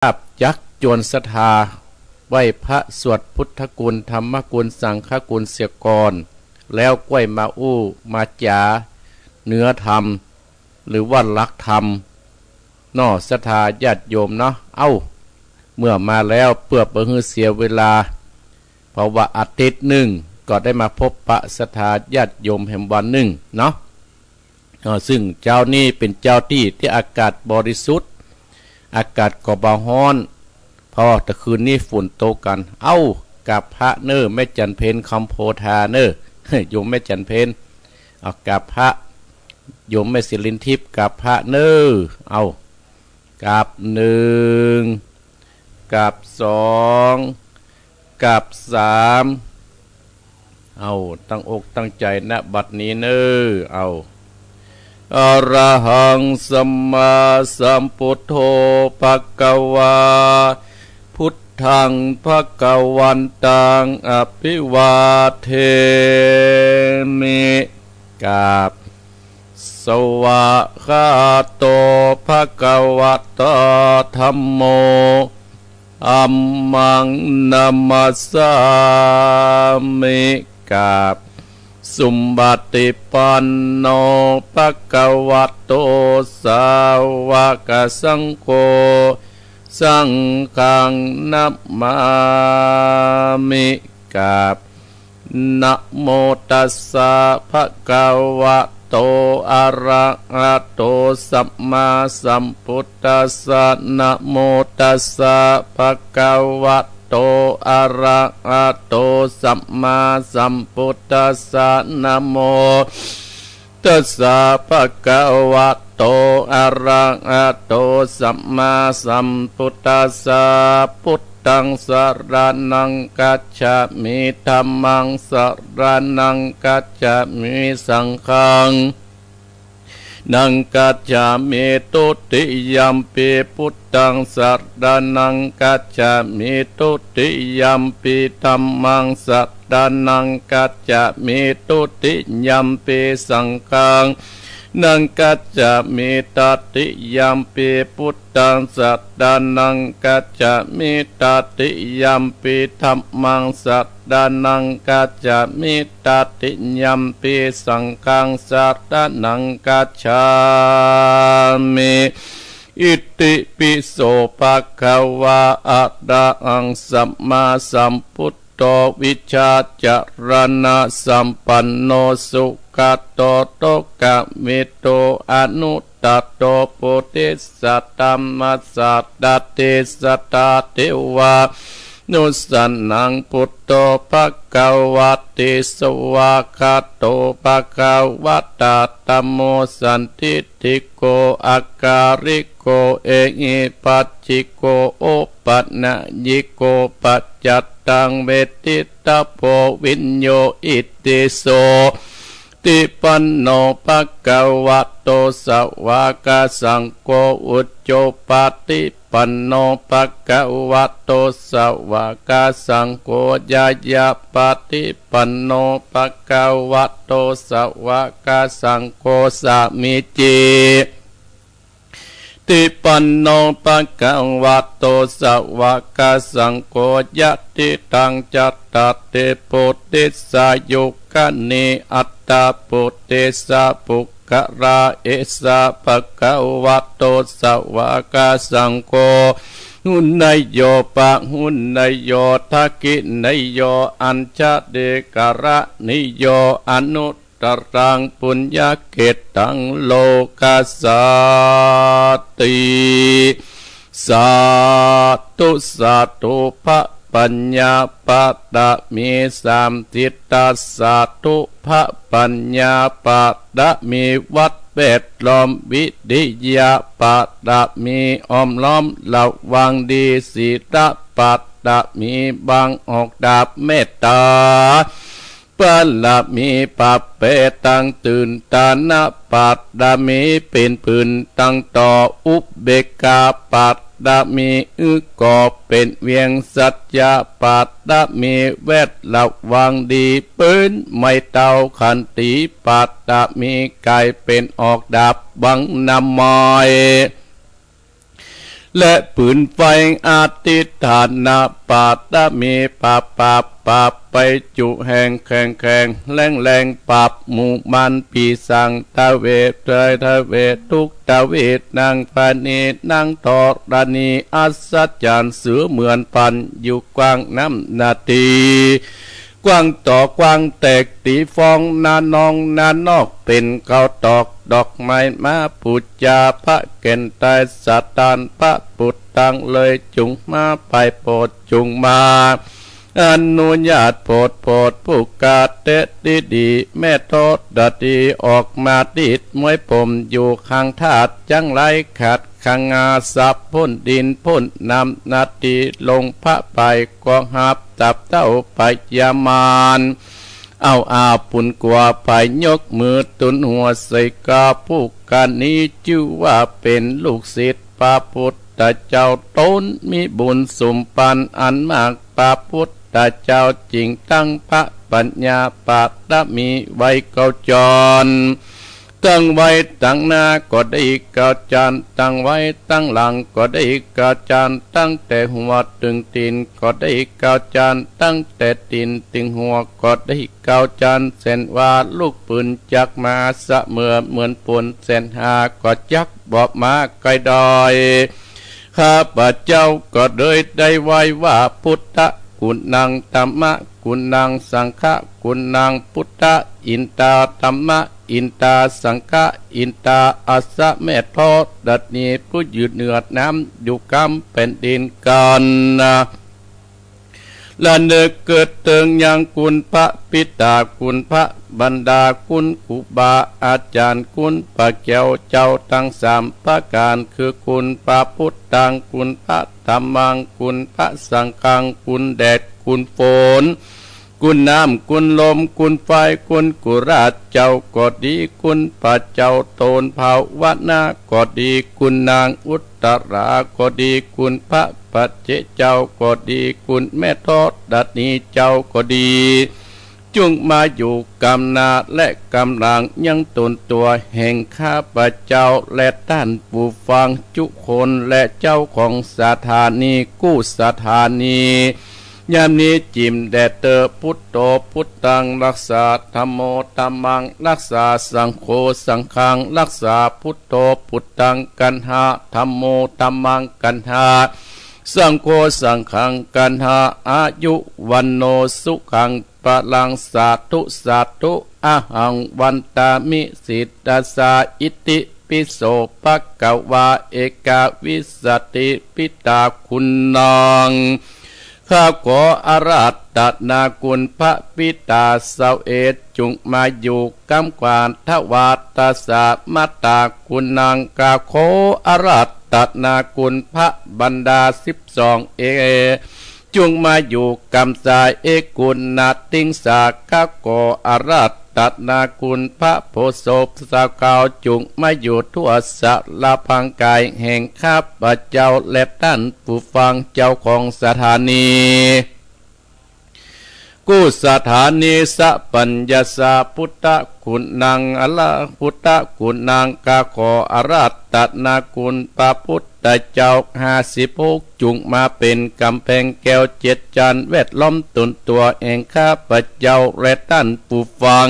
ภาพยักจวนศรัทธาไหวพระสวดพุทธกุลธรรมกุลสังฆกุลเสียก่อนแล้วกล้วยมาอู้มาจ๋าเนื้อธรรมหรือว่าลักธรรมนอศรัทธาญาติโยมเนาะเมื่อมาแล้วเพื่อบ่ให้เสียเวลาเพราะว่าอาทิตย์หนึ่งก็ได้มาพบปะศรัทธาญาติโยมแห่งวันหนึ่งเนาะซึ่งเจ้านี้เป็นเจ้าที่อากาศบริสุทธิ์อากาศก็บ่ร้อนพอแต่คืนนี้ฝนตกกันกับพระเนอแม่จันเพนคำโพธาเนอโยมแม่จันเพนกับพระโยมแม่ศิรินทิพย์กับพระเนอกับหนึ่งกับสองกับสามตั้งอกตั้งใจณบัดนี้เนออระหังสัมมาสัมพุทโธภควาพุทธังภควันตังอภิวาเทมิกาบสวะคาโตภควะโตธัมโมอัมมังนัมมัสสามิกาบสุมบัติปันโนภควะโตสาวกสังโฆสังฆังนัมมามิกาบนะโมตัสสะภะคะวะโตอะระหะโตสัมมาสัมพุทธัสสะนะโมตัสสะภะคะวะโตอะระหะโตสัมมาสัมพุทธัสสะนะโมตัสสะภะคะวะโตอะระหะโตสัมมาสัมพุทธัสสะพุทธังสรณังกัจฉามิธัมมังสรณังกัจฉามิสังฆังนังกัจฉามิตุติยัมปิพุทธังสรณังกัจฉามิตุติยัมปิธัมมังสรณังกัจฉามิตุติยัมปิสังฆังนังกัจจามิตติยัมปิพุทธังสัตตานังกัจจามิตติยัมปิธัมมังสัตตานังกัจจามิตติยัมปิสังฆังสัตตานังกัจฉามิอิติปิโสภะคะวะอะระหังสัมมาสัมพุทโตวิชาจารณะสัมปันโนสุขโตโตกะมิโตอนุตตโตปุติสัตตัมมัสสัตตติสัตตเทวานุสันนังพุทโตภควติสวากาโตภควตาธัมโมสันทิฏฐิโกอาการิโกเอหิปัจจิโกโอปัฏฐยิโกปัจจัตตังเวทิตาโพวิญโยอิติโสติปันโนภควะโตสวากสังโฆอุจโจปาติปันโนภควะโตสวากสังโฆญาญาปาติปันโนภควะโตสวากสังโฆสามิจิติปันโนภควะโตสวากสังโฆยะติตังจัตตเตปุติสายุกะนิอัตตาปุติสาปุกราเอสาภควะโตสวากสังโฆหุนนายโยปะหุนนายโยทักกินายโยอัญชเดกระนิโยอนุตรังปุญญเกตังโลกัสสติสาธุสาธุภะปัญญาปะตะมีสามทิตตาสาธุภะปัญญาปะตะมีวัดเวทล้อมวิริยะปะตะมีอ้อมล้อมระวังดีศีลปัตตะมีบางออกดาบเมตตาปะละมีปัปเปตังตื่นตานะปัตตะมีเป็นพื้นตั้งต่ออุเบกขาปัตตะมีก่อเป็นเวียงสัจจะปัตตะมีเวทระวังดีปืนไม่เต้าขันติปัตตะมีกายเป็นออกดาบบังนามอย และปืนไฟอาติฐานาปาตะเมปาปาปาไปจุแห่งแข่งแข่งแรงแรงปาบหมู่มันปีสังทเวเตยทเวทุกตเวทนางปานีนางทอรณีอัศจรรย์เสือเหมือนปันอยู่กว้างน้ำนาทีกว้างต่อกว้างแตกตีฟองนานองนานอกเป็นเกาตอกดอกไม้มาปุจจาพระเก่นตายสัตตานพระปุตตังเลยจุงมาไปโปรดจุงมาอนุญาตโปรดผู้กาเตดีดีแม่โทษดดีออกมาดิดมวยผมอยู่ข้างธาตุจังไรขัดขังงาสับพ่นดินพ่นนำนาทีลงพระไปกองหับจับเต้าไปยามานเอาอาปุ่นกว่าไปยกมือตุนหัวใส่กาผู้กันนี้ชื่อว่าเป็นลูกศิษย์พระพุทธเจ้าตนมีบุญสมปันอันมากพระพุทธเจ้าจริงตั้งพระปัญญาปาตมีไว้เก้าจรตั้งไว้ตั้งหน้าก็ได้เก้าจานตั้งไว้ตั้งหลังก็ได้เก้าจานตั้งแต่หัวถึงตีนก็ได้เก้าจานตั้งแต่ตีนถึงหัวก็ได้เก้าจานเส้นว่าลูกปืนจักมาเสมอเหมือนปนเส้นหาก็จักบอกมาไกลดอยข้าพเจ้าก็เลยได้ไว้ว่าพุทธกุณังธรรมะกุณังสังฆะกุณังพุทธอินตาธรรมะอินตาสังฆะอินตาอัสสะแม่ทอดดัดนี้ผู้ยืดเหนือน้ำอยู่กำเป็นดินกันละเนกเกิดเติงยังคุณพระปิตาคุณพระบรรดาคุณครูบาอาจารย์คุณพระแก้วเจ้าทั้งสามประการคือคุณพระพุทธังคุณพระธรรมังคุณพระสังฆังคุณแดดคุณฝนคุณน้ำคุณลมคุณไฟคุณกุราชเจ้าก็ดีคุณพระเจ้าโตนภาวนาก็ดีคุณนางอุตตราก็ดีคุณพระปัจเจเจ้าก็ดีคุณแม่ทอดดัดนี้เจ้าก็ดีจุงมาอยู่กำนาและกำลังยังตนตัวแห่งข้าพเจ้าและท่านผู้ฟังจุคนและเจ้าของสถานีกู้สถานียามนี้จิมแดเตอพุทโธพุทธังรักษาธัมโมธัมมังรักษาสังโฆสังฆังรักษาพุทโธพุทธังกันหาธัมโมธัมมังกันหาสังโฆสังฆังกันหาอายุวันโนสุขังปะลังสาธุสาธุอะหังวันตามิสิตตาสาอิติปิโสภะคะวาเอกาวิสติปิตาคุณนังข้าขออาราธนาคุณพระปิตาเสาเอตจุงมาอยู่กำกวานทวาตาสามาตาคุณนางกาโคอาราธนาคุณพระบรรดา12จุงมาอยู่กำสายเอกุณนาติงสากะโกอาราธนาคุณพระโพโสสาวกาวจุงมาอยู่ทั่วสารพังกายแห่งข้าพเจ้าและท่านผู้ฟังเจ้าของสถานีกู้สถานีสัปัญญาสาพุทธคุณนางอลาพุทธคุณนางกาขออาราธนาคุณพระพุทธเจ้า56จุงมาเป็นกำแพงแก้ว7จันทร์แวดล้อมตนตัวเองข้าพเจ้าและท่านผู้ฟัง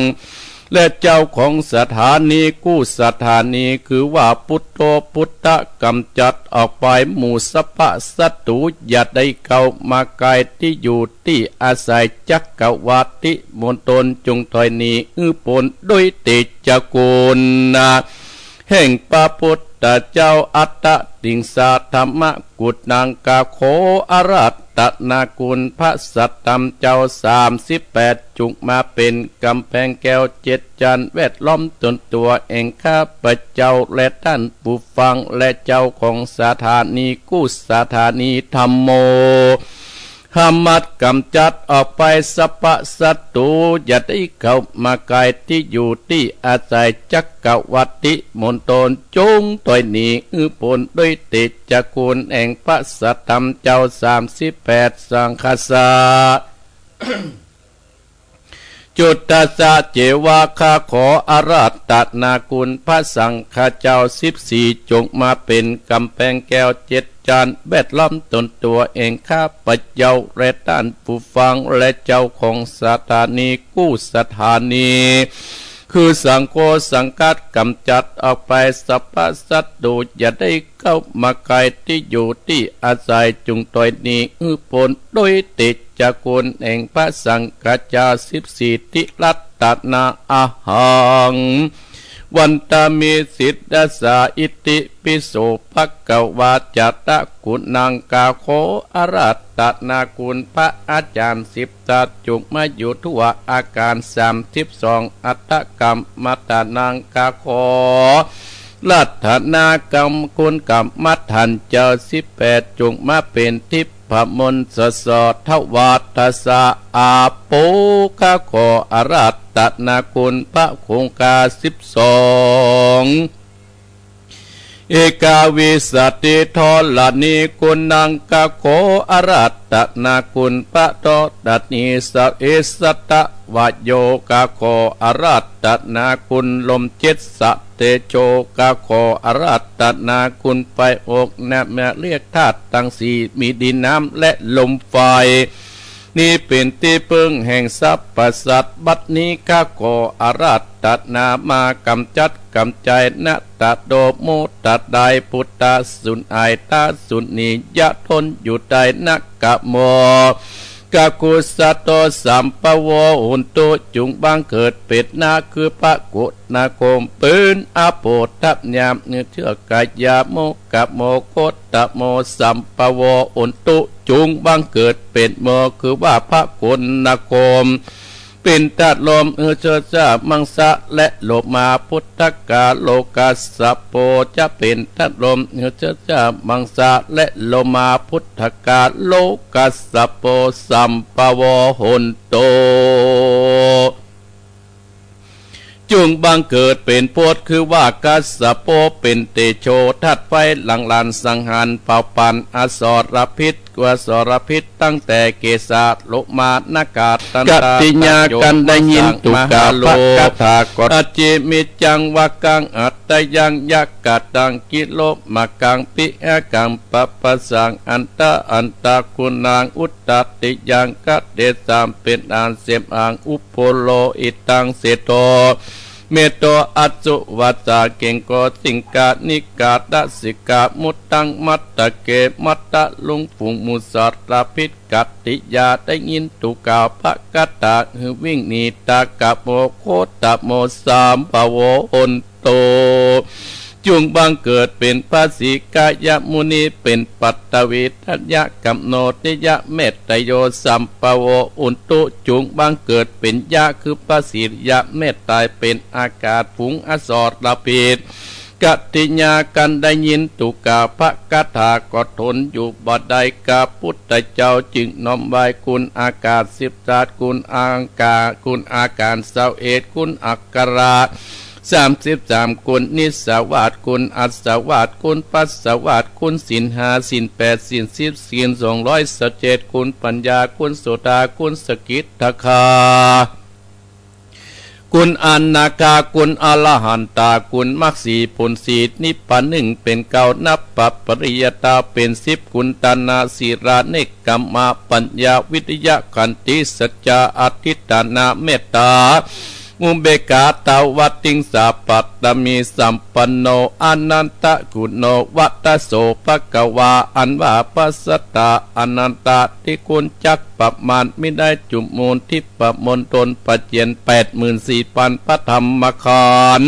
และเจ้าของสถานีกู้สถานีคือว่าพุทโธพุทธกำจัดออกไปหมู่สัพพะสัตตุอย่าได้เข้ามาไกลที่อยู่ที่อาศัยจักกวาติมณฑลจงถอยหนีปนด้วยเตจกุลแห่งพระพุทธเจ้าอัตตติงสาธรรมกุฏนางกาโคอาราธนาคุณพระสัตตมเจ้า38จุงมาเป็นกำแพงแก้ว7จันทร์แวดล้อมตนตัวเองข้าพเจ้าและท่านผู้ฟังและเจ้าของสถานีกู้สถานีธรรมโมห้ามัดกำจัดออกไปสัพพะสัตตุอย่าได้เข้ามาไกลที่อยู่ที่อาศัยจักกวัติมณฑลจงต่อยหนีผลด้วยเตจกุลแห่งพระสัตตมเจ้า38สังฆาสา จุตตสะเจวาคาขออาราธนาคุณพระสังฆเจ้า14จงมาเป็นกำแพงแก้ว7จานแวดล้อมตนตัวเองข้าพเจ้าและท่านผู้ฟังและเจ้าของสถานีกู้สถานีคือสังโฆสังกัดกำจัดออกไปสัพพสัตว์ดูอย่าได้เข้ามาไกลที่อยู่ที่อาศัยจุงตัวนี้ผลโดยติดจากคุณแห่งพระสังฆเจ้า14ทิรัตนาอาหังวันตามีสิทธาสาอิติปิโสภกวาจัตตะกุณังกาโคอาราธนาคุณพระอาจารย์10ตัดจุกมาอยู่ทั่วอาการ32อัตตกรรมมัตนางกาโคลัทธนากรรมคุณกรรมมัทถันเจ้า18จุงมาเป็นทิพมนสสทวัตสะอาโปกะโคอาราธนาคุณพระคงคา12เอกาวิสัตติทอลานิกุนังกะโคอาราธนาคุณพระโตดัตนิสเอสัตตะวะโยกะโคอาราธนาคุณลมเจ็ดสะเตโชกะโคอาราธนาคุณไฟอกแนบแม่เรียกธาตุทั้งสี่มีดินน้ำและลมไฟนี่เป็นที่พึ่งแห่งทรัพย์ประสัตบัดนี้ข้าขออาราธนามากำจัดกำใจนะตัดโดโมตัดได้พุทธสุนไอตาสุนียะทนอยู่ใดนักกะโมกะกุสัตโตสัมปโวหุนตุจุงบังเกิดเป็ดนาคือพระกุณาโคมปืนอาโปทับยามเนื้อเชื่อกายาโมกะโมโคตะโมสัมปโวหุนตุจุงบังเกิดเป็ดโมคือว่าพระกุณาโคมเป็นตัดลมเชิดจ้ามังสะและโลมาพุทธกาโลกัสสะโปจะเป็นตัดลมเชิดจ้ามังสะและโลมาพุทธกาโลกัสสะโปสัมปวหนโตจุงบังเกิดเป็นโพธคือว่ากัสสะโปเป็นเตโชทัดไฟหลังลานสังหารเป่าปันอสรพิษกว่าสรพิษตั้งแต่เกศาโลมานากาตันตากัตติญากันได้ยินตุกาโลกถากตอจิมิจังวากังอัตตยังยักกัดตังกิโลมากังปิอากังปปะสังอันตาคุณางอุตตติยังกัดเดสามเป็นอันเสมอังอุปโพโลอิตังเสโตเมตโตอัจจุวัจจาเก่งโกสิงกานิกาตสิกามุตตังมัตตะเกมัตตะลุงฝุ่งมุสาตาพิษกัตติยาได้ยินตุกาภกัตตาหือวิ่งหนีตากะโมโคตะโมสามปโวอนโตจุงบังเกิดเป็นภาษีกายมุนีเป็นปัตตวิทัญญกัมโนติยะเมตตโยสัมปโวอุนตุจุงบังเกิดเป็นยะคือภาษียะเมตตายเป็นอากาศฝูงอสรพิษกัตติญากันได้ยินตุกาภกถาก็ทนอยู่บ่ได้กาพุทธเจ้าจึงน้อมไหว้คุณอากาศ10คุณอังกาคุณอาการ21คุณอักขระ33คุณนิสวาสคุณอัสวาสคุณปัสสวาสคุณศีล5ศีล8ศีล10ศีล217คุณปัญญาคุณโสดาคุณสกิทธคาคุณอนาคาคุณอรหันตาคุณมรรคสีผลสีนิพพาน1เป็นเก้านับปัปปริยตาเป็น10คุณตนาสีราเนกกัมมาปัญญาวิทยาขันติสัจจะอธิตานาเมตตาอุเบกาตาวัตติงสาปัตตมีสัมปันโนอนันตกุโนวัตโสภกวาอันว่าปัสสตาอนันตาที่คุณจักปรับมานไม่ได้จุมมูลทิปมณฑลปัจเจน84,000พระธรรมคาร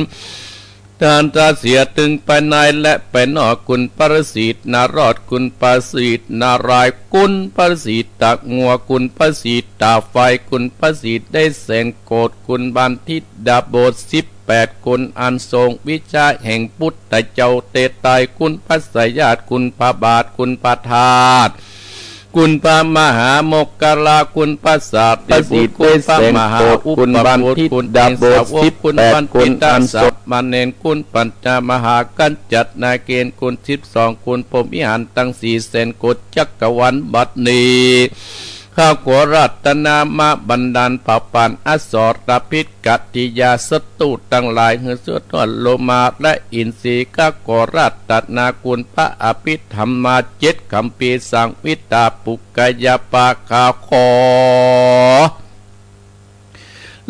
ทานตาเสียตึงไปในและไปนอกคุณปรสิตนารอดคุณปรสิตนารายคุณปรสิตตะงัวคุณปรสิตตาไฟคุณปรสิตได้แสงโกดคุณบันทิดาโบส18คุณอันทรงวิชาแห่งพุทธเจ้าเตตายคุณพัสยาตคุณพระบาทคุณพระธาตุคุณพระมหาโมกขลาคุณพระศาสตริคุณพระมหาอุปบันทิตดาบ18คุณอันศพมาเนนคุณปัญจมหากันจัดนาเกณฑ์คุณ12คุณพรหมิหารตั้ง400,000กฎจักรวรรดิบัดนี้ ข้าวกัวรัตนามาบันดาลป่าปานอสรตพิษกัตติยาสตุตั้งหลายเหือเสือทอดโลมาและอินทรีข้าวกัวรัตนากุลพระอภิธรรมาเจ็ดคำปีสังวิตาปุกกายาปาคาขอ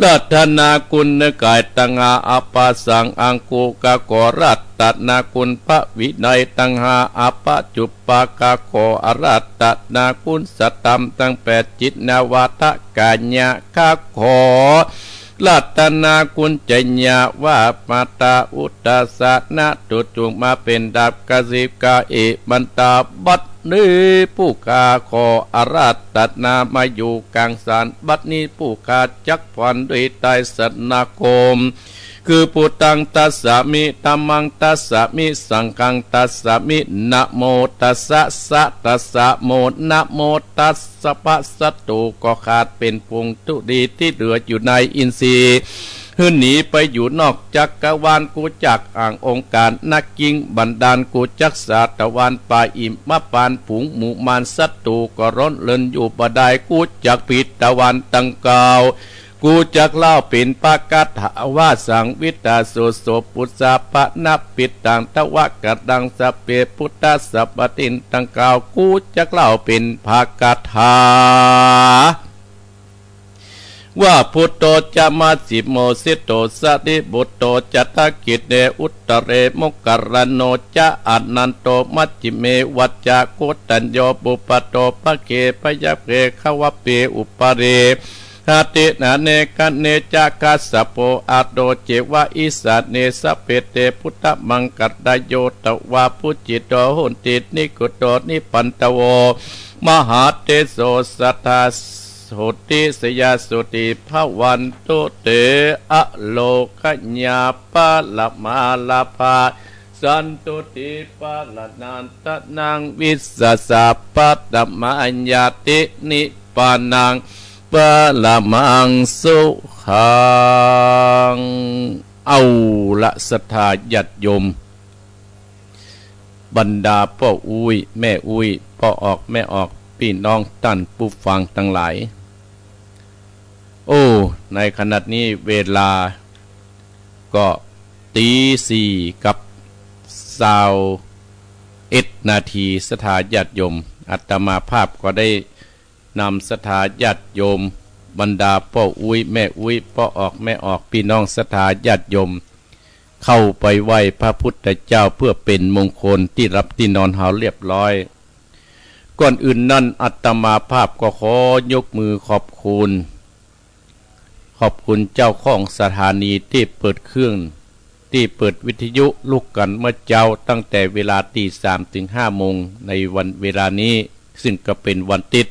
รัตนากุลนกายตังหาอปาสังอังกูกะโกรัตนากุลพระวินัยตังหาอปะจุปปากะโกอรัตนากุลสตัมตังแปดจิตนาวาทกาญะกะโขรัตนากุลจญะวามาตาอุตตาสนะตุจุงมาเป็นดาบกสิกาเอบันตาบัดนี้ผู้กาขออาราตนามาอยู่กลางสารบัดนี้ผู้กาจักพันด้วยไตสนาคมคือปุตังตัสสะมิธัมมังตัสสะมิสังฆังตัสสะมินะโมตัสสะสะตัสสะโมนะโมตัสสะปะสัตตุก็ขาดเป็นพวงทุดีที่เหลืออยู่ในอินทรีย์หื้นหนีไปอยู่นอกจักรวาลกูจักอ่างองค์การนักกิงบันดาลกูจักสาตะวันปลายอิมมะปานผุงหมู่มานสัตตุก็ร้อนเลินอยู่บดายกูจักปิดตะวันตังเกากูจักเล่าเป็นปากัตถาวาสังวิตาโสโสปุสาปะนับปิดตังทวะกัดดังสเปพุทธสัพปตินตังเกากูจักเล่าเป็นภากัตถาว่าพุทโธจะมาสิโมสิโตสติบุตโตจัตตกิจเนอุตเรมุกรโนจะอนันโตมัจจิเมวัจจะโกตัญโยปุปโตปะเกปยะเพขวเปอุปเรหาตินาเนกันเนจักาสโปอาโดเจวะอิสาเนสเปเตพุทธมังกัดดโยตวาพุจิตโตหุนตินิกุโตนิปันตโวมหาเตโสสัทธาสุติสยาสุติภวันตุเตอะโลกญาปะละมาลาภาสันตุติปะละนันตนังวิสสะปัตตมัญญาตินิปานังปะละมังสุขังเอาละศรัทธาญาติโยมบรรดาพ่ออุ้ยแม่อุ้ยพ่อออกแม่ออกพี่น้องท่านผู้ฟังทั้งหลายโอ้ในขณะนี้เวลาก็ตีสี่กับ21 นาทีศรัทธาญาติโยมอาตมาภาพก็ได้นำศรัทธาญาติโยมบรรดาพ่ออุ้ยแม่อุ้ยพ่อออกแม่ออกพี่น้องศรัทธาญาติโยมเข้าไปไหว้พระพุทธเจ้าเพื่อเป็นมงคลที่รับที่นอนเฮาเรียบร้อยก่อนอื่นนั้นอาตมาภาพก็ขอยกมือขอบคุณเจ้าของสถานีที่เปิดเครื่องที่เปิดวิทยุลูกกันเมื่อเจ้าตั้งแต่เวลาตี3 ถึง 5 โมงในวันเวลานี้ซึ่งก็เป็นวันติด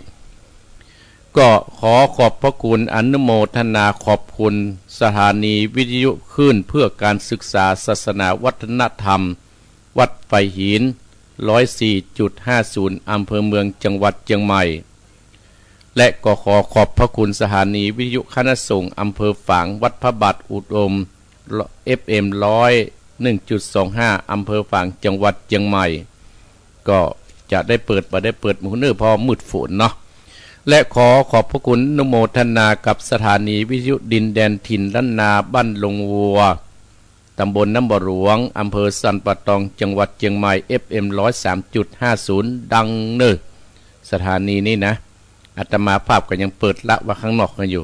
ก็ขอบพระคุณอนุโมทนาขอบคุณสถานีวิทยุคลื่นเพื่อการศึกษาศาสนาวัฒนธรรมวัดไฟหิน104.50 อำเภอเมืองจังหวัดเชียงใหม่และก็ขอบพระคุณสถานีวิทยุคณะสงฆ์อำเภอฝางวัดพระบาทอุดม FM 101.25 อำเภอฝางจังหวัดเชียงใหม่ก็จะได้เปิดมือเนื้อพอมืดฝนเนาะและขอบพระคุณอนุโมทนากับสถานีวิทยุดินแดนถิ่นล้านนาบ้านลงวัวตำบลน้ำบ่อหลวงอำเภอสันปะตองจังหวัดเชียงใหม่ FM 103.50 ดังเนอสถานีนี้นะอาตมาภาพก็ยังเปิดละว่าข้างนอกกันอยู่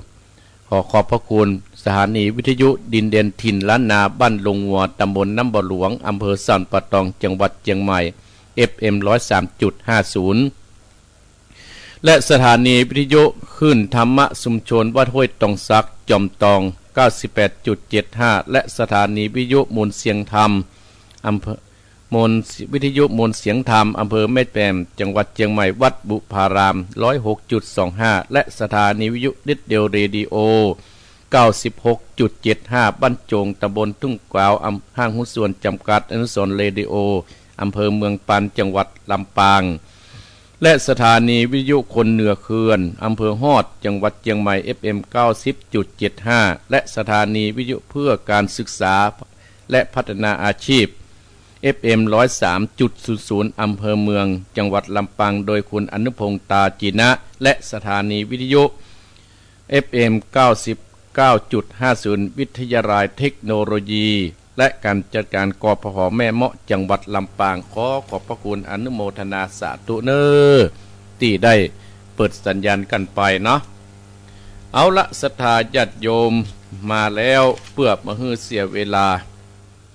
ขอบพระคุณสถานีวิทยุดินแดนถิ่นล้านนาบ้านลงวัวตำบลน้ำบ่อหลวงอำเภอสันปะตองจังหวัดเชียงใหม่ FM 103.50 และสถานีวิทยุคลื่นธรรมะชุมชนวัดห้วยตองซักจอมตอง 98.75 และสถานีวิทยุมูลเสียงธรรมอำเภอวิทยุมูลเสียงธรรมอำเภอแม่แจ่มจังหวัดเชียงใหม่วัดบุพาราม 106.25 และสถานีวิทยุดิดเดียวเรดิโอ 96.75 บ้านโจงตำบลทุ่งกวาวห้างหุ้นส่วนจำกัดอนุสรณ์เรดิโออำเภอเมืองปานจังหวัดลำปางและสถานีวิทยุคนเหนือเขื่อนอำเภอฮอดจังหวัดเชียงใหม่ FM 90.75 และสถานีวิทยุเพื่อการศึกษาและพัฒนาอาชีพ FM 103.00 อำเภอเมืองจังหวัดลำปางโดยคุณอนุพงษ์ตาจีนะ และสถานีวิทยุ FM 99.50 วิทยาลัยเทคโนโลยีและการจัดการกพผแม่เมาะจังหวัดลำปางขอขอบพระคุณอนุโมทนาสาธุเนอที่ได้เปิดสัญญาณกันไปเนาะเอาละศรัทธาญาติโยมมาแล้วเพื่อมาฮือเสียเวลา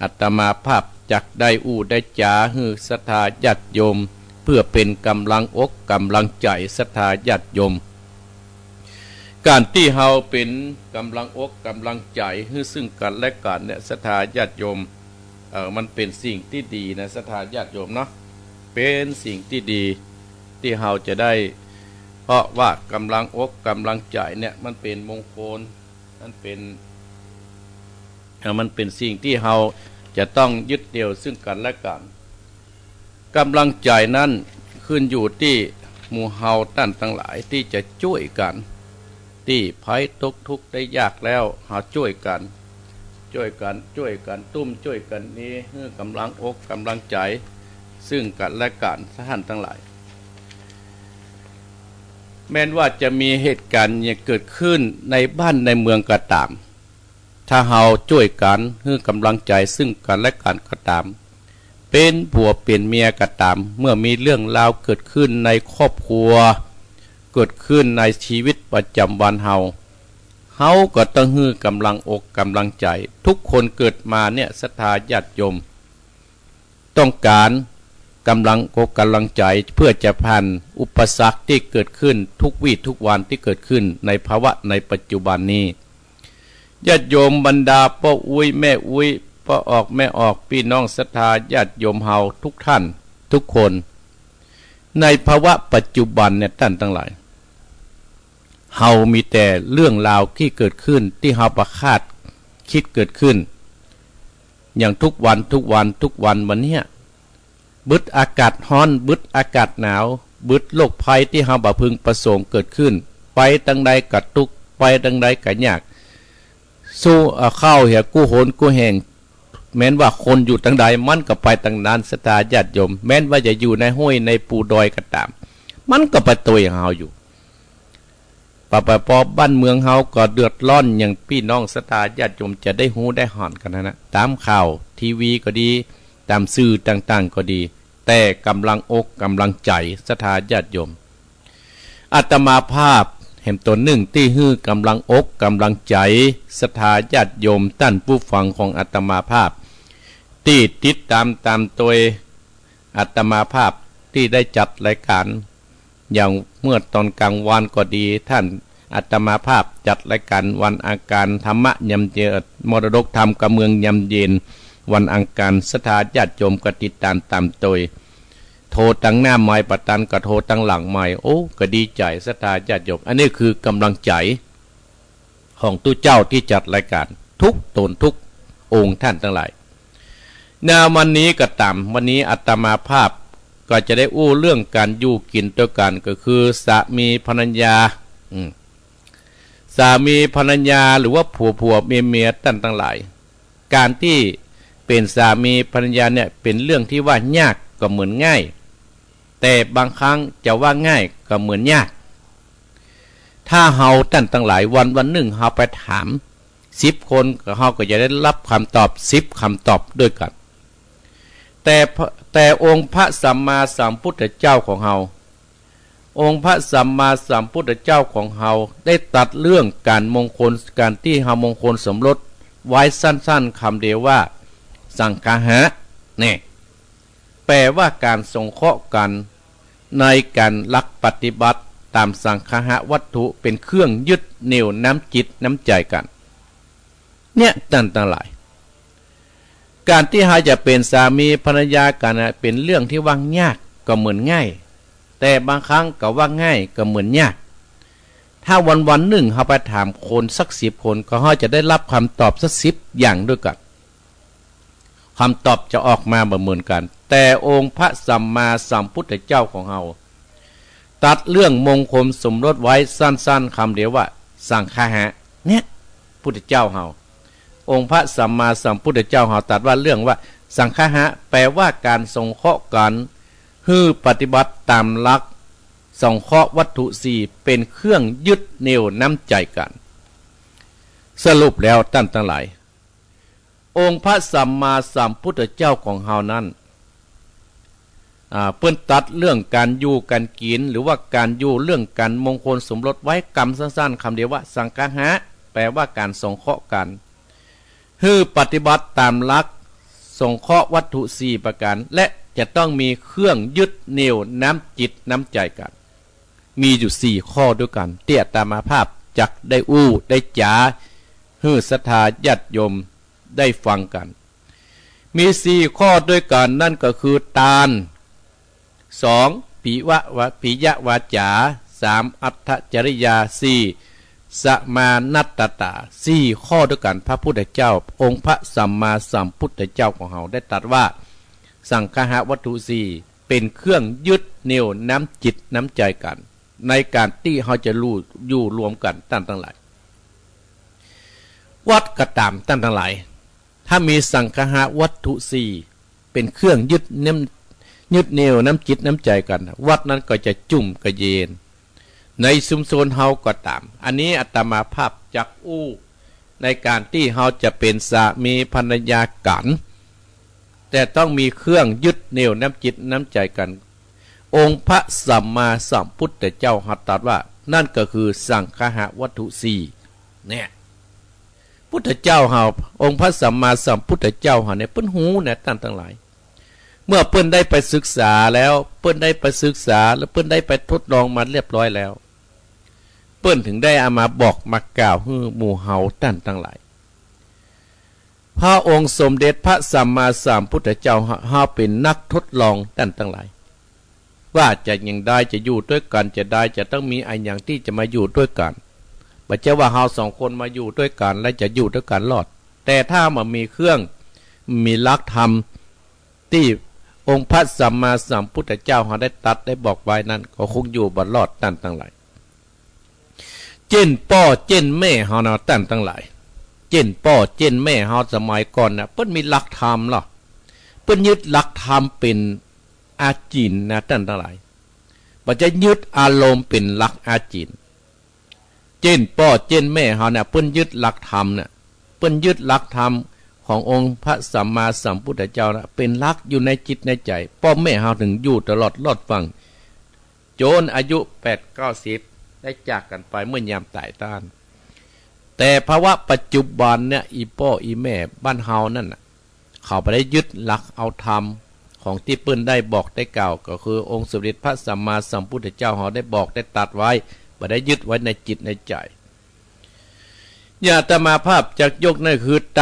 อาตมาภาพจักได้ได้จ๋าฮือศรัทธาญาติโยมเพื่อเป็นกำลังอกกำลังใจศรัทธาญาติโยมการที่เฮาเป็นกำลังอกกำลังใจให้ซึ่งกันและกันเนี่ยศรัทธาญาติโยมมันเป็นสิ่งที่ดีนะศรัทธาญาติโยมเนาะเป็นสิ่งที่ดีที่เฮาจะได้เพราะว่ากำลังอกกำลังใจเนี่ยมันเป็นมงคลมันเป็นสิ่งที่เฮาจะต้องยึดเดี่ยวซึ่งกันและกันกำลังใจนั้นขึ้นอยู่ที่หมู่เฮาท่านทั้งหลายที่จะช่วยกันที่ภัยตกทุกข์ได้ยากแล้วหาช่วยกันตุ้มช่วยกันนี้เพื่อกำลังอกกำลังใจซึ่งกันและกันท่านทั้งหลายแม้ว่าจะมีเหตุการณ์เกิดขึ้นในบ้านในเมืองก็ตามถ้าเฮาช่วยกันเพื่อกำลังใจซึ่งกันและกันก็ตามเป็นผัวเป็นเมียก็ตามเมื่อมีเรื่องราวเกิดขึ้นในครอบครัวเกิดขึ้นในชีวิตประจำวันเฮาก็ต้องฮื้อกำลังอกกำลังใจทุกคนเกิดมาเนี่ยศรัทธาญาติโยมต้องการกำลังอกกำลังใจเพื่อจะผ่านอุปสรรคที่เกิดขึ้นทุกวี่ทุกวันที่เกิดขึ้นในภาวะในปัจจุบันนี้ญาติโยมบรรดาพ่ออุ้ยแม่อุ้ยพ่อออกแม่ออกพี่น้องศรัทธาญาติโยมเฮาทุกท่านทุกคนในภาวะปัจจุบันเนี่ยท่านทั้งหลายเฮามีแต่เรื่องราวที่เกิดขึ้นที่เฮาประคาดคิดเกิดขึ้นอย่างทุกวันวันเนี้ยบึดอากาศร้อนบึดอากาศหนาวบึดโรคภัยที่เฮาบ่พึงประสงค์เกิดขึ้นไปทางใดก็ทุกข์ไปทางใดก็ยากสู้เข้าเหี่ยกู้โหนกู้แห่งแม้นว่าคนอยู่ทางใดมันก็ไปทางนั้นศรัทธาญาติโยมแม้นว่าจะอยู่ในห้วยในปูดอยก็ตามมันก็ไปตัวอย่างเฮาอยู่ปอบ้านเมืองเฮาก็เดือดร้อนอย่างพี่น้องศรัทธาญาติโยมจะได้หูได้ห่อนกันนะตามข่าวทีวีก็ดีตามสื่อต่างๆก็ดีแต่กำลังอกกำลังใจศรัทธาญาติโยมอาตมาภาพเห็นตัวหนึ่งที่ฮื้อกำลังอกกำลังใจศรัทธาญาติโยมท่านผู้ฟังของอาตมาภาพที่ติดตามตัวอาตมาภาพที่ได้จัดรายการอย่างเมื่อตอนกลางวันก็ดีท่านอาตมาภาพจัดรายการวันอังคารธรรมะยำเย็นมรดกธรรมกับเมืองยำเย็นวันอังคารศรัทธาญาติโยมก็ติดตามตัวโทรตั้งหน้าไม้ปัตตันก็โทรตั้งหลังไม้โอ้ก็ดีใจศรัทธาญาติโยมอันนี้คือกำลังใจของตู้เจ้าที่จัดรายการทุกตนทุกองค์ท่านทั้งหลายวันนี้ก็ตามวันนี้อาตมาภาพก็จะได้เรื่องการอยู่กินด้วยกันก็คือสามีภรรยาสามีภรรยาหรือว่าผัวเมียท่านทั้งหลายการที่เป็นสามีภรรยาเนี่ยเป็นเรื่องที่ว่ายากก็เหมือนง่ายแต่บางครั้งจะว่าง่ายก็เหมือนยากถ้าเฮาท่านทั้งหลายวันหนึ่งเฮาไปถาม10 คนเฮาก็จะได้รับคำตอบ10คำตอบด้วยกันแต่องค์พระสัมมาสัมพุทธเจ้าของเฮาองค์พระสัมมาสัมพุทธเจ้าของเฮาได้ตรัสเรื่องการมงคลการที่เฮามงคลสมรสไว้สั้นๆคำเดียวว่าสังฆะเนี่ยแปลว่าการสงเคราะห์กันในการรักปฏิบัติตามสังฆะวัตถุเป็นเครื่องยึดเหนี่ยวน้ำจิตน้ำใจกันเนี่ยต่างหลายการที่เฮาจะเป็นสามีภรรยากันเป็นเรื่องที่ว่ายากก็เหมือนง่ายแต่บางครั้งก็ว่าง่ายก็เหมือนยากถ้าวันหนึ่งเฮาไปถามคนสัก10 คนก็เฮาจะได้รับคำตอบสัก10อย่างด้วยกันคำตอบจะออกมาเหมือนกันแต่องค์พระสัมมาสัมพุทธเจ้าของเฮาตัดเรื่องมงคลสมรสไว้สั้นๆคำเดียวว่าสังฆะเนี่ยพุทธเจ้าเฮาองค์พระสัมมาสัมพุทธเจ้าเฮาตรัสว่าเรื่องว่าสังฆะแปลว่าการสงเคราะห์กันฮื้อปฏิบัติตามหลัก สงเคราะห์วัตถุสี่เป็นเครื่องยึดเหนี่ยวน้ำใจกันสรุปแล้วท่านทั้งหลายองค์พระสัมมาสัมพุทธเจ้าของเฮานั้นเปิ้นตัดเรื่องการอยู่การกินหรือว่าการอยู่เรื่องการมงคลสมรสไว้กรรมสั้นๆคำเดียวว่าสังฆะแปลว่าการสงเคราะห์กันคือปฏิบัติตามหลักสงเคราะห์วัตถุสี่ประการและจะต้องมีเครื่องยึดเหนี่ยวน้ำจิตน้ำใจกันมีอยู่สี่ข้อด้วยกันเตี้ยตามาภาพจักได้อู้ได้จ๋าฮือศรัทธาญาติโยมได้ฟังกันมีสี่ข้อด้วยกันนั่นก็คือทานสองปิยวาจาสามอัตถจริยาสี่สมานัตตาสี่ข้อด้วยกันพระพุทธเจ้าองค์พระสัมมาสัมพุทธเจ้าของเราได้ตรัสว่าสังฆะวัตถุสี่เป็นเครื่องยึดเหนี่ยวน้ำจิตน้ำใจกันในการที่เราจะรู้อยู่รวมกันตั้งทั้งหลายวัดกระตามตั้งทั้งหลายถ้ามีสังฆะวัตถุสี่เป็นเครื่องยึดเหนี่ยวน้ำจิตน้ำใจกันวัดนั้นก็จะจุ่มกระเยนในชุมชนเฮาก็ตามอันนี้อาตมาภาพจักอู้ในการที่เฮาจะเป็นสามีภรรยากันแต่ต้องมีเครื่องยึดเหนี่ยวน้ำจิตน้ำใจกันองค์พระสัมมาสัมพุทธเจ้าหัตถ์ตรัสว่านั่นก็คือสังฆะวัตถุสี่เนี่ยพุทธเจ้าเฮาองค์พระสัมมาสัมพุทธเจ้าเฮาเนี่ยเปิ้นหูเนี่ยท่านทั้งหลายเมื่อเปิ้นได้ไปศึกษาแล้วเปิ้นได้ไปศึกษาแล้วเปิ้นได้ไปทดลองมาเรียบร้อยแล้วเปิ้นถึงได้เอามาบอกมากล่าวให้หมู่เฮาท่านทั้งหลายพระองค์สมเด็จพระสัมมาสัมพุทธเจ้าเฮาเป็นนักทดลองท่านทั้งหลายว่าจะยังได้จะอยู่ด้วยกันจะได้จะต้องมีอันอย่างที่จะมาอยู่ด้วยกันบ่ใช่ว่าเฮาสองคนมาอยู่ด้วยกันและจะอยู่ด้วยกันรอดแต่ถ้ามันมีเครื่องมีหลักธรรมที่องค์พระสัมมาสัมพุทธเจ้าเฮาได้ตัดได้บอกไว้นั้นก็คงอยู่บ่รอดท่านทั้งหลายเจนพ่อเจนแม่เฮานะท่านทั้งหลายเจนพ่อเจนแม่เฮาสมัยก่อนน่ะเพิ่นมีหลักธรรมหรอเพิ่นยึดหลักธรรมเป็นอาจีนนะท่านทั้งหลายบ่จะยึดอารมณ์เป็นหลักอาจีนเจนพ่อเจนแม่เฮาเนี่ยเพิ่นยึดหลักธรรมเนี่ยเพิ่นยึดหลักธรรมขององค์พระสัมมาสัมพุทธเจ้านะเป็นหลักอยู่ในจิตในใจพ่อแม่เฮาถึงอยู่ตลอดรอดฟังโจนอายุ8-90ได้จากกันไปเมื่อยามตายต้านแต่ภาวะปัจจุบันเนี่ยอีพ่ออีแม่บ้านเฮานั่นน่ะเขาไปได้ยึดหลักเอาธรรมของที่เปิ้นได้บอกได้กล่าวก็คือองค์สมเด็จพระสัมมาสัมพุทธเจ้าเฮาได้บอกได้ตัดไว้บ่ได้ยึดไว้ในจิตในใจอย่าตมาภาพจากยกนั่นคือท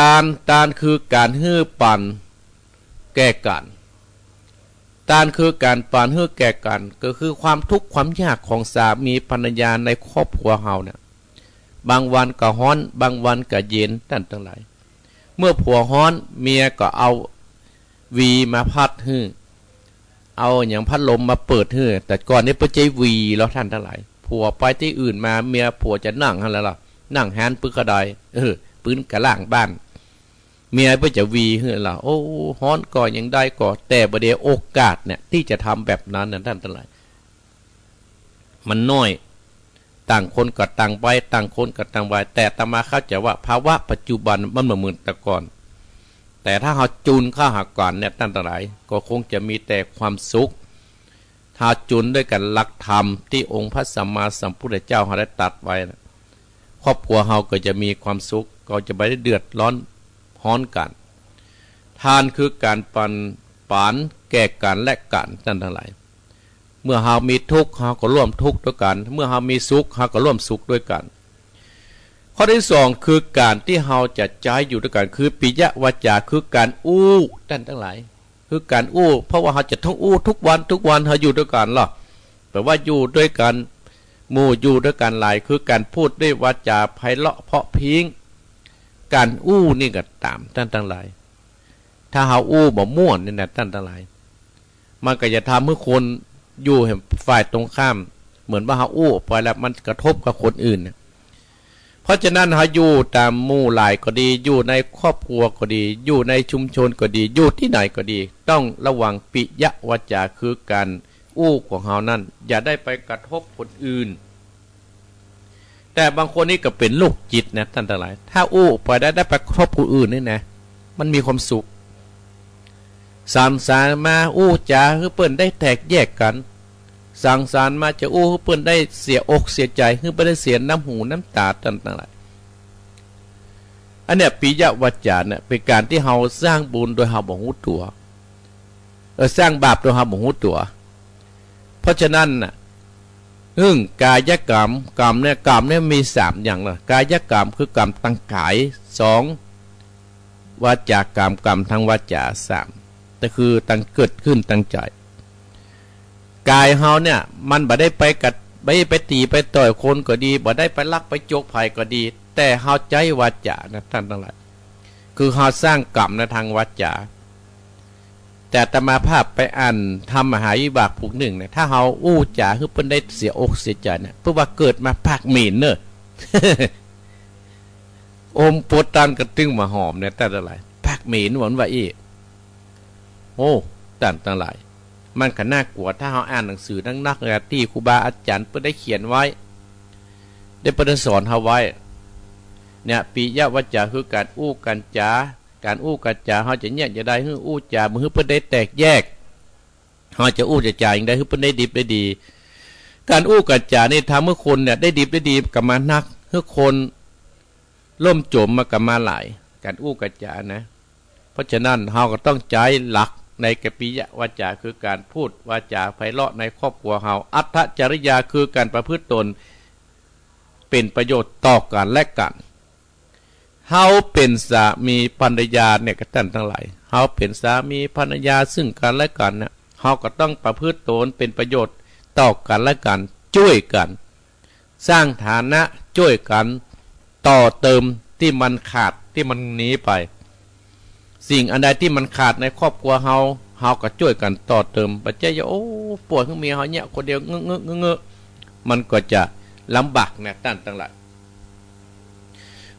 านคือการฮื้อปันแก่กันทานคือการปันฮื้อแก่กันก็คือความทุกข์ความยากของสามีภรรยาในครอบครัวเฮาเนี่ยบางวันก็ร้อนบางวันก็เย็นท่านทั้งหลายเมื่อผัวร้อนเมียก็เอาวีมาพัดฮื้อเอาอย่างพัดลมมาเปิดฮื้อแต่ก่อนนี้เปิ้นใจวีแล้วท่านทั้งหลายผัวไปที่อื่นมาเมียผัวจะนั่งหั่นแล้วล่ะนั่งแฮนปื้นกระไดปื้นกระล่างบ้านเมียเพื่อจะวีเฮ้ยล่ะโอ้ฮ้อนก่อยังได้ก่อแต่ประเดี๋ยวโอกาสเนี่ยที่จะทำแบบนั้นนั่นท่านทั้งหลายมันน้อยต่างคนก็ต่างไปต่างคนก็ต่างไปแต่ตมาเข้าใจว่าภาวะปัจจุบันมันเหมือนแต่ก่อนแต่ถ้าเราจูนเข้าหาก่อนเนี่ยท่านทั้งหลายก็คงจะมีแต่ความสุขถ้าจูนด้วยกันหลักธรรมที่องค์พระสัมมาสัมพุทธเจ้าเขาได้ตรัสไว้ครอบครัวเฮาก็จะมีความสุขก็จะไม่ได้เดือดร้อนฮ้อนกันทานคือการปานแก่กันและกันท่านทั้งหลายเมื่อเฮามีทุกข์เฮาก็ร่วมทุกข์ด้วยกันเมื่อเฮามีสุขเฮาก็ร่วมสุขด้วยกันข้อที่สองคือการที่เฮาจะใจอยู่ด้วยกันคือปิยวาจาคือการอู้ท่านทั้งหลายคือการอู้เพราะว่าเฮาจะต้องอู้ทุกวันเฮาอยู่ด้วยกันหรอแปลว่าอยู่ด้วยกันหมู่อยู่ด้วยกันหลายคือการพูดด้วยวาจาไพเราะเพาะพิงการอู้นี่ก็ตามท่านทั้งหลายถ้าเฮาอู้บ่ม่วนนี่นะท่านทั้งหลายมันก็จะทำให้คนอยู่เห็นฝ่ายตรงข้ามเหมือนว่าเฮาอู้ไปแล้วมันกระทบกับคนอื่นเพราะฉะนั้นเฮาอยู่ตามหมู่หลายก็ดีอยู่ในครอบครัวก็ดีอยู่ในชุมชนก็ดีอยู่ที่ไหนก็ดีต้องระวังปิยวาจาคือการ อู้ของเฮานั่นอย่าได้ไปกระทบคนอื่นแต่บางคนนี่ก็เป็นโรคจิตนะท่านทั้งหลายถ้าอู้ไปได้ไปกระทบคนอื่นนี่นะมันมีความสุขสังสารมาอู้จาคือเปิ้นได้แตกแยกกันสังสารมาจะอู้คือเปิ้นได้เสียอกเสียใจคือเปิ้นได้เสียน้ำหูน้ำตาท่านทั้งหลายอันเนี้ยปิยวาจาเนี่ยเป็นการที่เฮาสร้างบุญโดยเฮาบ่ฮู้ตัวสร้างบาปโดยเฮาบ่ฮู้ตัวเพราะฉะนั้นน่ะกายกรรมกรรมเนี่ยมี3อย่างละกายกรรมคือกรรมทางกาย2วาจากรรมกรรมทางวาจา3แต่คือตั้งเกิดขึ้นตั้งใจกายเฮาเนี่ยมันบ่ได้ไปกัดไปตีไปต่อยคนก็ดีบ่ได้ไปลักไปโจกไผก็ดีแต่เฮาใจวาจานะท่านทั้งหลายคือเฮาสร้างกรรมในทางวาจาแต่อาตมาภาพไปอ่านทำมหาวิบากผูกหนึ่งเนี่ยถ้าเฮาอู้จาคือเพิ่นได้เสียอกเสียใจเนี่ยเพื่อว่าเกิดมาภาคหมิ่นเนอะ อมปวดตันกระตึ้งมาหอมเนี่ยแต่ละหลายภาคหมิ่นหวนว่าอีโอ้ตันตั้งหลายมันก็น่ากลัวถ้าเฮาอ่านหนังสือนักที่ครูบาอาจารย์เพิ่นได้เขียนไว้ได้ประสอนเฮาไว้เนี่ยปิยวาจาคือการอู้กันจาการอู้กันจาเฮาจะแยกจะได้คืออู้จามือเพิ่นได้แตกแยกเฮาจะอู้จะจาอย่างใดคือเพิ่นได้ดิบได้ดีการอู้กันจานี่ทำเมื่อคนเนี่ยได้ดิบได้ดีกับมานักเมื่อคนล่มจมมากับมาหลายการอู้กันจานะเพราะฉะนั้นเฮาก็ต้องใจหลักในกปิยวาจาคือการพูดวาจาไพเราะในครอบครัวเฮาอัตถจริยาคือการประพฤติตนเป็นประโยชน์ต่อกันและกันเฮาเป็นสามีภรรยาเนี่ยก็ท่านทั้งหลายเฮาเป็นสามีภรรยาซึ่งกันและกันเนี่ยเฮาก็ต้องประพฤติตนเป็นประโยชน์ต่อกันและกันช่วยกันสร้างฐานะช่วยกันต่อเติมที่มันขาดที่มันหนีไปสิ่งอันใดที่มันขาดในครอบครัวเฮาก็ช่วยกันต่อเติมปัจจัยโอ้ปวดขึ้นเมียเฮาเนี่ยคนเดียวเงอะมันก็จะลำบากเนี่ยท่านทั้งหลาย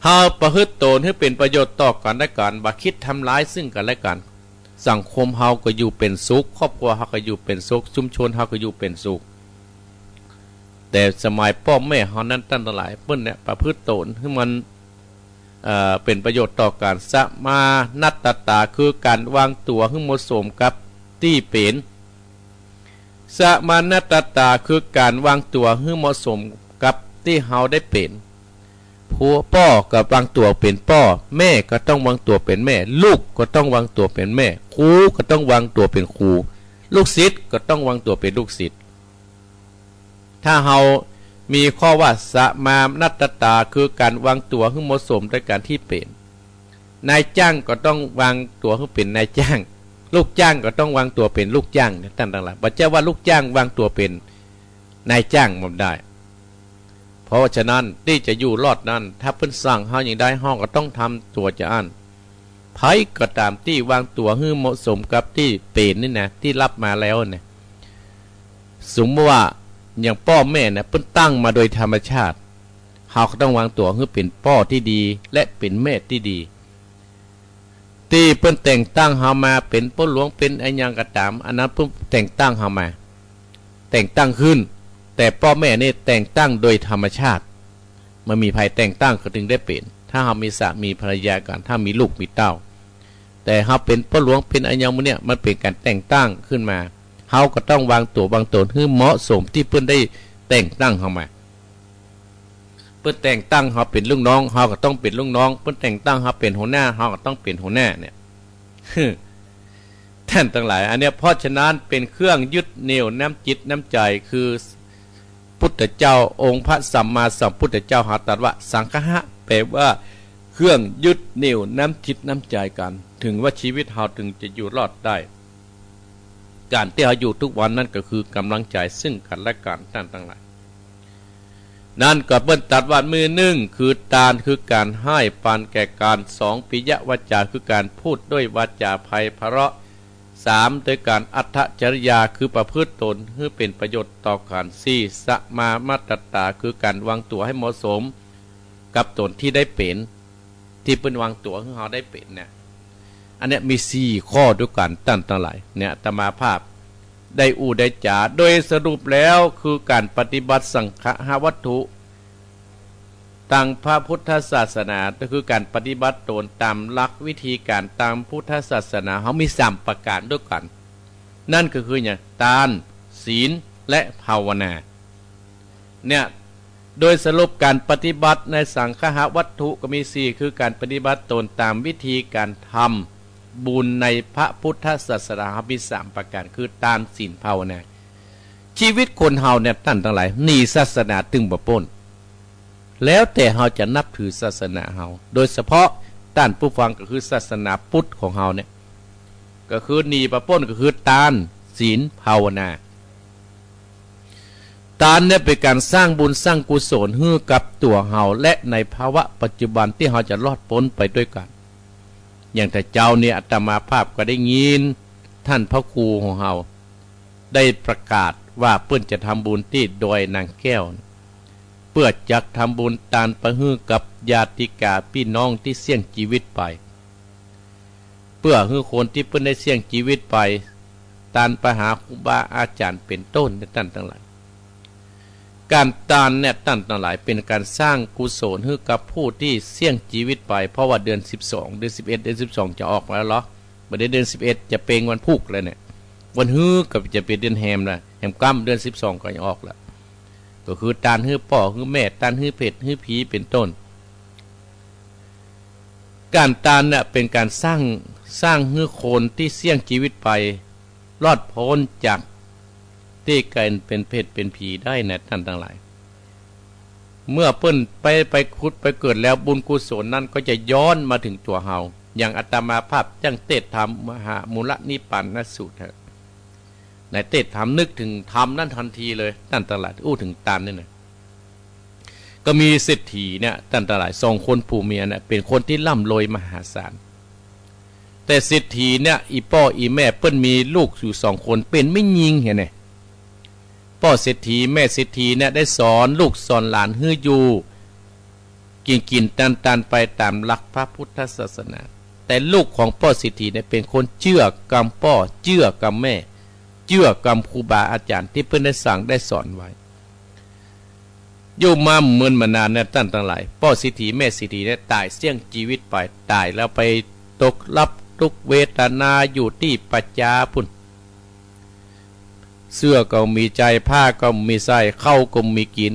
เฮาประพฤติตนให้เป็นประโยชน์ต่อกันและกันบ่คิดทำร้ายซึ่งกันและกันสังคมเฮาก็อยู่เป็นสุขครอบครัวเฮาก็อยู่เป็นสุขชุมชนเฮาก็อยู่เป็นสุขแต่สมัยพ่อแม่เฮานั้นท่านทั้งหลายเพิ่นเนี่ยประพฤติตนให้มันเป็นประโยชน์ต่อการสมานัตตาคือการวางตัวให้เหมาะสมกับที่เป็นสมานัตตาคือการวางตัวให้เหมาะสมกับที่เฮาได้เป็นผัวพ่อกับวางตัวเป็นพ่อแม่ก็ต้องวางตัวเป็นแม่ลูกก็ต้องวางตัวเป็นแม่ครูก็ต้องวางตัวเป็นครูลูกศิษย์ก็ต้องวางตัวเป็นลูกศิษย์ถ้าเฮามีข้อว่าสมานัตตาคือการวางตัวให้เหมาะสมด้วยการที่เป็นนายจ้างก็ต้องวางตัวให้เป็นนายจ้างลูกจ้างก็ต้องวางตัวเป็นลูกจ้างท่านทั้งหลายบ่ใช่ว่าลูกจ้างวางตัวเป็นนายจ้างบ่ได้เพราะฉะนั้นที่จะอยู่รอดนั้นถ้าเพิ่นสั่งเฮาอย่างใดเฮาก็ต้องทำตัวจะอันไผก็ตามที่วางตัวให้เหมาะสมกับที่เป็นนี่นะที่รับมาแล้วเนี่ยสมมติว่าอย่างพ่อแม่เนี่ยเพิ่นตั้งมาโดยธรรมชาติเฮาก็ต้องวางตัวให้เป็นพ่อที่ดีและเป็นแม่ที่ดีที่เพิ่นแต่งตั้งเฮามาเป็นพ่อหลวงเป็นไอ้ยังก็ตามอันนั้นเพิ่นแต่งตั้งเฮามาแต่งตั้งขึ้นแต่พ่อแม่นี่แต่งตั้งโดยธรรมชาติมันมีภัยแต่งตั้งก็ถึงได้เป็นถ้าเฮามีสามีภรรยากันถ้ามีลูกมีเต้าแต่เฮาเป็นพ่อหลวงเป็นไอ้ยังมื้อเนี่ยมันเป็นการแต่งตั้งขึ้นมาเฮาก็ต้องวางตัววางตนให้เหมาะสมที่เพิ่นได้แต่งตั้งเฮามาเพิ่นแต่งตั้งเฮาเป็นลูกน้องเฮาก็ต้องเป็นลูกน้องเพิ่นแต่งตั้งเฮาเป็นหัวหน้าเฮาก็ต้องเป็นหัวหน้าเนี่ยท่านทั้งหลายอันเนี้ยเพราะฉะนั้นเป็นเครื่องยึดเหนี่ยวน้ำจิตน้ำใจคือพุทธเจ้าองค์พระสัมมาสัมพุทธเจ้าหาตรัสว่าสังฆะแปลว่าเครื่องยึดเหนี่ยวน้ำจิตน้ำใจกันถึงว่าชีวิตเฮาถึงจะอยู่รอดได้การที่เราอยู่ทุกวันนั่นก็คือกำลังใจซึ่งกันและกันท่านทั้งหลายนั่นก็เปิ้นตัดว่ามือหนึ่งคือทานคือการให้ปานแก่การ2ปิยวาจาคือการพูดด้วยวาจาไพเราะ3โดยการอัตถจริยาคือประพฤติตนให้เป็นประโยชน์ต่อกัน4สมามัตตาคือการวางตัวให้เหมาะสมกับตนที่ได้เป็นที่เปิ้นวางตัวให้เฮาได้เป็นเนี่ยอันนี้มี4ข้อด้วยกันตั้งหลายเนี่ยอาตมาภาพ ได้ได้จ่าโดยสรุปแล้วคือการปฏิบัติสังฆะวัตถุตามพระพุทธศาสนาก็คือการปฏิบัติตนตามหลักวิธีการตามพุทธศาสนาเขามี3ประการด้วยกันนั่นก็คืออย่างทานศีลและภาวนาเนี่ยโดยสรุปการปฏิบัติในสังฆะวัตถุก็มี4คือการปฏิบัติตนตามวิธีการทำบุญในพระพุทธศาสนามี3ประการคือทานศีลภาวนาชีวิตคนเฮาเนี่ยท่านทั้งหลายหนีศาสนาตึงบ่พ้นแล้วแต่เฮาจะนับถือศาสนาเฮาโดยเฉพาะท่านผู้ฟังก็คือศาสนาพุทธของเฮาเนี่ยก็คือหนีบ่พ้นก็คือทานศีลภาวนาทานเนี่ยเป็นการสร้างบุญสร้างกุศลให้กับตัวเฮาและในภาวะปัจจุบันที่เฮาจะรอดพ้นไปด้วยกันอย่างแต่เจ้าเนี่ยอาตมาภาพก็ได้ยินท่านพระครูของเฮาได้ประกาศว่าเพิ่นจะทำบุญที่ดอยนางแก้วเพื่อจักทำบุญทานประหื้อกับญาติกาพี่น้องที่เสี่ยงชีวิตไปเพื่อให้คนที่เพิ่นได้เสี่ยงชีวิตไปทานไปหาครูบาอาจารย์เป็นต้นท่านทั้งหลายการทานเนี่ยท่านทั้งหลายเป็นการสร้างกุศลให้กับผู้ที่เสี่ยงชีวิตไปเพราะว่าเดือน12เดือน11เดือน12จะออกแล้วเหรอบ่ได้เดือน11จะเป็นวันพุกแล้วเนี่ยวันฮื้อกับจะเป็นเดือนแฮมนะแฮมค่ำเดือน12ก็จะออกแล้วก็คือทานฮื้อพ่อฮื้อแม่ทานฮื้อเพชรฮื้อผีเป็นต้นการทานเนี่ยเป็นการสร้างฮื้อคนที่เสี่ยงชีวิตไปรอดพ้นจากที่กลายเป็นเพศเป็นผีได้นะท่านทั้งหลายเมื่อเพิ่นไปคุดไปเกิดแล้วบุญกุศลนั้นก็จะย้อนมาถึงตัวเฮาอย่างอาตมาภาพจังเทศธรรมมหามูลนิพพานสูตรในเทศธรรมนึกถึงธรรมนั่นทันทีเลยท่านทั้งหลายถึงตานนี่นะก็มีเศรษฐีเนี่ยท่านทั้งหลาย2คนผู้เมียเนี่ยเป็นคนที่ร่ำรวยมหาศาลแต่เศรษฐีเนี่ยอีพ่ออีแม่เปิ้นมีลูกอยู่2คนเป็นไม่ยิงเห็นไหมพ่อเศรษฐีแม่เศรษฐีเนี่ยได้สอนลูกสอนหลานให้อยู่กินตันไปตามหลักพระพุทธศาสนาแต่ลูกของพ่อเศรษฐีเนี่ยเป็นคนเชื่อกรรมพ่อเชื่อกรรมแม่เชื่อกรรมครูบาอาจารย์ที่เพิ่นได้สั่งได้สอนไว้อยู่มาเหมือนมานานเนี่ยท่านทั้งหลายพ่อเศรษฐีแม่เศรษฐีเนี่ยตายเสี่ยงชีวิตไปตายแล้วไปตกรับทุกเวทนาอยู่ที่ปัจจาพุ่นเสื้อก็มีใจผ้าก็มีใส่เข้าก็มีกิน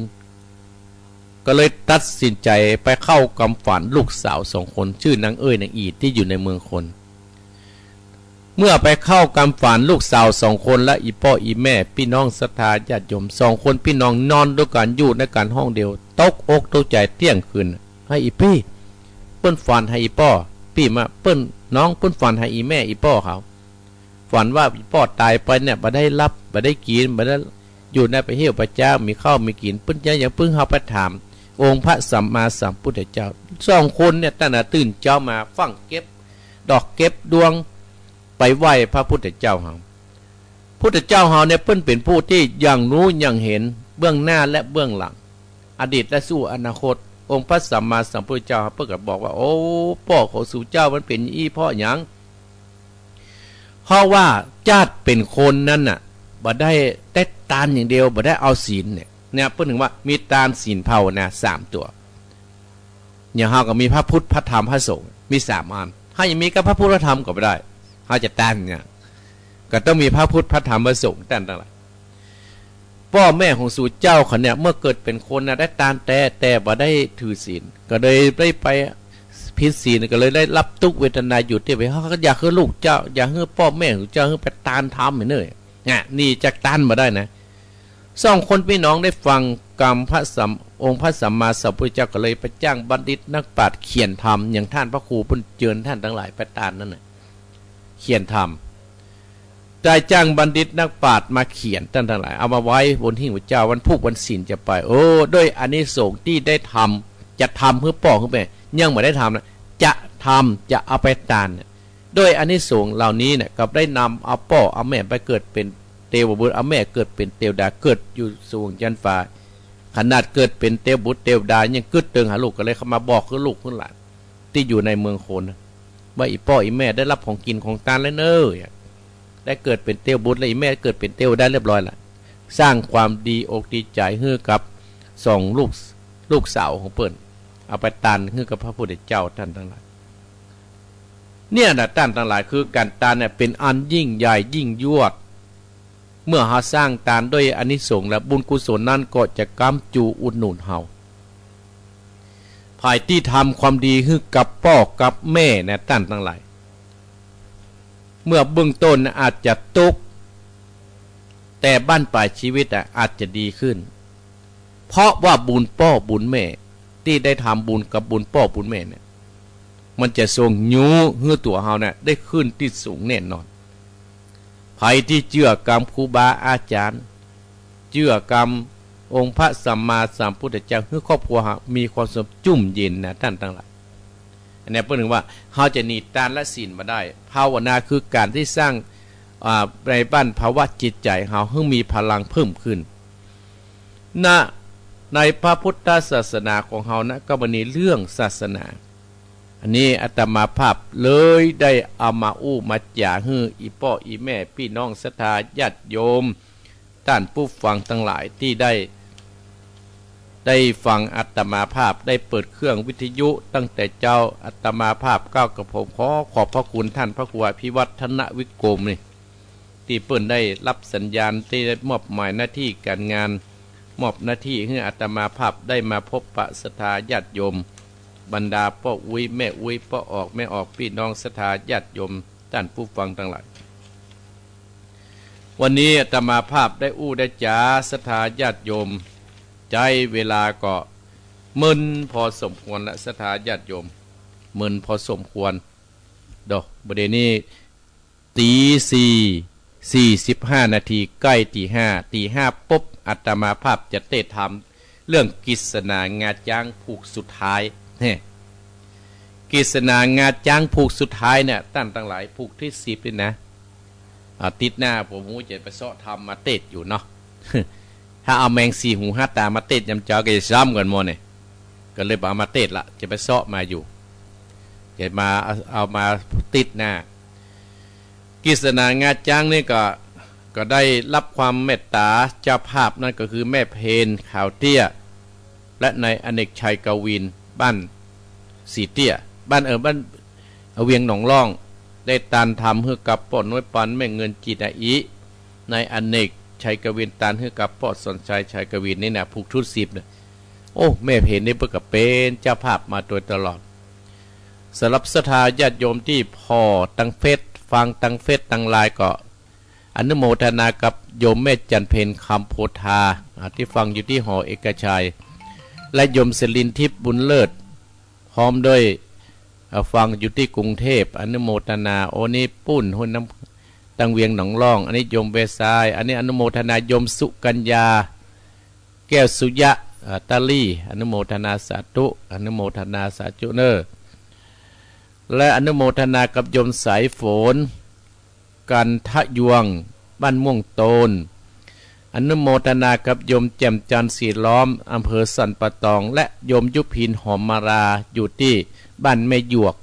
ก็เลยตัดสินใจไปเข้ากำฝันลูกสาว2คนชื่อนางเอ้ยนางอีที่อยู่ในเมืองคนเมื่อไปเข้ากำฝันลูกสาว2คนและอีพ่ออีแม่พี่น้องศรัทธาญาติโยม2คนพี่น้องนอนด้วยกันอยู่ในกันห้องเดียวตกอกตกใจเที่ยงคืนให้อีพี่เปิ้นฝันให้อีพ่อพี่มาเปิ้นน้องเปิ้นฝันให้อีแม่อีพ่อเขาฝันว่าพ่อตายไปเนี่ยบ่ได้รับบ่ได้กินบ่ได้อยู่ในไปเหี่ยวพระเจ้ามีข้าวมีกินเพิ่นจะอย่าเพิ่งเฮาไปถามองค์พระสัมมาสัมพุทธเจ้า2คนเนี่ยตั้งแต่ตื่นเช้ามาฟังเก็บดอกเก็บดวงไปไหว้พระพุทธเจ้าเฮาพุทธเจ้าเฮาเนี่ยเพิ่นเป็นผู้ที่อย่างรู้อย่างเห็นเบื้องหน้าและเบื้องหลังอดีตและสู่อนาคตองค์พระสัมมาสัมพุทธเจ้าเพิ่นก็บอกว่าโอ้พ่อของสู่เจ้ามันเป็นอีพ่อหยังเพราะว่าญาติเป็นคนนั้นน่ะบ่ได้ทานอย่างเดียวบ่ได้เอาศีลเนี่ยเพิ่นถึงว่ามีทานศีลภาวนา3ตัวอย่างเฮาก็มีพระพุทธพระธรรมพระสงฆ์มี3อันถ้ายังมีก็พระพุทธพระธรรมก็บ่ได้เฮาจะทานเนี่ยก็ต้องมีพระพุทธพระธรรมพระสงฆ์ตั้งหลายพ่อแม่ของสู่เจ้าเขาเนี่ยเมื่อเกิดเป็นคนน่ะได้ทานแต่บ่ได้ถือศีลก็เลยได้ไปผิดศีลก็เลยได้รับทุกเวทนาอยู่ที่ไปเขาก็อยากให้ลูกเจ้าอยากให้พ่อแม่ของเจ้าให้ไปทานธรรมเหมือนเนี่ยนี่จากทานมาได้นะ2คนพี่น้องได้ฟังกรรมพระองค์พระสัมมาสัมพุทธเจ้าก็เลยไปจ้างบัณฑิตนักปราชญ์เขียนธรรมอย่างท่านพระครูพุ่นเจิญท่านทั้งหลายไปทานนั่นน่ะเขียนธรรมได้จ้างบัณฑิตนักปราชญ์มาเขียนท่านทั้งหลายเอามาไว้บนหิ้งพระเจ้าวันพุธวันศีลจะไปโอ้ด้วยอานิสงส์ที่ได้ทำจะทำเพื่อป้อขึ้นไปยังไม่ได้ทำนะจะทำจะเอาไปทานด้วยอานิสงส์เหล่านี้เนี่ยกับได้นำเอาพ่อเอาแม่ไปเกิดเป็นเทวบุตรเอาแม่เกิดเป็นเทวดาเกิดอยู่สวงจันทร์ฟ้าขนาดเกิดเป็นเทวบุตรเทวดายังกึดเติงหาลูกก็เลยเขามาบอกคือลูกคือหลานที่อยู่ในเมืองโคนว่าอีพ่ออีแม่ได้รับของกินของทานแล้วเนอ ได้เกิดเป็นเต้วบุญและอีแม่เกิดเป็นเต้วได้เรียบร้อยละสร้างความดีอกดีใจให้กับสองลูกสาวของเปิ้นเอาไปตันให้กับพระพุทธเจ้าท่านทั้งหลายเนี่ยนะท่านทั้งหลายคือการตานเนี่ยเป็นอันยิ่งใหญ่ยิ่งยวดเมื่อเฮาสร้างตานด้วยอานิสงส์และบุญกุศลนั้นก็จะกำจูอุดหนุนเฮาภายที่ทำความดีให้กับพ่อกับแม่นะท่านทั้งหลายเมื่อเบื้องต้นอาจจะตกแต่บ้านปลายชีวิตอาจจะดีขึ้นเพราะว่าบุญพ่อบุญแม่ที่ได้ทำบุญกับบุญพ่อบุญแม่เนี่ยมันจะทรงยูให้ตัวเฮาเนี่ยได้ขึ้นที่สูงแน่นอนใครที่เชื่อกรรมครูบาอาจารย์เชื่อกรรมองค์พระสัมมาสัมพุทธเจ้าให้ครอบครัวมีความสงบจุ่มเย็นนะท่านทั้งหลายอันนี้เพื่อถึงว่าเฮาจะหนีทานและศีลมาได้ภาวนาคือการที่สร้างในบ้านภาวะจิตใจเฮาให้มีพลังเพิ่มขึ้นในพระพุทธศาสนาของเฮานะก็มีเรื่องศาสนาอันนี้อาตมาภาพเลยได้เอามามาจ่าให้อีพ่ออีแม่พี่น้องศรัทธาญาติโยมท่านผู้ฟังทั้งหลายที่ได้ฟังอาตมาภาพได้เปิดเครื่องวิทยุตั้งแต่เจ้าอาตมาภาพก้าวกับผมขอบพระคุณท่านพระครูอภิวัฒนวิโกมนี่ที่เปิ้นได้รับสัญญาณที่ได้มอบหมายหน้าที่การงานมอบหน้าที่ให้อาตมาภาพได้มาพบปะศรัทธาญาติโยมบรรดาพ่ออุ้ยแม่อุ้ยพ่อออกแม่ออกพี่น้องศรัทธาญาติโยมท่านผู้ฟังทั้งหลายวันนี้อาตมาภาพได้ได้จ๋าศรัทธาญาติโยมใจเวลาก็มึนพอสมควรและศรัทธาญาติโยมมึนพอสมควรดอกประเด็นนี้ตี 4:45 นาทีใกล้ตี 5ปุ๊บอาตมาภาพจะเตะทำเรื่องกิษณางาจ้างผูกสุดท้ายกิษณางาจ้างผูกสุดท้ายเนี่ยตั้งหลายผูกที่10เลยนะอาทิตย์หน้าผมจะไปเสาะทำมาเตะอยู่เนาะ ถ้าเอาแมง4 หู 5 ตามาเตะยำเจ้าก็จะซ้ำกันหมดเนี่ยก็เลยเอามาเตะละจะไปเสาะมาอยู่จะมาเอามาติดหน้ากิษณางาจ้างนี่ก็ได้รับความเมตตาเจ้าภาพนั่นก็คือแม่เพนขาวเตี้ยและในอเนกชัยกวินบ้านสีเตี้ยบ้านเวียงหนองล่องได้ตานทำเพื่อกับป่อน้อยปันแม่เงินจีดอีในอเนกชัยกวินตานเพื่อกับป่อสนชัยชัยกวินนี่นะผูกชุด10เนี่ยโอ้แม่เพนนี่เพื่อกับเป็นเจ้าภาพมาโดยตลอดสำหรับศรัทธาญาติโยมที่พอตั้งเฟซฟังตั้งเฟซตั้งไลน์ก็อนุโมทนากับโยมแม่จันเพนคำโพธาที่ฟังอยู่ที่หอเอกชัยและโยมเสลินทิพย์บุญเลิศพร้อมด้วยฟังอยู่ที่กรุงเทพอนุโมทนาโอนี้ปุ้นหุ่นน้ำตังเวียงหนองล่องอันนี้โยมเบซายอันนี้อนุโมทนาโยมสุกัญญาแก้วสุยะตาลีอนุโมทนาสาธุอนุโมทนาสาธุเนอและอนุโมทนากับโยมสายฝนกันทะยวงบ้านม่วงโตนอนุโมทนากับโยมแจ่มจันทร์สีล้อมอำเภอสันปะตองและโยมยุพินหอมมาราอยู่ที่บ้านแม่หยวก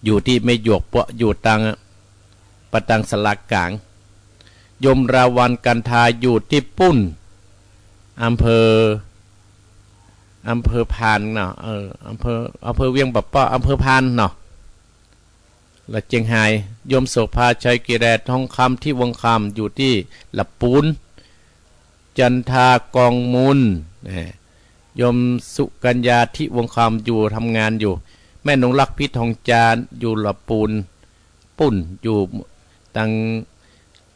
อยู่ที่แม่หยวกปะอยู่ตังปะตังสลักกลางโยมราวันกันทาอยู่ที่ปุ้นอำเภอพานเนาะอำเภอเวียงปะป้ออำเภอพานเนาะและเจียงไฮ้โยมโสภาชัยกิแรทองคำที่วงคำอยู่ที่ละปูนจันทากองมูลโยมสุกัญญาที่วงคำอยู่ทำงานอยู่แม่นงรักพิทองจานอยู่ละปูนปุ่นอยู่ตัง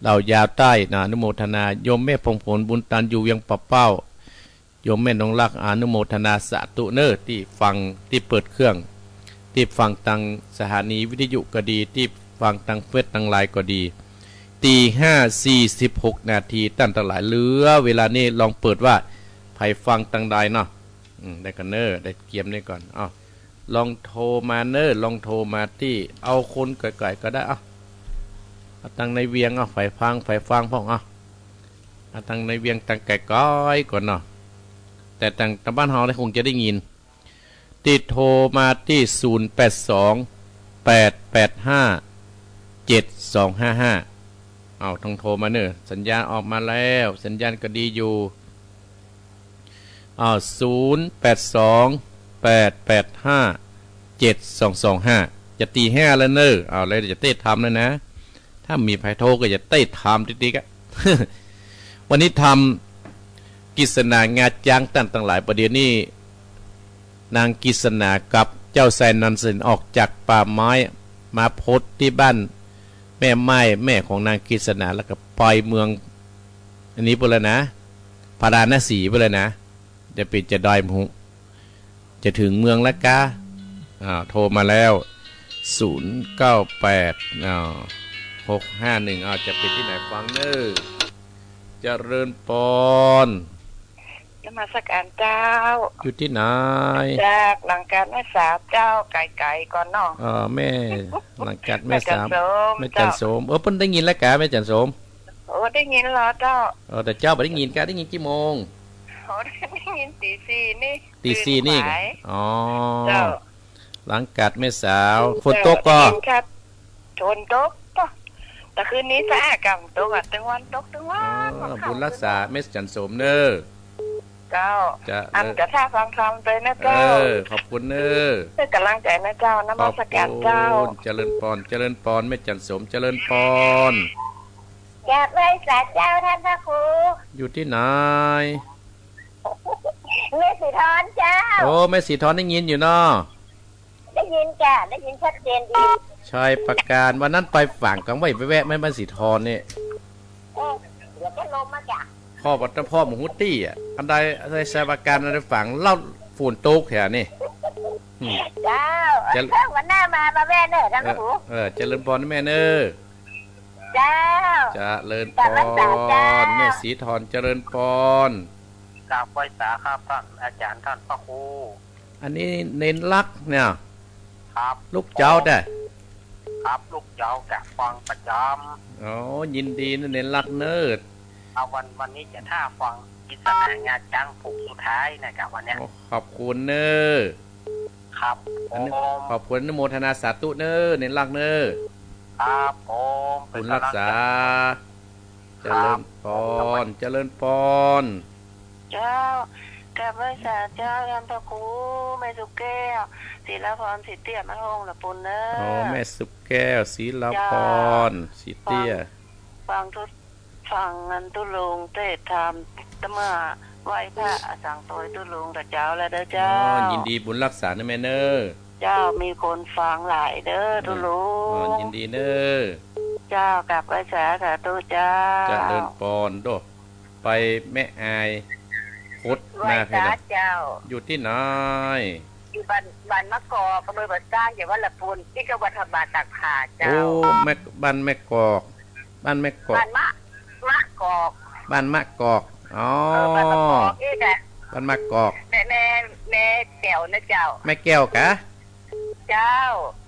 เหล่ายาวใต้นะอนุโมทนาโยมแม่พงผลบุญตันอยู่ยังปะเป้าโยมแม่นงรักอนุโมทนาสาธุเนอร์ที่ฟังที่เปิดเครื่องที่ฟังตังสถานีวิทยุก็ดีที่ฟังตังเฟซตังไลน์ก็ดีตี 5:46 นาทีตั้งแต่หลายเหลือเวลานี้ลองเปิดว่าไผฟังตังใดเนาะได้กันเนอร์ได้เกียมนี่ก่อนลองโทรมาเนอร์ลองโทรมาที่เอาคนไกลๆก็ได้ตังในเวียงไฟฟังพ่องตังในเวียงตังไกลก้อยก่อนเนาะแต่ตังบ้านเฮาได้คงจะได้ยินติดโทรมาที่082 885 7255เอาต้องโทรมาเนอะสัญญาณออกมาแล้วสัญญาณก็ดีอยู่0828857225จะตี5แล้วเนอะเอาเลยจะเต้ทำแล้วนะถ้ามีไพโทรก็จะเต้ทำติ๊กๆอ่ะ วันนี้ทำกิษณางาจ้างตั้งหลายประเดี๋ยวนี้นางกิษณากับเจ้าไซนันเซนออกจากป่าไม้มาพดที่บ้านแม่ไม้แม่ของนางกิษณาแล้วก็ปล่อยเมืองอันนี้ไปเลยนะพาราณสีไปเลยนะจะปิดจะดอยมุจะถึงเมืองแล้วกะโทรมาแล้ว098 651จะปิดที่ไหนฟังเนอเจริญปอนนมัสการเจ้าอยู่ที่ไหนจากหลังการแม่สาวเจ้าไก่ก่อนเนาะแม่หลังการแม่สาวแม่จันโสมเพิ่นได้ยินแล้วกะแม่จันโสมได้ยินแล้วเจ้าแต่เจ้าไม่ได้ยินกะได้ยินกี่โมงได้ยินตีสี่นี่เจ้าหลังกัดแม่สาวฝนตกก็ฝนตกแต่คืนนี้ฟ้ากำตกตึงวันตกตึงวันบุญรักษาแม่จันโสมเนอเจ้าอันจะท่าฟังคำเลยนะเจ้าขอบคุณเนอเป็นกำลังใจนะเจ้านมัสการเจ้าเจริญปอนแม่จันโสมเจริญปอนอยากได้สาเจ้าท่านพระครูอยู่ที่ไหนแม่สีทอนเจ้าแม่สีทอนได้ยินอยู่เนาะได้ยินจ้ะได้ยินชัดเจนดีชายประการวันนั้นไปฝั่งกังไว้ไปแวะแม่สีทอนนี่เดี๋ยวจะลงมาจ้ะพ่อบัตรพ่อหมูฮุตตี้อันใดชายประการอันใดฝั่งเล่าฝุ่นโต๊กแถวนี่เจ้าวันหน้ามาแม่เนอท่านผู้เจริญพรแม่เนอเจ้าเจริญพรแม่สีทอนเจริญพรกราบไหว้สาครับท่านอาจารย์ท่านพระครูอันนี้เน้นรักเนี่ยครับลูกเจ้าได้ครับลูกเจ้าแกะฟังประจำยินดีนะเน้นรักเนิร์ดวันนี้จะท่าฟังกิษณางาจ้างผูกสุดท้ายนะครับวันนี้ขอบคุณเนิร์ครับขอบคุณนโมทนาสาธุเนิร์เน้นรักเนิร์ครับผมบุญรักษาเจริญพรเจริญพรเจ้ากับพระสาเจ้าท่านพระครูแม่สุแก้วศิลพรศิเตี้ยมันคงละปุ่นเนอแม่สุแก้วศิลพรศิเตี้ยฟังงันตุลุงเตะธรรมตะเมื่อไหว้พระสั่งตัวตุลุงแต่เจ้าแล้วเด้อเจ้ายินดีบุญรักษานะแม่เนอเจ้ามีคนฟังหลายเด้อตุลุงยินดีเนอเจ้ากับพระสาธุเจ้าจะเดินปอนโดไปแม่อายพดมาเพลอยู่ที่ไหนอยู่บ้านมะกอกอำเภอบ้านสร้างอย่างว่าละปูนที่จังหวัดบาตากขาเจ้าบ้านแม่กอกบ้านมะกอกบ้านมะกอกบ้านมะกอกนี่แหละบ้านมะกอกแม่แก้วนะเจ้าแม่แก้วกะเจ้า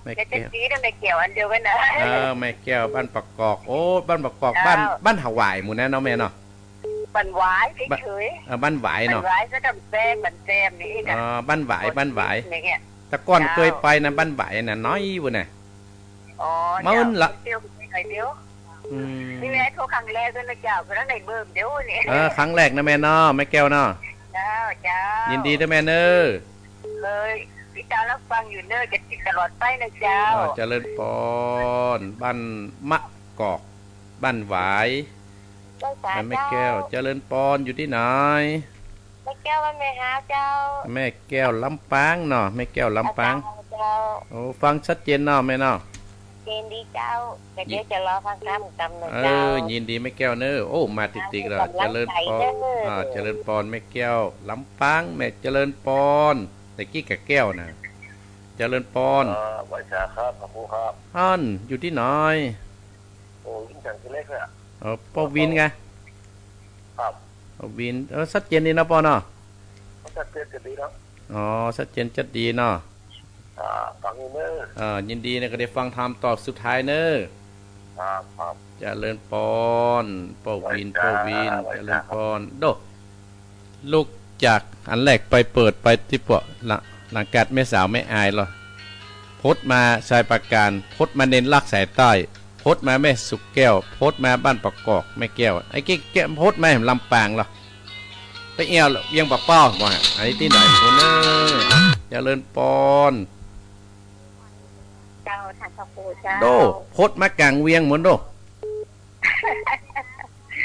แม่จะจีนั่นแม่แก้วอันเดียวกันนะแม่แก้วบ้านประกอบบ้านประกอบบ้านหวายหมู่นั้นเนาะแม่เนาะบ้านหวายเฉยบ้านหวายเนาะบ้านหวายจะทำแซมบ้านแซมนี่กันบ้านหวายแต่ก่อนเคยไปนะบ้านหวายน่ะน้อยบุญน่ะมันละเดียวนี่แม่โทรครั้งแรกด้วยนะเจ้าเพราะนั้นในเบิ่มเดี๋ยวนี่ครั้งแรกนะแม่เนาะแม่แก้วเนาะเจ้ายินดีด้วยแม่เนอเลยพี่เจ้ารับฟังอยู่เนอจะติดตลอดไปนะเจ้าเจริญพรบ้านมะกอกบ้านหวายแม่แก้วเจริญพรอยู่ที่ไหนแม่แก้วแม่หาเจ้าแม่แก้วลำปางเนาะแม่แก้วลำปางฟังชัดเจนเนาะแม่เนาะยินดีเจ้าแต่เดี๋ยวจะรอฟังคำกำหนดเจ้ายินดีแม่แก้วเนอมาติดๆแล้วเจริญพรเจริญพรแม่แก้วลำปางแม่เจริญพรแต่กี้กับแก้วนะเจริญพรไหว้สาครับพระครูครับท่านอยู่ที่ไหนยิ่งจังที่เล็กเลยปอวินไงครับปอวินชัดเจนดีนะปอเนาะชัดเจนจะดีเนาะชัดเจนจัดดีเนาะฟังเนอยินดีนะก็ได้ฟังธรรมตอบสุดท้ายเนอครับเจริญพรปอวินเจริญพรโดลูกจากอันแรกไปเปิดไปที่ปะหลังกัดแม่สาวไม่อายหรอพดมาชายประการพดมาเน้นลักสายใต้พ พดมาแม่สุกแก้วพดมาบ้านประกอบแม่แก้วไอ้แก้วพดมาลำปางเหรอไปเอวเวียงปากเป้าว่าไอ้ที่ไหนคนเนอเจริญปอนเจ้าท่านพระครูเจ้าโดพดมากลางเวียงเหมือนโด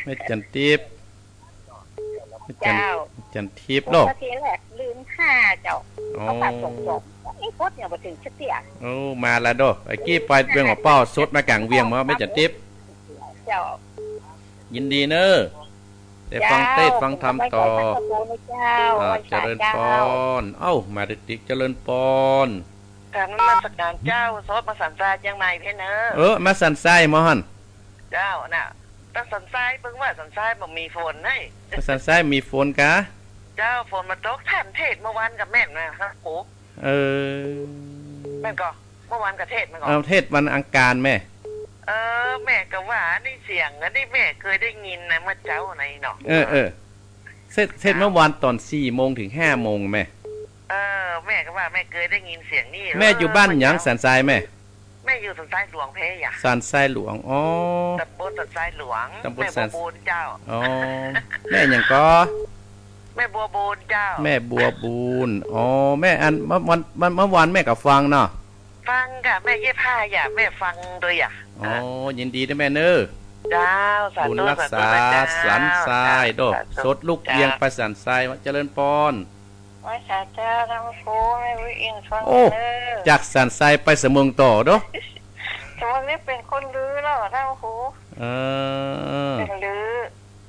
ไม่จันทิพย์จันทิพย์โลกทีแรกลืม5เจ้าเขาฝากส่งไอ้พดเนี่ยมาถึงเตี้ยโอ้มาแล้วโดไอ้กี้ไปเวียงหัวเป้าสดมากลางเวียงมาไม่จันทิพย์เจ้ายินดีเนอะได้ฟังเทศฟังธรรมต่อเจริญปอนเอ้ามาติ๊กเจริญปอนการมาสักการเจ้าสดมาสันทรายยังไงเพ่เนอะมาสันทรายมอหันเจ้าน่ะตั้งสันทรายเพิ่งว่าสันทรายบอกมีฝนให้สันทรายมีฝนกะเจ้าฝนมาตกแถมเทศเมื่อวานกับแม่นะครับโอ้แม่ก็เมื่อวานกับเทศมันก็เทศวันอังคารแม่แม่ก็ว่านี่เสียงอันนี้แม่เคยได้ยินนะเมื่อเจ้าไหนเนาะเทศเมื่อวานตอน4 โมงถึง5 โมงแม่แม่ก็ว่าแม่เคยได้ยินเสียงนี่แม่อยู่บ้านหยังสันทรายแม่อยู่สันทรายหลวงเพยสันทรายหลวงอ๋อตำบลสันทรายหลวงแม่บัวบูนเจ้าอ๋อแม่หยังก็แม่บัวบูนเจ้าแม่บัวบูนอ๋อแม่อันเมื่อวานแม่ก็ฟังเนาะฟังค่ะแม่เย็บผ้าอย่าแม่ฟังโดยอ๋อยินดีนะแม่เนอเจ้าบุญรักษาสันทรายโดสดลูกเยียงไปสันทรายเจริญปอนไว้สาเจ้าทำโค้ไม่วิอินฟังจากสันทรายไปสมุงต่อโดสมุงนี่เป็นคนลือแล้วท่านครูเป็นลือ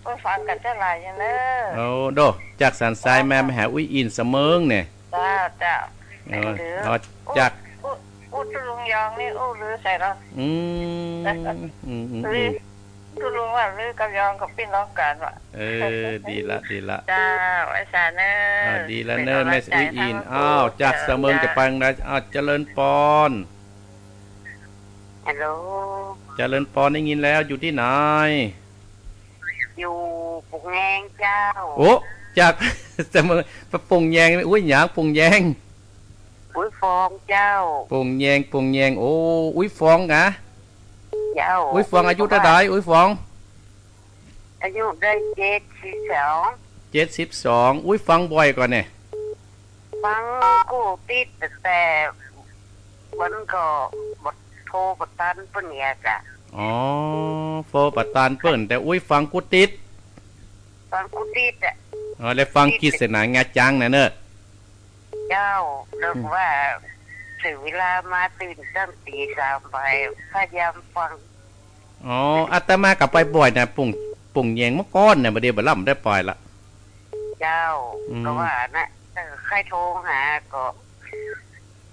ก็ฟังกันจะหลายอย่างเนอะโอ้โดจากสันทรายมาหาวิอินเสมิงเนี่ยเจ้าเป็นลือจากอุตุลุงยองนี่ลือใส่แล้วตุลุงว่าลือกับยองกับพี่น้องกันว่ะดีละเจ้าไอ้สาเนอดีละเนอแม่วิอินจากเสมิงจะไปไหนเจริญปอนฮัลโหลเจริญปอนได้ยินแล้วอยู่ที่ไหนอยู่ปุงแยงเจ้าโอ้จากเสมิงไปปุงแยงอุ้ยหยางปุงแยงอุ้ยฟองเจ้าปุงแยงโอ้อุ้ยฟองกะเจ้าอุ้ยฟองอายุเท่าไหร่อุ้ยฟองอายุได้72อุ้ยฟังบ่อยก่อนเนี่ยฟังกูติดแต่มันก็บทโทรบทตันเปิ้นเนี่ยจ้ะอ๋อโฟปัตตานเปิ้นแต่อุ้ยฟังกูติดแล้วฟังกิจสนางาจังนะเนอะเจ้าเรียกว่าถึงเวลามาตื่นตั้งตี3ไปพยายามฟังอ๋ออาตมากับไปบ่อยนะปุ่งแยงเมื่อก้อนเนี่ยมาเดี๋ยวบ่ล่ำได้ปล่อยละเจ้าก็ว่านะใครโทรหาก็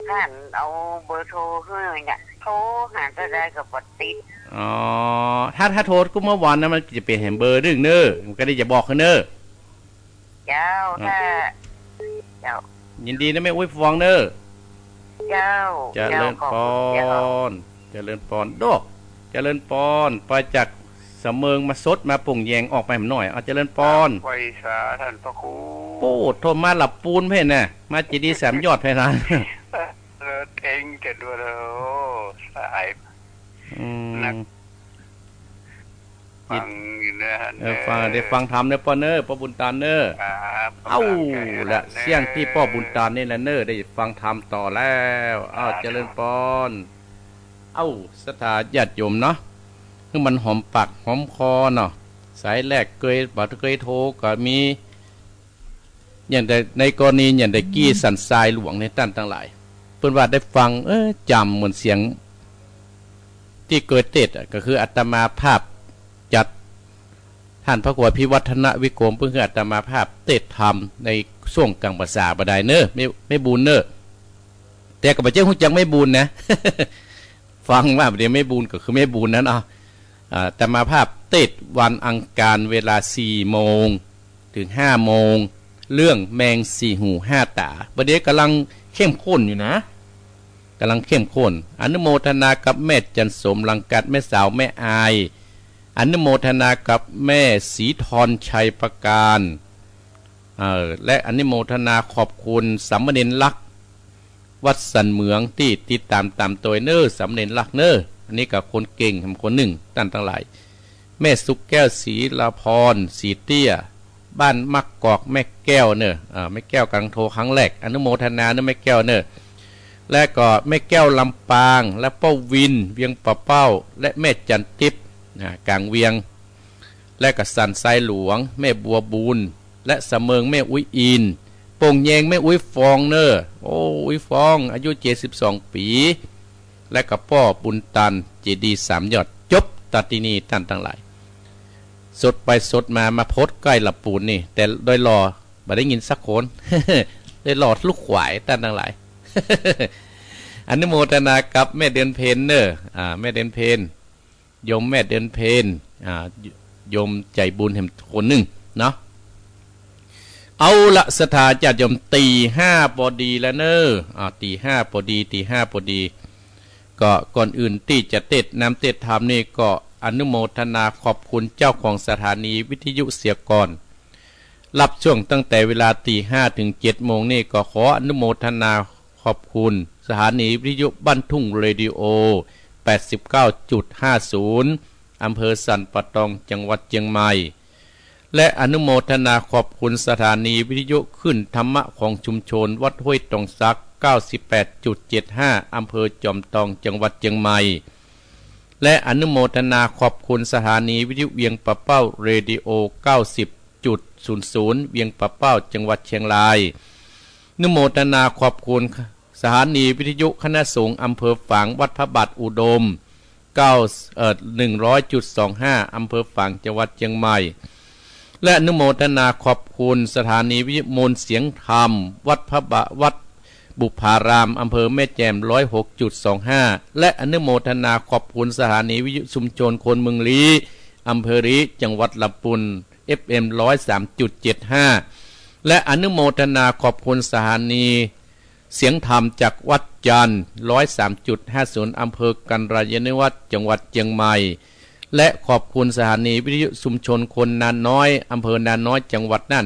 ท่านเอาเบอร์โทรให้เนี่ยโทรหาก็ได้กับบัตรติดอ๋อถ้าโทรก็เมื่อวานนะมันจะเปลี่ยนเห็นเบอร์ดึงเนอมันก็ได้จะบอกเนอเจ้าถ้าเจ้ายินดีนะแม่อุ้ยฟองเนอเจ้าเจริญปอนเจริญปอนโดเจริญปอนไปจากเสมิงมาสดมาปุ่งแยงออกไปหน่อยเจริญปอนไว้สาท่านพระครูโอ้โทรมาหลับปูนเพ่นน่ะมาจีดี3 ยอดเพ่นนะเองจะดูแล้วสายนักฟังนะฟังได้ฟังธรรมเนอพ่อเนอพ่อบุญตาเนอละเสียงที่พ่อบุญตานี่แหละเนอได้ฟังธรรมต่อแล้วเจริญปอนสถาญาติโยมเนาะคือมันหอมปากหอมคอเนาะสายแรกเคยโทรก็มีอย่างในกรณีอย่างได้กี้สันทรายหลวงในตั้นทั้งหลายเพิ่นว่าได้ฟังจำเหมือนเสียงที่เกิดเทศก็คืออาตมาภาพจัดท่านพระครูพิวัฒนวิโกมเพิ่งคืออาตมาภาพเทศธรรมในช่วงกลางภาษาบ่ได้เนอไม่บุญเนอแต่ก็บ่เจ้าฮู้จักไม่บุญนะ ฟังว่าเดี๋ยวไม่บุญก็คือไม่บุญนั้นแต่มาภาพเทศวันอังคารเวลา4 โมงถึง5 โมงเรื่องแมง4 หู5 ตาประเดี๋ยวกำลังเข้มข้นอยู่นะกำลังเข้มข้นอนุโมทนากับแม่จันสมลังกัดแม่สาวแม่อายอนุโมทนากับแม่ศรีธรชัยประการและอนุโมทนาขอบคุณสามเณรลักษณ์วัดสันเหมืองที่ติดตามตัวเนอร์สามเณรลักษณ์เนอร์ อันนี้กับคนเก่งคนหนึ่งท่านทั้งหลายแม่สุกแก้วศรีละพรศรีเตี้ยบ้านมักกอกแม่แก้วเนอะแม่แก้วกังโทครั้งแรกอนุโมทนาเนอะแม่แก้วเนอะและก็แม่แก้วลำปางและป้าวินเวียงปะเป้าและแม่จันทิพย์กลางเวียงและก็สันทรายหลวงแม่บัวบูนและเสมิงแม่อุ้ยอินโป่งแยงแม่อุ้ยฟองเนอะโอ้อุ้ยฟองอายุ72 ปีและก็พ่อบุญตันเจดี3 ยอดจบตัดที่นี่ท่านทั้งหลายสดไปสดมาโพสใกล้ละปูนนี่แต่โดยรอบ่ได้ยินสักคน ได้รอลูกขวายท่านทั้งหลาย อนุโมทนากับแม่เดือนเพนเนอร์แม่เดือนเพนโยมแม่เดือนเพนโยมใจบุญแห่งคนหนึ่งเนาะเอาละสถาจัดโยมตี5พอดีแล้วเนอะตี5พอดีตี5พอดีก็ก่อนอื่นที่จะเทศนำเทศธรรมนี่ก็อนุโมทนาขอบคุณเจ้าของสถานีวิทยุเสียก่อนรับช่วงตั้งแต่เวลาตี5 ถึง 7 โมงนี่ก็ขออนุโมทนาขอบคุณสถานีวิทยุบ้านทุ่งเรดิโอ 89.50 อำเภอสันปะตองจังหวัดเชียงใหม่และอนุโมทนาขอบคุณสถานีวิทยุขึ้นธรรมะของชุมชนวัดห้วยตองซัก 98.75 อำเภอจอมทองจังหวัดเชียงใหม่และอนุโมทนาขอบคุณสถานีวิทยุเวียงปะเป้าเรดิโอ 90.00 เวียงปะเป้าจังหวัดเชียงรายอนุโมทนาขอบคุณสถานีวิทยุคณะสงฆ์อำเภอฝางวัดพระบาทอุดม 100.25 อำเภอฝางจังหวัดเชียงใหม่และอนุโมทนาขอบคุณสถานีวิทยุมนต์เสียงธรรมวัดพระบาทวัดบุพารามอำเภอแม่แจ่ม 106.25 และอนุโมทนาขอบคุณสถานีวิทยุชุมชนคนเมืองลีอำเภอลีจังหวัดลำพูน FM 103.75 และอนุโมทนาขอบคุณสถานีเสียงธรรมจากวัดจันทร์ 103.50 อำเภอกันรายนิวัฒน์จังหวัดเชียงใหม่และขอบคุณสถานีวิทยุชุมชนคนนานน้อยอำเภอนานน้อยจังหวัดน่าน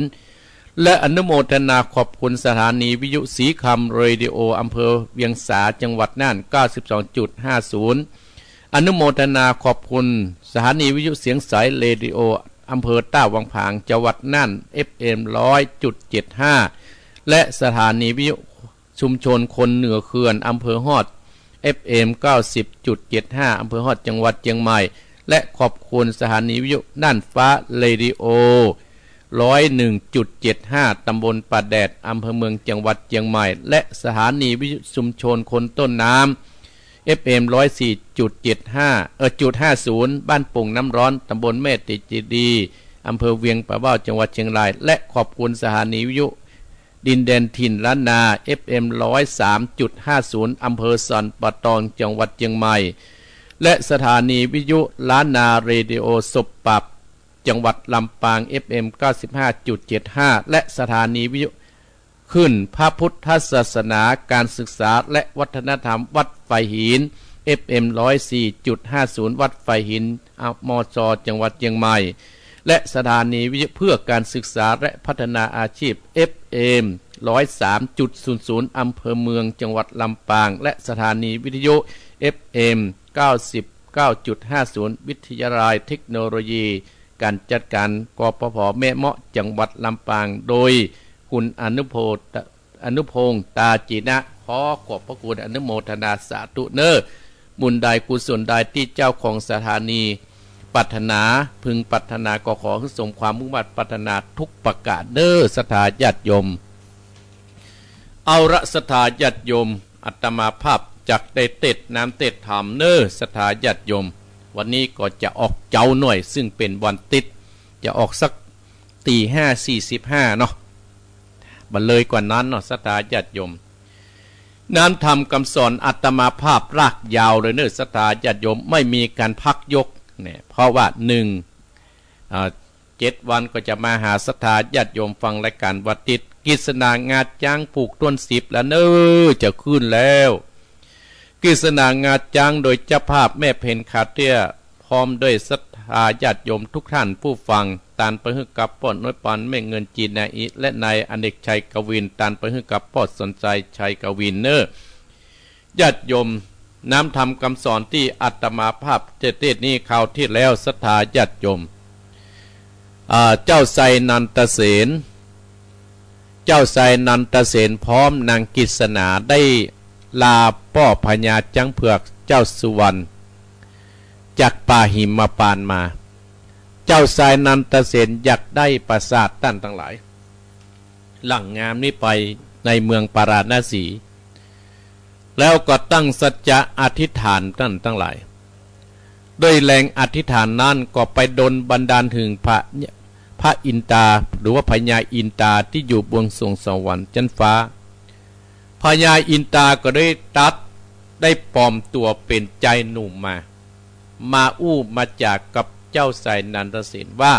91.50 และอนุโมทนาขอบคุณสถานีวิทยุสีคำเรดิโออำเภอเวียงสาจังหวัดน่าน 92.50 อนุโมทนาขอบคุณสถานีวิทยุเสียงสายเรดิโออำเภอต้าวังผางจังหวัดน่าน FM 100.75 และสถานีวิทยุชุมชนคนเหนือเขื่อนอำเภอฮอด FM 90.75 อำเภอฮอดจังหวัดเชียงใหม่และขอบคุณสถานีวิทยุน่านฟ้าเรดิโอ 101.75 ตำบลป่าแดดอำเภอเมืองจังหวัดเชียงใหม่และสถานีวิทยุชุมชนคนต้นน้ำ FM 104.50 บ้านปุ่งน้ำร้อนตำบลแม่ติจีดีอำเภอเวียงป่าเบ้าจังหวัดเชียงรายและขอบคุณสถานีวิทยุดินแดนถิ่นล้านนา FM 103.50 อำเภอสันปะตองจังหวัดเชียงใหม่และสถานีวิทยุล้านนาเรดิโอศพปับจังหวัดลำปาง FM 95.75 และสถานีวิทยุขึ้นพระพุทธศาสนาการศึกษาและวัฒนธรรมวัดไฟหิน FM 104.50 วัดไฟหินมจจังหวัดเชียงใหม่และสถานีวิทยุเพื่อการศึกษาและพัฒนาอาชีพ FM 103.00 อำเภอเมืองจังหวัดลำปางและสถานีวิทยุ FM 99.50 วิทยาลัยเทคโนโลยีการจัดการกปภ.แม่เมาะจังหวัดลำปางโดยคุณอนุพงษ์ตาจีนะขอขอบพระคุณอนุโมทนาสาธุเนอบุญใดกุศลใดที่เจ้าของสถานีปรารถนาพึงปรารถนาก็ขอให้สมความมุ่งมั่นปรารถนาทุกประการเด้อสถาญาติโยมเอาละสถาญาติโยมอาตมาภาพจักได้เต็ดน้ำเต็ดธรรมเน้อสถาญาติโยมวันนี้ก็จะออกเจ้าหน่อยซึ่งเป็นวันติดจะออกสัก5:45เนาะบันเลยกว่านั้นเนาะสถาญาติโยมน้ำธรรมคำสอนอาตมาภาพรากยาวเลยเน้อสถาญาติโยมไม่มีการพักยกเนี่ยเพราะว่า7 วันก็จะมาหาสถาญาติโยมฟังรายการวัดติดกฤษณางาจ้างผูกต้น10แล้วเน้อจะขึ้นแล้วกฤษณางาจ้างโดยเจ้าภาพแม่เพนคาเตียพร้อมด้วยศรัทธาญาติโยมทุกท่านผู้ฟังตานไปฮึกกับป้อนน้อยปันแม่เงินจีนนายและนายอเนกชัยกวินตานไปฮึกกับป้อนสนใจชัยกวินเนอ ญาติโยมน้ำธรรมคำสอนที่อาตมาภาพเทศนี้คราวที่แล้วศรัทธาญาติโยมเจ้าไซนันตเสนพร้อมนางกิษณาได้ลาป้อพญาจังเผือกเจ้าสุวรรณจากป่าหิมพานต์มาเจ้าไซนันตเสนอยากได้ปราสาทตั้นทั้งหลายหลังงามนี้ไปในเมืองปาราณสีแล้วก็ตั้งสัจจะอธิษฐานตั้นทั้งหลายด้วยแรงอธิษฐานนั้นก็ไปดลบันดาลถึงพระอินตาหรือว่าพญาอินตาที่อยู่บนสวงสวรรค์ชั้นฟ้าพญาอินตาก็ได้ปลอมตัวเป็นใจหนุ่มมาอู้มาจากกับเจ้าไซนันทเสนว่า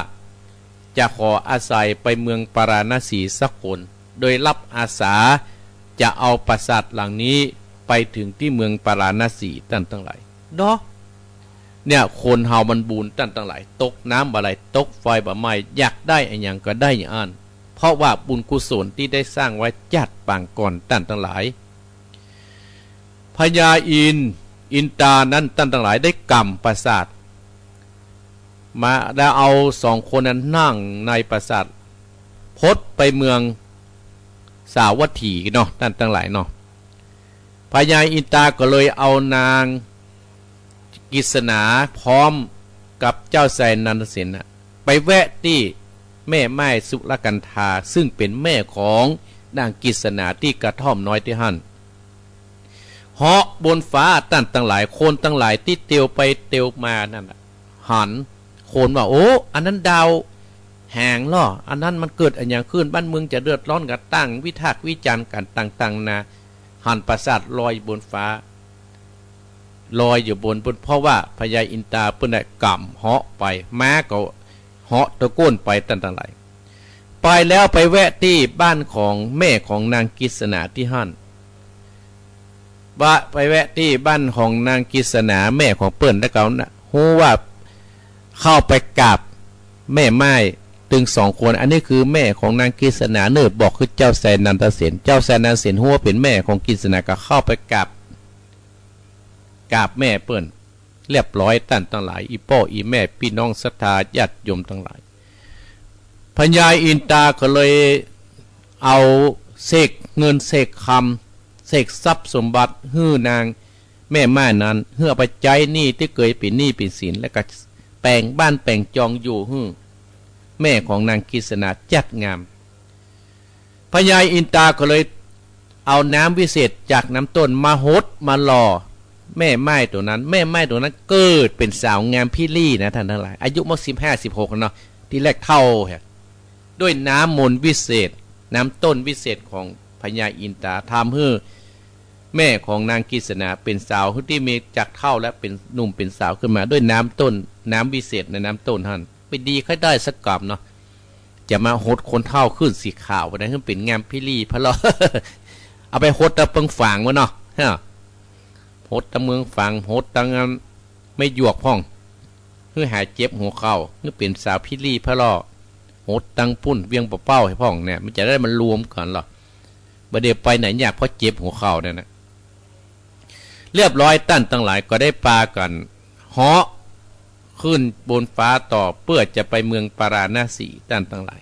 จะขออาศัยไปเมืองปาราณสีสักคนโดยรับอาสาจะเอาปราสาทหลังนี้ไปถึงที่เมืองปาราณสีตั้นทั้งหลายเนาะเนี่ยคนเฮามันบุญตั้นทั้งหลายตกน้ำอะไรตกไฟบ่ไหม้อยากได้อะไรอย่างก็ได้อย่างนั้นเพราะว่าบุญกุศลที่ได้สร้างไว้จัดปางก่อนตั้นทั้งหลายพญาอินตานั้นตั้นทั้งหลายได้กำปราสาทมาแล้วเอาสองคนนั้นนั่งในปราสาทพดไปเมืองสาวัตถีเนาะตั้นทั้งหลายเนาะพญาอินตาก็เลยเอานางกิษณาพร้อมกับเจ้าไซนันทเสนไปแวะที่แม่ไม้สุรกันธาซึ่งเป็นแม่ของนางกิษณาที่กระท่อมน้อยที่หั่นเหาะบนฟ้าตั้นตั้งหลายคนตั้งหลายที่เตียวไปเตียวมานั่นหันโคนว่าโอ้อันนั้นดาวแหงล่ออันนั้นมันเกิดอะไรอย่างขึ้นบ้านเมืองจะเดือดร้อนกันตั้งวิพากษ์วิจารณ์กันต่างๆนะหันปราสาทลอยบนฟ้าลอยอยู่บนเพราะว่าพญาอินตาเพิ่นได้กำเหาะไปม้าก็เหาะตะโกนไปตั้งหลายไปแล้วไปแวะที่บ้านของแม่ของนางกิษณาที่หั่นว่าไปแวะที่บ้านของนางกิษณาแม่ของเปิ้นแล้วเขาน่ะฮู้ว่าเข้าไปกราบแม่ไม้ถึงสองคนอันนี้คือแม่ของนางกิษณาเนิบบอกคือเจ้าไซนันทเสนเจ้าไซนันทเสนฮู้ว่าเป็นแม่ของกิษณาก็เข้าไปกราบแม่เปิ้นเรียบร้อยตั้นทั้งหลายอีพ่ออีแม่พี่น้องศรัทธาญาติโยมทั้งหลายพญาอินตาก็เลยเอาเสกเงินเสกคำเสกทรัพย์สมบัติฮื้อนางแม่ม่านั้นเพื่อไปใจหนี้ที่เคยเป็นหนี้เป็นสินแล้วก็แปลงบ้านแปลงจองอยู่ฮื้อแม่ของนางกิษณาจัดงามพญาอินตาก็เลยเอาน้ำวิเศษจากน้ำต้นมาหดมาหล่อแม่ไม้ตัวนั้นเกิดเป็นสาวงามพี่ลี่นะท่านทั้งหลายอายุมา15-16เนาะที่แรกเท่าด้วยน้ำมนต์วิเศษน้ำต้นวิเศษของพญาอินตาทำให้แม่ของนางกิษณาเป็นสาวที่มีจากเท่าและเป็นหนุ่มเป็นสาวขึ้นมาด้วยน้ำต้นน้ำวิเศษในน้ำต้นท่านไปดีค่อยได้สักกลับเนาะจะมาหดคนเท่าขึ้นสีขาวนะขึ้นเป็นงามพี่ลี่พะเลาะ เอาไปหดตะเปิงฝางวะเนาะหดตะเมืองฝังหดตังไม่หยวกพ่องเพื่อหายเจ็บหัวเข่าเพื่อเปลี่ยนสาวพิลี่พะล่อหดตังปุ่นเวียงเป้าให้พ่องเนี่ยมันจะได้มันรวมกันหรอประเดี๋ยวไปไหนอยากเพราะเจ็บหัวเข่าเนี่ยนะเรียบร้อยตั้นตั้งหลายก็ได้ปากันเหาะขึ้นบนฟ้าต่อเพื่อจะไปเมืองปาราณสีตั้นตั้งหลาย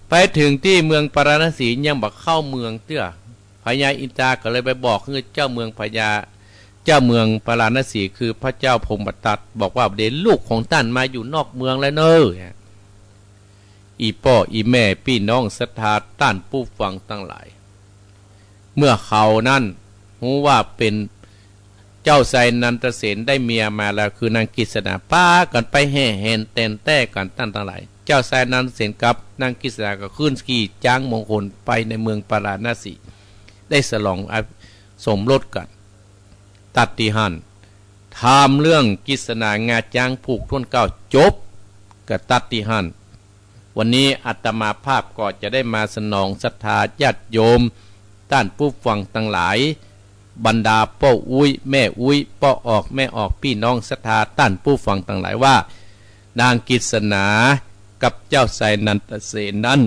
ไปถึงที่เมืองปาราณสียังบอกเข้าเมืองเตื้อพญาอินตาก็เลยไปบอกคือเจ้าเมืองปาราณสีคือพระเจ้าพรหมทัตบอกว่าเดี๋ยวลูกของท่านมาอยู่นอกเมืองแล้วเนอะอีพ่ออีแม่พี่น้องศรัทธาต้านผู้ฟังตั้งหลายเมื่อเขานั้นรู้ว่าเป็นเจ้าไซนันทเสนได้เมียมาแล้วคือนางกิษณาป้ากันไปแห่แหนเต้นแต้กันตั้งหลายเจ้าไซนันทเสนกับนางกิษณาก็ขึ้นสกีจ้างมงคลไปในเมืองปาราณสีได้สลองสมรสกันตัดติหันทำเรื่องกิษณางาจ้างผูกท่วนเก้าจบกับตัดติหันวันนี้อาตมาภาพก็จะได้มาสนองศรัทธาญาติโยมต้านผู้ฟังทั้งหลายบรรดาพ่ออุ้ยแม่อุ้ยพ่อออกแม่ออกพี่น้องศรัทธาต้านผู้ฟังทั้งหลายว่านางกิษณากับเจ้าไซนันทเสนนั้น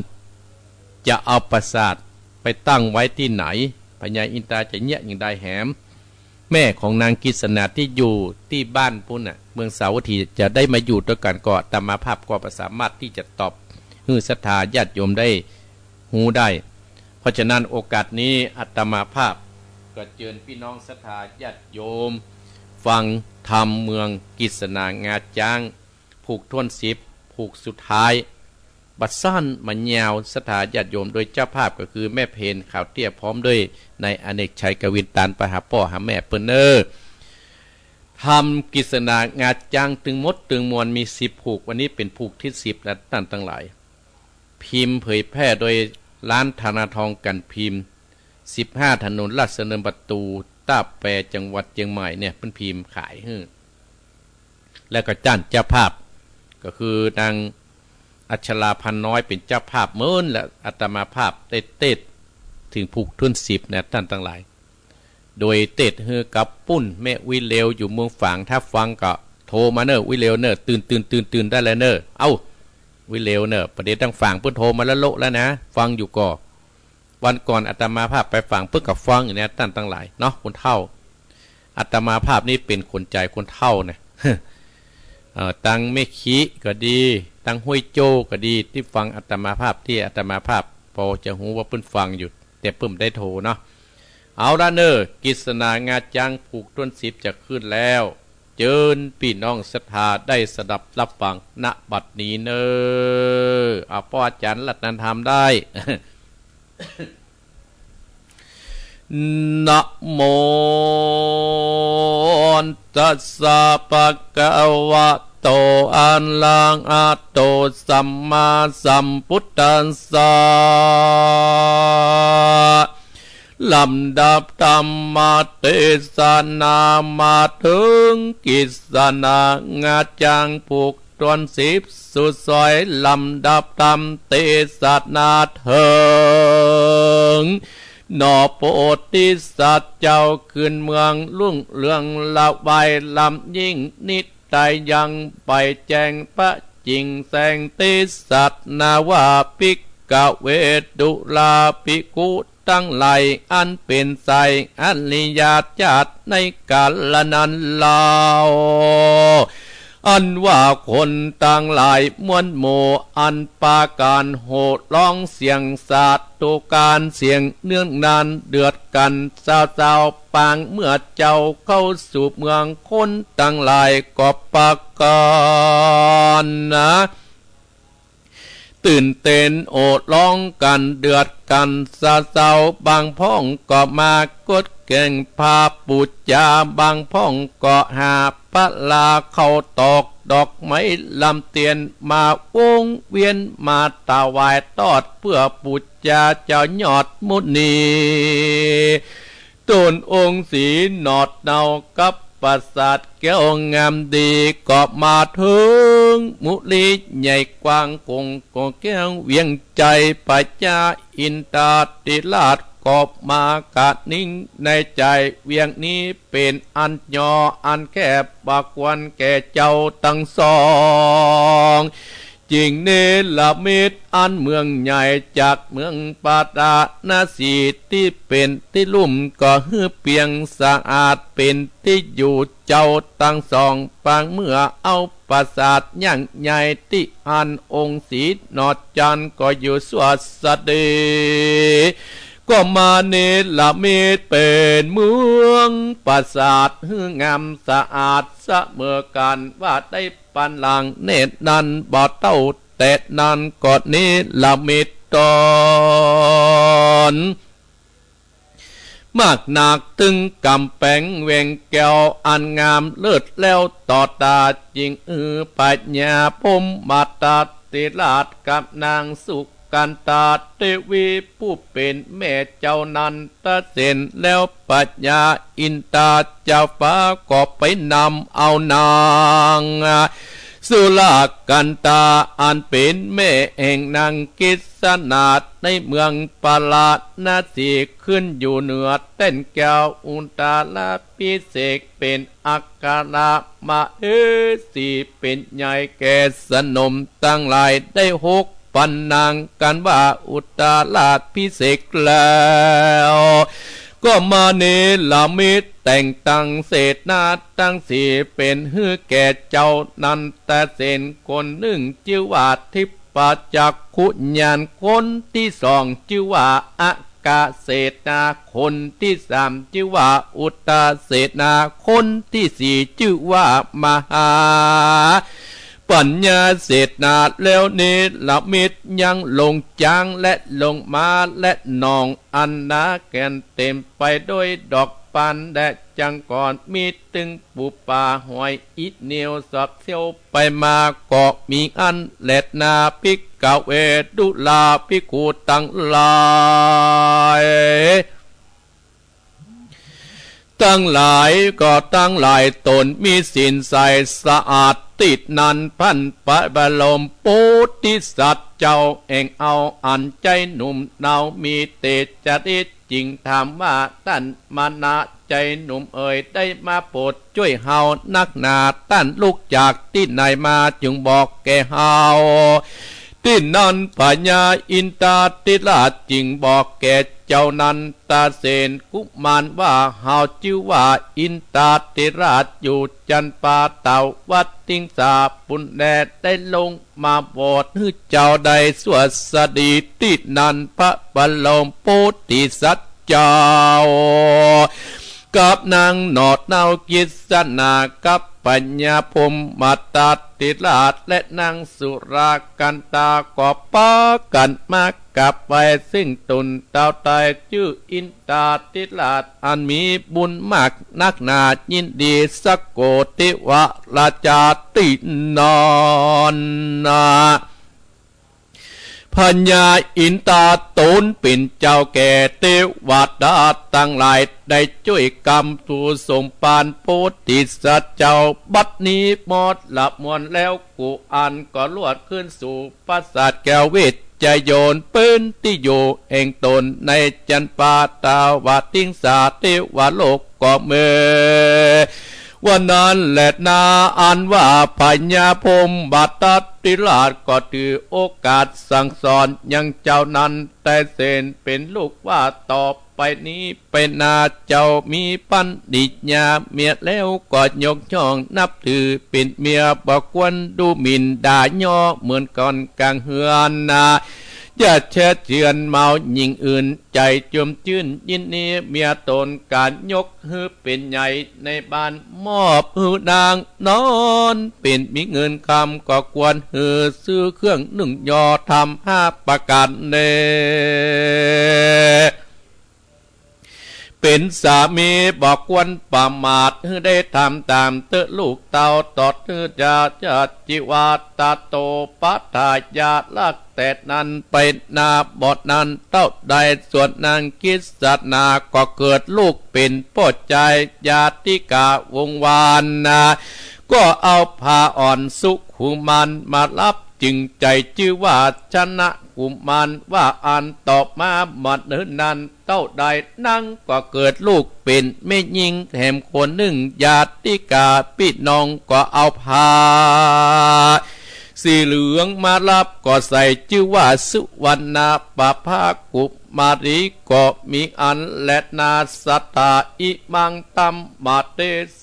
จะเอาปราสาทไปตั้งไว้ที่ไหน พญาอินตาจะเงียอย่างใดแหมแม่ของนางกิษณาที่อยู่ที่บ้านพุ่นน่ะเมืองสาวัตถีจะได้มาอยู่ด้วยกันก็ตามมาภาพก็สามารถที่จะตอบฮือศรัทธาญาติโยมได้หูได้ เพราะฉะนั้นโอกาสนี้อาตมาภาพก็เชิญพี่น้องศรัทธาญาติโยมฟังธรรมเมืองกิษณางาจ้างผูกท่วน10ผูกสุดท้ายบัดสั้นมันยาวศรัทธาญาติโยมโดยเจ้าภาพก็คือแม่เพนข่าวเตี้ยพร้อมด้วยในอเนกชัยกวินตานไปหาพ่อหาแม่เปิ้นทำกิษณางาจ้างตึงมดตึงมวลมี10ผูกวันนี้เป็นผูกที่10และตั้นตั้งหลายพิมพ์เผยแพร่โดยร้านธนาทองกันพิมพ์15ถนนราชดำเนินประตูตาแปรจังหวัดเชียงใหม่เนี่ยเป็นพิมพ์ขายแล้วก็จ้างเจ้าภาพก็คือนางอัชราพันน้อยเป็นเจ้าภาพเมื่อและอาตมาภาพได้เตดถึงผูกทุน10นะท่านทั้งหลายโดยเตดกับปุ้นแม่วิเลวอยู่เมืองฝางถ้าฟังก็โทรมาเนอะวิเลวเนอะตื่นได้แล้วเนอะเอ้าวิเลวเนอะประเดี๋ยวตั้งฝางเพื่อโทรมาแล้วโลแล้วนะฟังอยู่ก่อวันก่อนอาตมาภาพไปฝางเพื่อกับฟังอย่างนี้ท่านทั้งหลายเนาะคนเฒ่าอาตมาภาพนี่เป็นคนใจคนเฒ่านะตังไม่ขี้ก็ดีตังห้วยโจก็ดีที่ฟังอาตมาภาพที่อาตมาภาพพอจะหูว่าเพิ่นฟังอยู่แต่เพิ่มได้โทรเนาะเอาละเนอกิษณางาจังผูกต้น10จะขึ้นแล้วเจิญพี่น้องศรัทธาได้สดับรับฟังณบัดนี้เนอพ่ออาจารย์รัตนันธรรมได้ นะโมตัสสะภะคะวะโตอะระหะโตสัมมาสัมพุทธัสสะลำดับธรรมเทศนามาถึงกิษณางาจังผูกต้น10สุดซอยลำดับธรรมเทศนาถึงนอโพธิสัตว์เจ้าขึ้นเมืองลุ่งเรืองละไวลำยิ่งนิดใจยังไปแจ้งพระจริงแสงติสัตนาวาภิกขเวดุลาภิกขุตั้งไหลอันเป็นไสอันนิยาจาตในกาลนั้นเล่าอันว่าคนต่างหลายมวลโมอันปาการโหดร้องเสียงสาดตุการเสียงเนื่องนานเดือดกันสาวปางเมื่อเจ้าเข้าสู่เมืองคนต่างหลายก็ปาการนะตื่นเต้นโอดร้องกันเดือดกันสาวบางพ้องก็มากดเก่งพาปุจจาบางพ้องก็หาพระลาเข้าตอกดอกไม้ลำเตียนมาวงเวียนมาตาวายตอดเพื่อปุจจาเจ้ายอดมุนีต้นองค์สีหนอดเนากับปราสาทแก้วงามดีก็มาถึงมุลีใหญ่กว้างคงก็แก้วเวียงใจปัจจาอินตาติลาดกอบมากะนิ่งในใจเวียงนี้เป็นอันยออันแคบปากวันแก่เจ้าตั้งสองจริงเนลมิตรอันเมืองใหญ่จากเมืองปาตานาสีที่เป็นที่ลุ่มก็ฮือเปียงสะอาดเป็นที่อยู่เจ้าตั้งสองปางเมื่อเอาปราสาทย่างใหญ่ที่อันองค์สีนอดจันก็อยู่สวัสดีก็มาเนลมิตรเป็นเมืองปราสาทฮืองามสะอาดเสมอกันว่าได้ปันหลังเนตรนั้นบ่เต้าแต่นั้นกอดนี้ละมิตรตอนมากหนักถึงกำแปงเวงแก้วอันงามเลิศแล้วต่อตาจริงปัญญาพมมาตาติลาดกับนางสุกันตาเทวีผู้เป็นแม่เจ้านันตะเสนแล้วปัญญาอินตาเจ้าฟ้าก็ไปนำเอานางสุลากันตาอันเป็นแม่แห่งนางกิษณาในเมืองปาลานาสีขึ้นอยู่เหนือเต้นแก้วอุนตาลาพิเศษเป็นอักการะมาสีเป็นใหญ่แก่สนมตั้งหลายได้6ปันนางกันว่าอุตตาลาพิเศษแล้ว ก็มาเนลามิตแต่งตั้งเศษนาตั้งสี่เป็นฮือแก่เจ้านั้นแต่เสนคนหนึ่งชื่อว่าทิพปัจจักขุญาณคนที่สองชื่อว่าอากาเศษนาคนที่สามชื่อว่าอุตตาเศษนาคนที่สี่ชื่อว่ามหาปัญญาเศษนาแล้วเนลมิตยังลงจางและลงมาและนองอันนาแก่นเต็มไปด้วยดอกปานแดดจังก่อนมีตึงปูปาหอยอิเนียวสับเซียวไปมาก็มีอันแลดนาพิกเกเวดุลาพิกูตังลายตั้งหลายก็ตั้งหลายตนมีสินใสสะอาดติดนันพันปะบรมปุติสัตว์เจ้าเองเอาอันใจหนุ่มเนามีเตจริตจริงถามว่าท่านมานะใจหนุ่มเอ่ยได้มาโปรดช่วยเฮานักหนาท่านลูกจากที่ไหนมาจึงบอกแกเฮาที่นั่นพญาอินตาติราชจึงบอกแก่เจ้านันตาเสนกุมารว่าเฮาชื่อว่าอินตาติราชอยู่จันปาเต่าวัดติงสาปุนแดดได้ลงมาบอดให้เจ้าได้สวดสดีตินันพระบรมโพธิสัตว์เจ้ากับนางหนอดเนากิษนากับปัญญาพมมาตาติราชและนางสุรากันตาก็ปากันมากับไปซึ่งตนเต่าตายชื่ออินตาติราชอันมีบุญมากนักหนายินดีสักโกติวะราชาตินอนนาพญาอินตาตนเป็นเจ้าแก่เทวดาตั้งหลายได้ช่วยกรรมสู่สมปานโพธิสัตว์เจ้าบัดนี้หมดหลับมวนแล้วกูอ่านก็ลวดขึ้นสู่ปราสาทแก้วเวทจะโยนปืนที่อยู่เองตนในจันปาตาวาติงสาเทวโลกก็เมื่อวันนั้นแหละนาอันว่าพญาพมบัตติราชก็ถือโอกาสสั่งสอนยังเจ้านั้นแต่เสนเป็นลูกว่าต่อไปนี้เป็นนาเจ้ามีปัญญิญาเมียแล้วก็ยกช่องนับถือเป็นเมียบอกควรดูหมิ่นด่าย่อเหมือนก่อนกลางเฮือนนาอย่าเชิดเชือนเมาหญิงอื่นใจจมชื่นยินนี้เมียตนการยกฮือเป็นใหญ่ในบ้านมอบฮือนางนอนเป็นมีเงินคำก็ควรฮือซื้อเครื่องนึ่งยอทำ5 ประการเนเป็นสามีบอกควรประมาทให้ได้ทำตามเตอลูกเต่าตอดฮือจะจิวาตาโตปัฏฐายาลักแต่นั้นเป็นนาบทนั้นเต้าใดส่วนนางคิดสัตนาก็เกิดลูกเป็นพ่อใจญาติกาวงวานนาก็เอาผ้าอ่อนสุขุมันมารับจึงใจชื่อว่าชนะกุมารว่าอันตอบมาหมดเนินนั้นเต้าใดนั่งก็เกิดลูกเป็นแม่ยิงแถมคนหนึ่งญาติกาพี่น้องก็เอาผ้าสีเหลืองมารับก็ใส่ชื่อว่าสุวรรณปภากุมารีก็มีอันและนาสัตตาอิมังตัมมาเต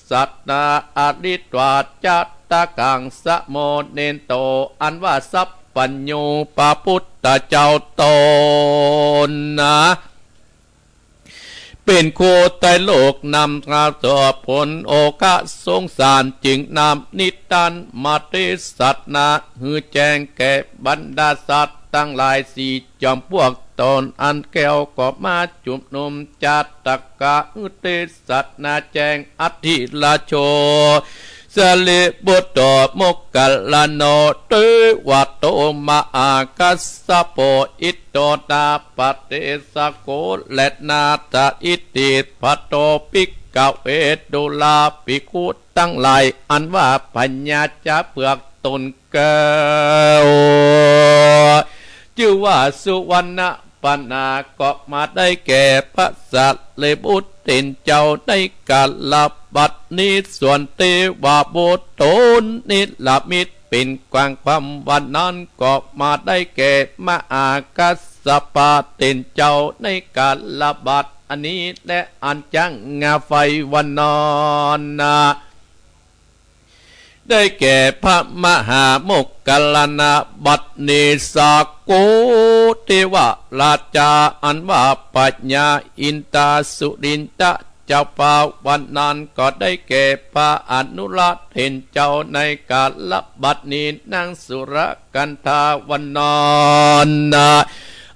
สัตนาอริตวาจัตตะกังสะโมเนนโตอันว่าสัพปัญโยปาพุทธเจ้าตนนะเป็นโคไตโลกนำราตัวผลโอกาสงสารจึงนำนิตันมาเตสัตนาหือแจ้งแก่บรรดาสัตว์ตั้งหลายสี่จอมพวกตนอันแก้วก็มาจุบนุมจัตตกะอุเตสัตนาแจ้งอธิลาโชสลิบุตรมกกัลลโนเตวัตโตมาอากัสสะโปอิตโตตาปเตสะโกและนาตาอิติปัตโตปิกะเวดุลาปิคุตั้งหลายอันว่าปัญญาจะเปลือกตนเกวชื่อว่าสุวรรณปนาก็มาได้แก่พระสัตเลบุตรเป็นเจ้าได้กาลบัดนี้ส่วนเทวาบุตรตนนิลมิตเป็นกวางความวันนั้นก็มาได้แก่มหากัสสปะเป็นเจ้าในกาลบัด อันนี้และอันจังงาไฟวันนอนนาได้แก่พระมหาโมกขลานะบัดนิสาโกเทวราชาอันว่าปัญญาอินตาสุรินตะเจ้าป่าวันนั้นก็ได้แก่พระอนุรักษ์เห็นเจ้าในกาลบัดนี้นางสุรกันธาวันนอนนา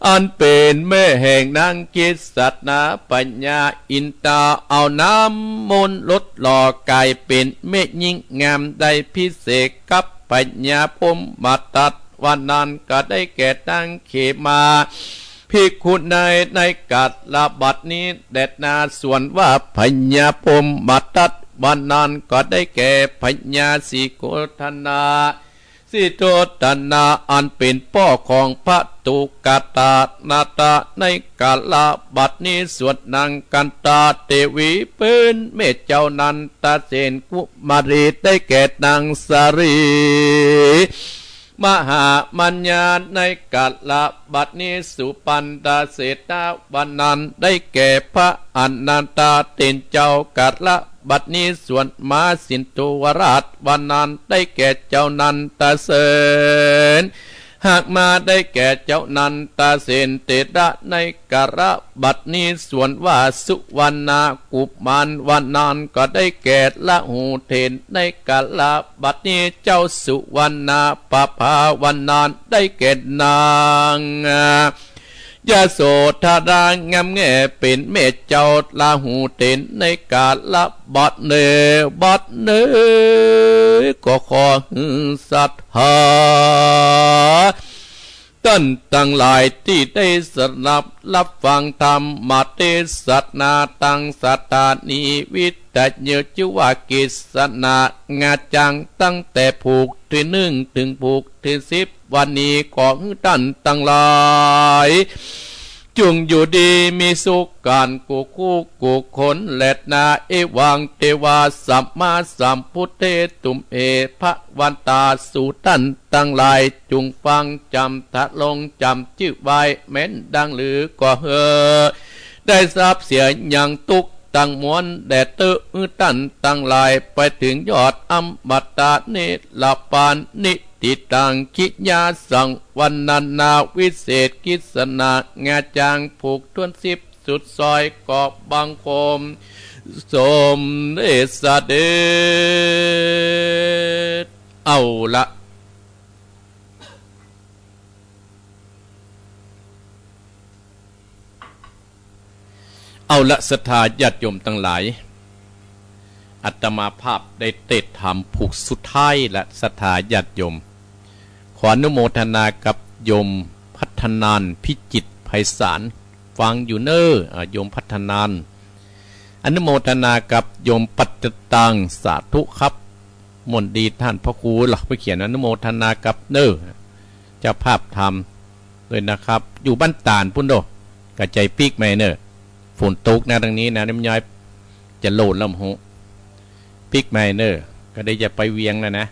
อันเป็นแม่แห่งนางกิสัตนาปัญญาอินตาเอาน้ำมนต์ลดหล่อกายเป็นเมฆยิ่งงามได้พิเศษกับปัญญาพมมาตัดวันนั้นก็ได้แก่นางเขมาภิกขุในกัดละบัดนี้แดดนาส่วนว่าปัญญาพมมาตัดวันนั้นก็ได้แก่ปัญญาสีโกธนาสิโตตนาอันเป็นพ่อของพระตุกตานาตาในกาลบัดนี้สวดนางกันตาเทวีเป็นเมเจ้านันตาเสนกุมารีได้แก่นางสารีมหามัญญาในกาลบัดนี้สุปันดาเศตาวันนั้นได้แก่พระอนันตาเตนเจ้ากาลบัดนี้ส่วนมาสินตุวราชวันนั้นได้แก่เจ้านันตาเสนหากมาได้แก่เจ้านันตาเสนเตระในกาลบัดนี้ส่วนว่าสุวรรณากุมารวันนั้นก็ได้แก่ละหูเทนในกาลบัดนี้เจ้าสุวรรณาปภาวันนั้นได้แก่นางยาโสธารางามแง่เป็นเมตเจ้าลาหูเต็นในกาละบัดเนก็ขอศรัทธาท่านทั้งหลายที่ได้สนับรับฟังธรรมมาเทศนาตังสัตตานิวิตะเยจุวากิสนางาจังตั้งแต่ผูกที่หนึ่งถึงผูกที่10วันนี้ของท่านทั้งหลายจงอยู่ดีมีสุขการกุคู่กุคนและนาเอวังเทวาสัมมาสัมพุทเทตุมเอพระวันตาสู่ท่านทั้งหลายจงฟังจำทะลงจำชื่อไว้แม้นดังหรือก็ได้ทราบเสียอย่างตุกตั้งมวลแด่ตื้อท่านตั้งหลายไปถึงยอดอัมบัตตาเนลปานนิติตังคิญาสังวันนันนาวิเศษกิสนางาจางผูกทวน10สุดซอยกอบบังคมสมเดชเดชเอาละศรัทธาญาติโยมทั้งหลายอาตมาภาพได้เตะทำผูกสุดท้ายและศรัทธาญาติโยมขออนุโมทนากับโยมพัฒนานพิจิตรไพศาลฟังอยู่เนอโยมพัฒนานอนุโมทนากับโยมปัจจตังสาธุครับมนดีท่านพระครูหลักไปเขียนอนุโมทนากับเนอเจ้าภาพทำด้วยนะครับอยู่บ้านตาลพุ่นโดกระใจปีกไหมเนอฝนตกนะทางนี้นะน้ำย้อยจะโหลดลำหูปิกไมเนอร์ก็ได้จะไปเวียงแล้วนะ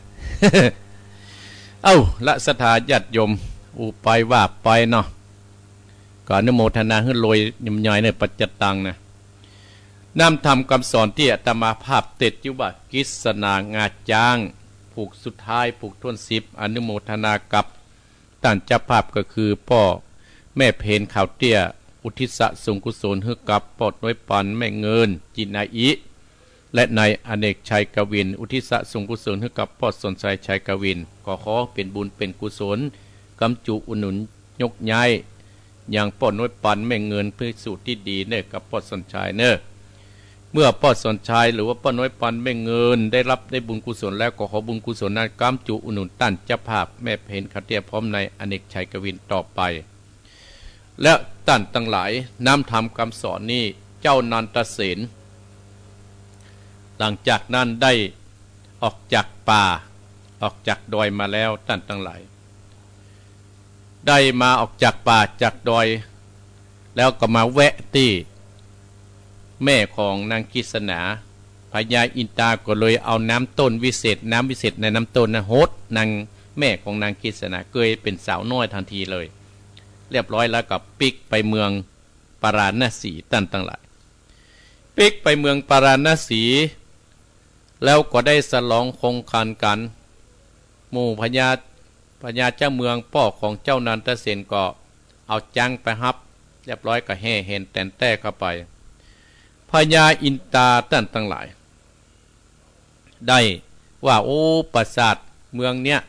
ละศรัทธาญาติโยมไปว่าไปเนาะก่อนนโมทนาขึ้นลอยยมย่อยเนี่ยปัจจตังนะนำทำคำสอนที่อาตมาภาพเต็ดอยู่ว่ากิสนางาจางผูกสุดท้ายผูกท้น10อนุโมทนากับท่านเจ้าภาพก็คือพ่อแม่เพนข่าวเตี้ยอุทิศส่งกุศลให้กับปอดน้อยปันแม่เงินจินาอิและนายอเนกชัยกวินอุทิศส่งกุศลให้กับปอดสนใจชัยกวินขอเป็นบุญเป็นกุศลกำจุอุนุนยกย้ายอย่างปอดน้อยปันแม่เงินเพื่อสูตรที่ดีเนี่ยกับปอดสนใจเนอะเมื่อปอดสนใจหรือว่าปอดน้อยปันแม่เงินได้รับได้บุญกุศลแล้วขอบุญกุศลนั้นกำจุอุนุนตั้นเจ้าภาพแม่เพนขัดเตียพร้อมในอเนกชัยกวินต่อไปและท่านทั้งหลายนำทำคำสอนนี้เจ้านันตเสนหลังจากนั้นได้ออกจากป่าออกจากดอยมาแล้วท่านทั้งหลายได้มาออกจากป่าจากดอยแล้วก็มาแวะที่แม่ของนางกิษณาพญาอินตาก็เลยเอาน้ำต้นวิเศษน้ำวิเศษในน้ำต้นนะโฮดนางแม่ของนางกิษณาเกยเป็นสาวน้อยทันทีเลยเรียบร้อยแล้วกับปิกไปเมืองปาราณสีท่านทั้งหลาย ปิกไปเมืองปาราณสีแล้วก็ได้สลองคงคันกันหมู่พญาเจ้าเมืองพ่อของเจ้านันทเสนก็เอาจังไปฮับเรียบร้อยก็แห่เห็นแต่นแต้เข้าไปพญาอินตาตั้นทั้งหลายได้ว่าโอ้ปราสาทเมืองเนี้ย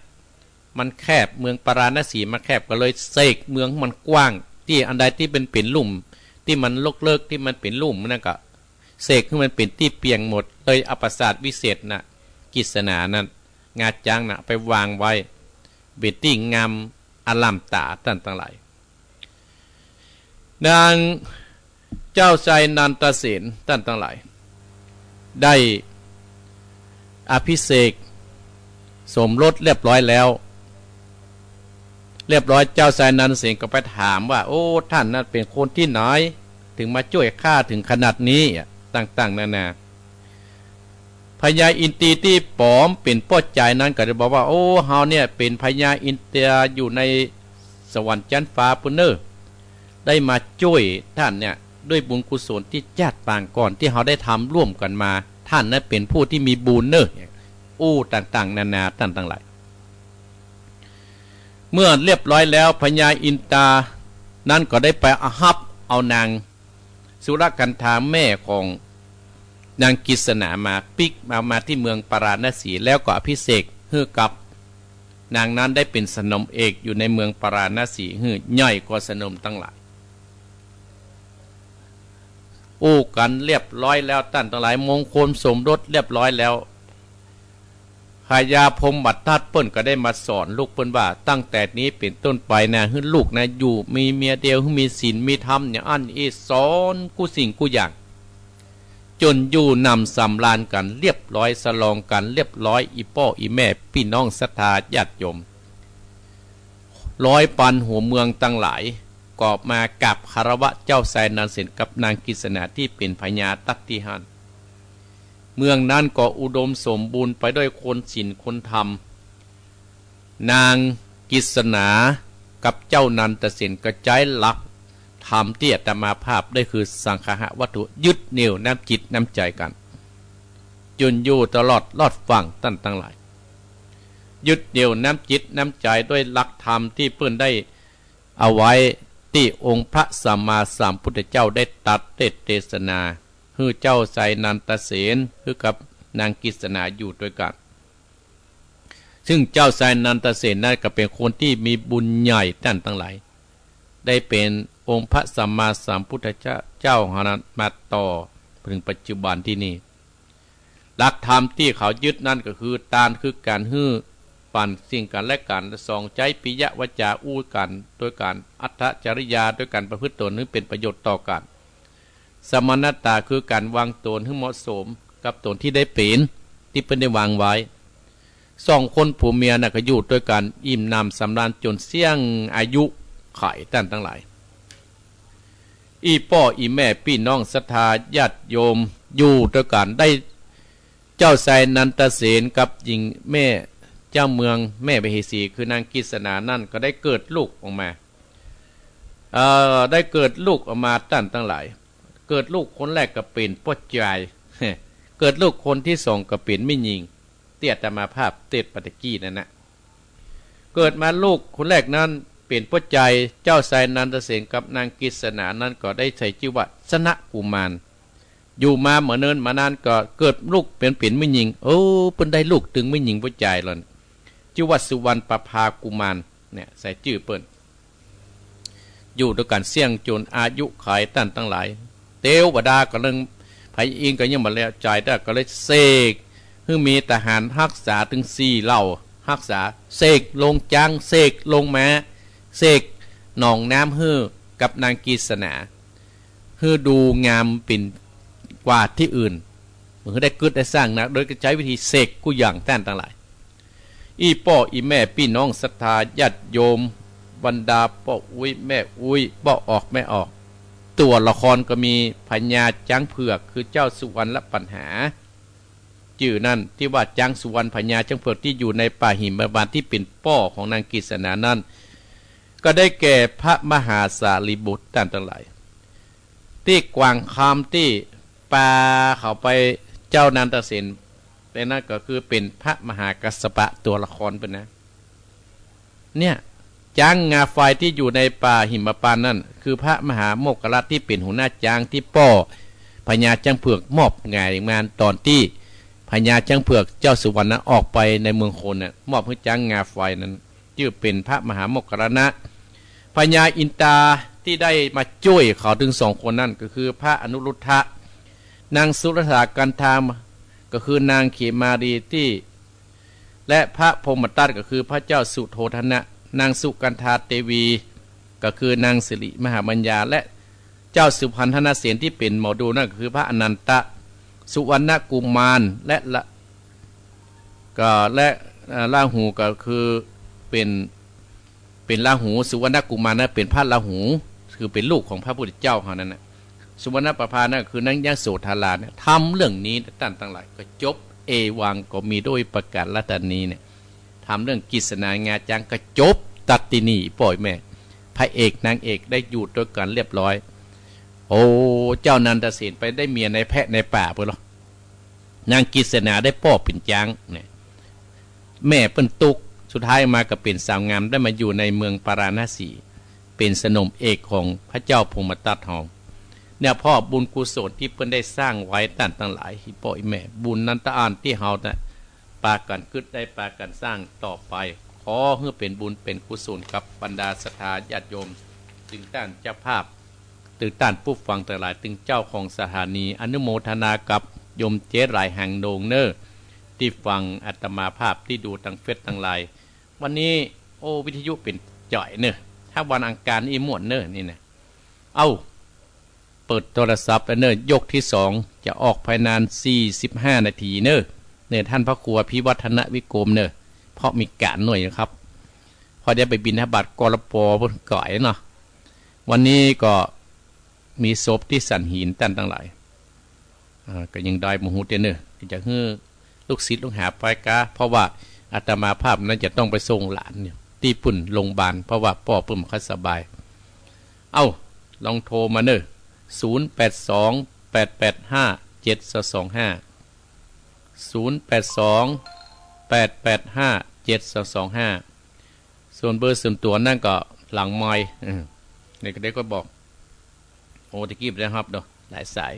มันแคบเมืองปาราณสีมันแคบก็เลยเสกเมืองมันกว้างที่อันใดที่เป็นลุ่มที่มันเลิกที่มันเป็นลุ่มนั่นก็เสกให้มันเป็นที่เปียงหมดเลยอปราสาทวิเศษนะกิษณานั้นงาจ้างนะไปวางไว้เบ็ดที่งามอลัมตาตั้นทั้งหลายนางเจ้าชายนันทเสนท่านทั้งหลายได้อภิเษกสมรสเรียบร้อยแล้วเรียบร้อยเจ้าชายนันทเสนก็ไปถามว่าโอ้ท่านนั้นเป็นคนที่ไหนถึงมาช่วยข้าถึงขนาดนี้ต่างๆนานาพญาอินทรีที่ปอมเป็นป้อใจนั้นก็จะบอกว่าโอ้เฮาเนี่ยเป็นพญาอินเตียอยู่ในสวรรค์ชั้นฟ้าปุ่นเนอได้มาช่วยท่านเนี่ยด้วยบุญกุศลที่จัดปางก่อนที่เขาได้ทำร่วมกันมาท่านนั้นเป็นผู้ที่มีบุญเนอต่างๆนานาท่านทั้งหลายเมื่อเรียบร้อยแล้วพญาอินตานั้นก็ได้ไปอาฮับเอานางสุรกันธาแม่ของนางกิษณามาปิกมาที่เมืองปาราณสีแล้วก็อภิเษกฮือกับนางนั้นได้เป็นสนมเอกอยู่ในเมืองปาราณสีฮือย่อยกว่าสนมตั้งหลายกันเรียบร้อยแล้วตั้นทั้งหลายมงคลสมรสเรียบร้อยแล้วพญาพรหมบัตรทัดเปิ้นก็ได้มาสอนลูกเปิ้นว่าตั้งแต่นี้เป็นต้นไปนะให้ลูกนะอยู่มีเมียเดียวให้มีศีลมีธรรมอย่างอันอีสอนกูสิ่งกูอย่างจนอยู่นำสำราญกันเรียบร้อยสลองกันเรียบร้อยอีพ่ออีแม่พี่น้องศรัทธาญาติโยมร้อยปันหัวเมืองตั้งหลายกอบมากับคารวะเจ้าชายนันเสนกับนางกิษณาที่เป็นพญาตัตติหันเมืองนั้นก็อุดมสมบูรณ์ไปด้วยคนศีลคนธรรมนางกิษณากับเจ้านันทเสนกระจายหลักธรรมที่อาตมาภาพได้คือสังฆะวัตถุยึดเหนี่ยวน้ำจิตน้ำใจกันจนอยู่ตลอดรอดฝั่งตั้นทั้งหลายยึดเหนี่ยวน้ำจิตน้ำใจด้วยหลักธรรมที่เพื่อนได้เอาไว้ที่องค์พระสัมมาสัมพุทธเจ้าได้ตัดเทศนาคือเจ้าชายนันทเสนคือกับนางกิษณาอยู่ด้วยกันซึ่งเจ้าชายนันทเสนนั้นก็เป็นคนที่มีบุญใหญ่ท่านทั้งหลายได้เป็นองค์พระสัมมาสัมพุทธเจ้าหานั้นมาต่อถึงปัจจุบันที่นี่หลักธรรมที่เขายึดนั่นก็คือตานคือการปั่นสิ่งกันและกันสองใจปิยวจาอู้กันโดยการอัตถจริยาโดยการประพฤติตนให้เป็นประโยชน์ต่อกันสมณตาคือการวางตนให้เหมาะสมกับตนที่ได้เป็นที่เป็นได้วางไว้สองคนผัวเมียน่ะก็อยู่ด้วยกันอิ่มนำสำราญจนเสี่ยงอายุไขท่านทั้งหลายอีพ่ออีแม่พี่น้องศรัทธาญาติโยมอยู่ด้วยกันได้เจ้าชายนันทเสนกับหญิงแม่เจ้าเมืองแม่เบหิสีคือนางกิษณานั่นก็ได้เกิดลูกออกมาได้เกิดลูกออกมาท่านทั้งหลายเกิดลูกคนแรกก็เป็นป้อใจเกิดลูกคนที่สองก็เป็นไม่ยิงเตี้ยตมาภาพเตดปัตกี้นั่นนะเกิดมาลูกคนแรกนั้นเป็นป้อใจเจ้าชายนันทเสนกับนางกิษณานั้นก็ได้ใช้ชื่อว่าสนะกุมารอยู่มาเหมือนเนินมานานก็เกิดลูกเป็นไม่ยิงเพิ่นได้ลูกถึงไม่ยิงป้อใจเลยชื่อว่าสุวรรณประภากุมารเนี่ยใส่ชื่อเปิ้นอยู่ด้วยกันเสี่ยงจนอายุขัยท่านทั้งหลายเทวดาก็เรื่องไผอิงก็ยังมาแล้วใจได้ก็เลยเสกคือมีทหารรักษาถึง4เหล่ารักษาเสกลงจังเสกลงแม้เสกหนองน้ำฮื้อกับนางกิษณาฮื้อดูงามปิ่นกว่าที่อื่นเหมือนได้เกิดได้สร้างนะโดยใช้วิธีเสกกูอย่างท่านทั้งหลายอีพ่ออีแม่พี่น้องศรัทธาญาติโยมบรรดาพ่ออุ้ยแม่อุ้ยบ่ออกไม่ออกตัวละครก็มีพญาจังเผือกคือเจ้าสุวรรณปัญหาชื่อนั่นที่ว่าจังสุวรรณพญาจังเผือกที่อยู่ในป่าหิมบานที่เป็นป้อของนางกิษณานั้นก็ได้แก่พระมหาสารีบุตรท่านทั้งหลายที่กวางคามที่ ปาเขาไปเจ้านันตเสนแต่นั่นก็คือเป็นพระมหากัสสปะตัวละครเป็นนะเนี่ยจ้างงาไฟที่อยู่ในป่าหิมพานต์นั่นคือพระมหาโมกขรัตน์ที่เป็นหัวหน้าจ้างที่ป้อพญาจังเผือกมอบงานงานตอนที่พญาจังเผือกเจ้าสุวรรณออกไปในเมืองโคนน่ะมอบให้จ้างงาไฟนั้นชื่อเป็นพระมหาโมกขรัตน์พญาอินตาที่ได้มาช่วยเขาถึงสองคนนั่นก็คือพระอนุรุทธะนางสุรธากันธามก็คือนางเขมารีที่และพระพรหมทัตก็คือพระเจ้าสุโธทนะนางสุกันธาเทวีก็คือนางสิริมหามัญญาและเจ้าสุพรรณธนเสนที่เป็นหมอดูนั่นก็คือพระอนันตะสุวรรณกุมารและราหูก็คือเป็นราหูสุวรรณกุมารนั่นเป็นพระราหูคือเป็นลูกของพระพุทธเจ้าเขานั่นนะสุวรรณประภานั่นคือนางยโสธราเนี่ยทำเรื่องนี้ตั้งทั้งหลายก็จบเอวังก็มีด้วยประกาศรัตนีเนี่ยทำเรื่องกิษณางาจังก็จบตัดตินีปล่อยแม่พระเอกนางเอกได้อยู่ด้วยกันเรียบร้อยโอ้เจ้านันทเสนไปได้เมียในแพะในป่าเพื่อหรอนางกิษณาได้พ่อเป็นจางเนี่ยแม่เป็นตุกสุดท้ายมาก็เป็นสาวงามได้มาอยู่ในเมืองปาราณสีเป็นสนมเอกของพระเจ้าพรหมทัตทองเนี่ยพ่อบุญกุศลที่เพิ่นได้สร้างไว้ตั้งหลายที่ปล่อยแม่บุญนันตอ่านที่เฮาน่ะปากันกึดได้ปากันสร้างต่อไปขอให้เป็นบุญเป็นกุศลกับบรรดาศรัทธาญาติโยมถึงต้านเจ้าภาพถึงต้านผู้ฟังแต่หลายถึงเจ้าของสถานีอนุโมทนากับโยมเจ๊หลายแห่งโดงเนอร์ที่ฟังอาตมาภาพที่ดูทางเฟซทางไลน์วันนี้โอ้วิทยุเป็นจ่อยเนอะถ้าวันอังคารอีม่วนเนอะนี่นะเอาเปิดโทรศัพท์เนอะยกที่2จะออกภายใน45 นาทีเนอะเนี่ยท่านพระครูพิวัฒนวิโกมเนอะเพราะมีการหน่วยนะครับพอได้ไปบิณฑบาตกรปบนก่อยเนาะวันนี้ก็มีศพที่สันหินตั้งหลายก็ยังได้มหูเตเนอะจะฮื้อลูกศิษย์ลูกหาไปกาเพราะว่าอาตมาภาพนั้นจะต้องไปส่งหลานเนี่ยที่ปุ่นโรงพยาบาลเพราะว่าพ่อเพิ่มคัดสบายเอาลองโทรมาเนอะ0828857225ส่วนเบอร์ส่วนตัวนั่นก็หลังไมค์เนี่ยก็ได้ก็บอกโอ้ตะกี้ไปแล้วครับเนาะหลายสาย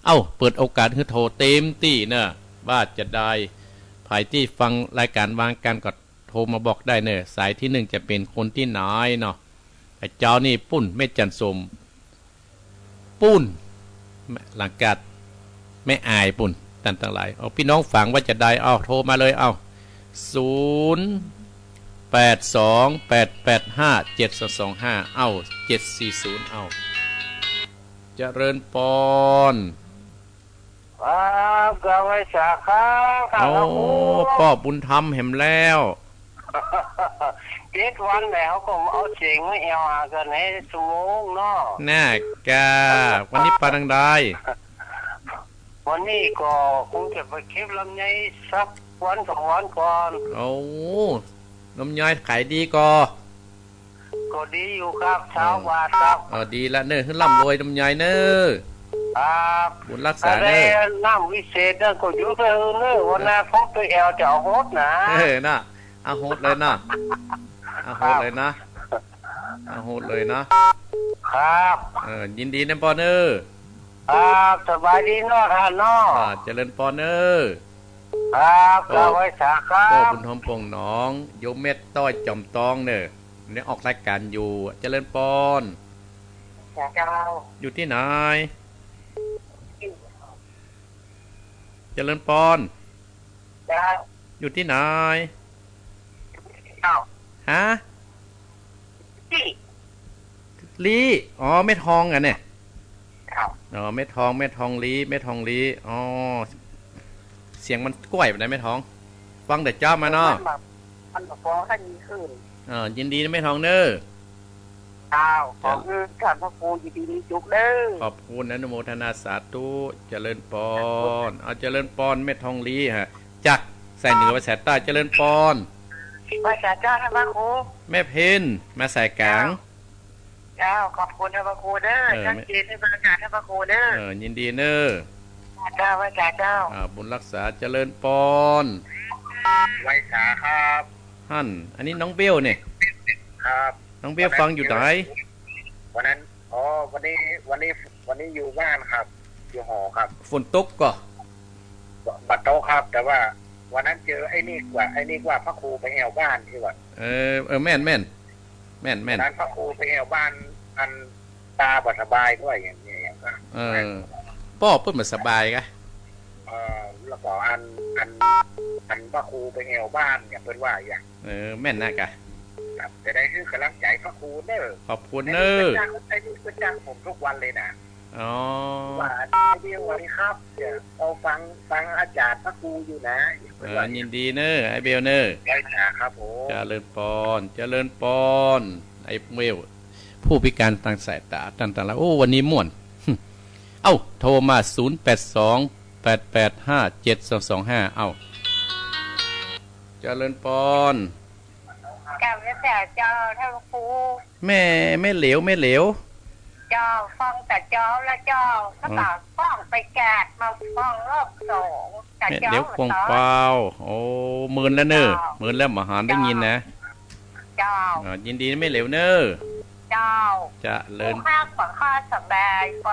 เอ้าเปิดโอกาสให้โทรเต็มที่เนอะว่าจะได้ภายที่ฟังรายการวางกันก็โทรมาบอกได้เนอะสายที่1จะเป็นคนที่ไหนเนาะไอ้เจ้านี่ปุ้นเม็ดจันทร์สมปุ้นหลังกัดไม่อายปุ่นตั้งหลายเอาพี่น้องฟังว่าจะได้เอาโทรมาเลยเอา0828857225เอา740เอาเจริญปอนครับก็ไว้สักครับ โอ้พ่อบุญธรรมเห็นแล้ว7 วันแล้วก็เอาเสียงมาเอากันให้ชั่วโมงเนาะน่าแกวันนี้ปาดังได้วันนี้ก็คงจะไปเก็บลำไยสักวัน2 วันก่อนโอ้ลำไยขายดีก็ดีอยู่ครับเช้าบาทครับดีละเนอะร่ำรวยลำไยเนอะครับบุญรักษาเนอะน้ำวิเศษเนอะก็อยู่เถอะเนอะวันหน้าพบตัวจะเอาโหดนะน่ะเอาโหดเลยนะเอาโหดเลยนะเอาโหดเลยนะครับยินดีนะปอเนอร์ครับสบายดีเนาะท่านเนาะเจริญปอเนอร์ครับก็ไว้สักครับก็บุญทมปงน้องโยมเม็ดต้อยจอมตองเนอะเนี่ยออกรายการอยู่เจริญปอนอยู่ที่ไหนเจริญปอนอยู่ที่ไหนฮะลีอ๋อเม็ดทองอ่ะเนี่ยอ๋อเม็ดทองลีเม็ดทองลีอ๋อเสียงมันกล้วยไปไหนเม็ดทองฟังแต่เจ้ามาเนาะมันฟ้องท่านนี้ขึ้นยินดีนะเม็ดทองเนอขอบคุณท่านพระครูยินดีมีจุกเด้อขอบคุณอนุโมทนาสาธุเจริญปอนเจริญปอนเม็ดทองลีฮะจักใส่เหนือภาษาใต้เจริญปอนภาษาเจ้าท่านพระครูแม่เพนมาใส่กลางขอบคุณท่านพระครูเด้อชัดเจนในบรรยากาศท่านพระครูเด้อยินดีเนอ เจ้าว่าเจ้า บุญรักษาเจริญปอน ไว้ขาครับ หั่นอันนี้น้องเบี้ยวเนี่ย ครับ น้องเบี้ยวฟังอยู่ไหน วันนั้นอ๋อวันนี้อยู่บ้านครับ อยู่หอครับ ฝนตกก็ บัตรโต๊ะครับ แต่ว่าวันนั้นเจอไอ้นี่กว่าพระครูไปแอวบ้านที่ว่า แม่นนั้นพระครูไปแอวบ้านอันตาบัสบายด้วยอย่างนี้ก็ ป้อเพิ่นมาสบายกะ แล้วก็อันพระครูไปแอวบ้านอย่างเพิ่นว่าอย่าง แม่นนะกะ ครับจะได้คือกำลังใจพระครูเด้อ ขอบคุณเนอ ไอ้นี่เป็นจ้างผมทุกวันเลยนะ อ๋อ ว่าไอ้เดียววันนี้ครับเดี๋ยวเอาฟังอาจารย์พระครูอยู่นะ ยินดีเนอไอเบลเนอ ได้ครับผม เจริญปอนไอเบลผู้พิการทางสายตาต่างๆแล้วโอ้วันนี้ม่วน เอ้าโทรมา0828857225เอ้าเจริญปอน เจ้าแต่เจ้าท่านครู แม่เหลว เจ้าฟังแต่เจ้าแล้วเจ้าก็ต่างฟ้องไปแกดมาฟ้องรอบสองแต่ แม่ เจ้า เหลวคงเปล่าโอ้หมื่นแล้วเนอหมื่นแล้วมหารได้ยินนะ เจ้า ยินดีไม่เหลวเนอ เจ้า จะเลิน ข้าขอข้าสบายไป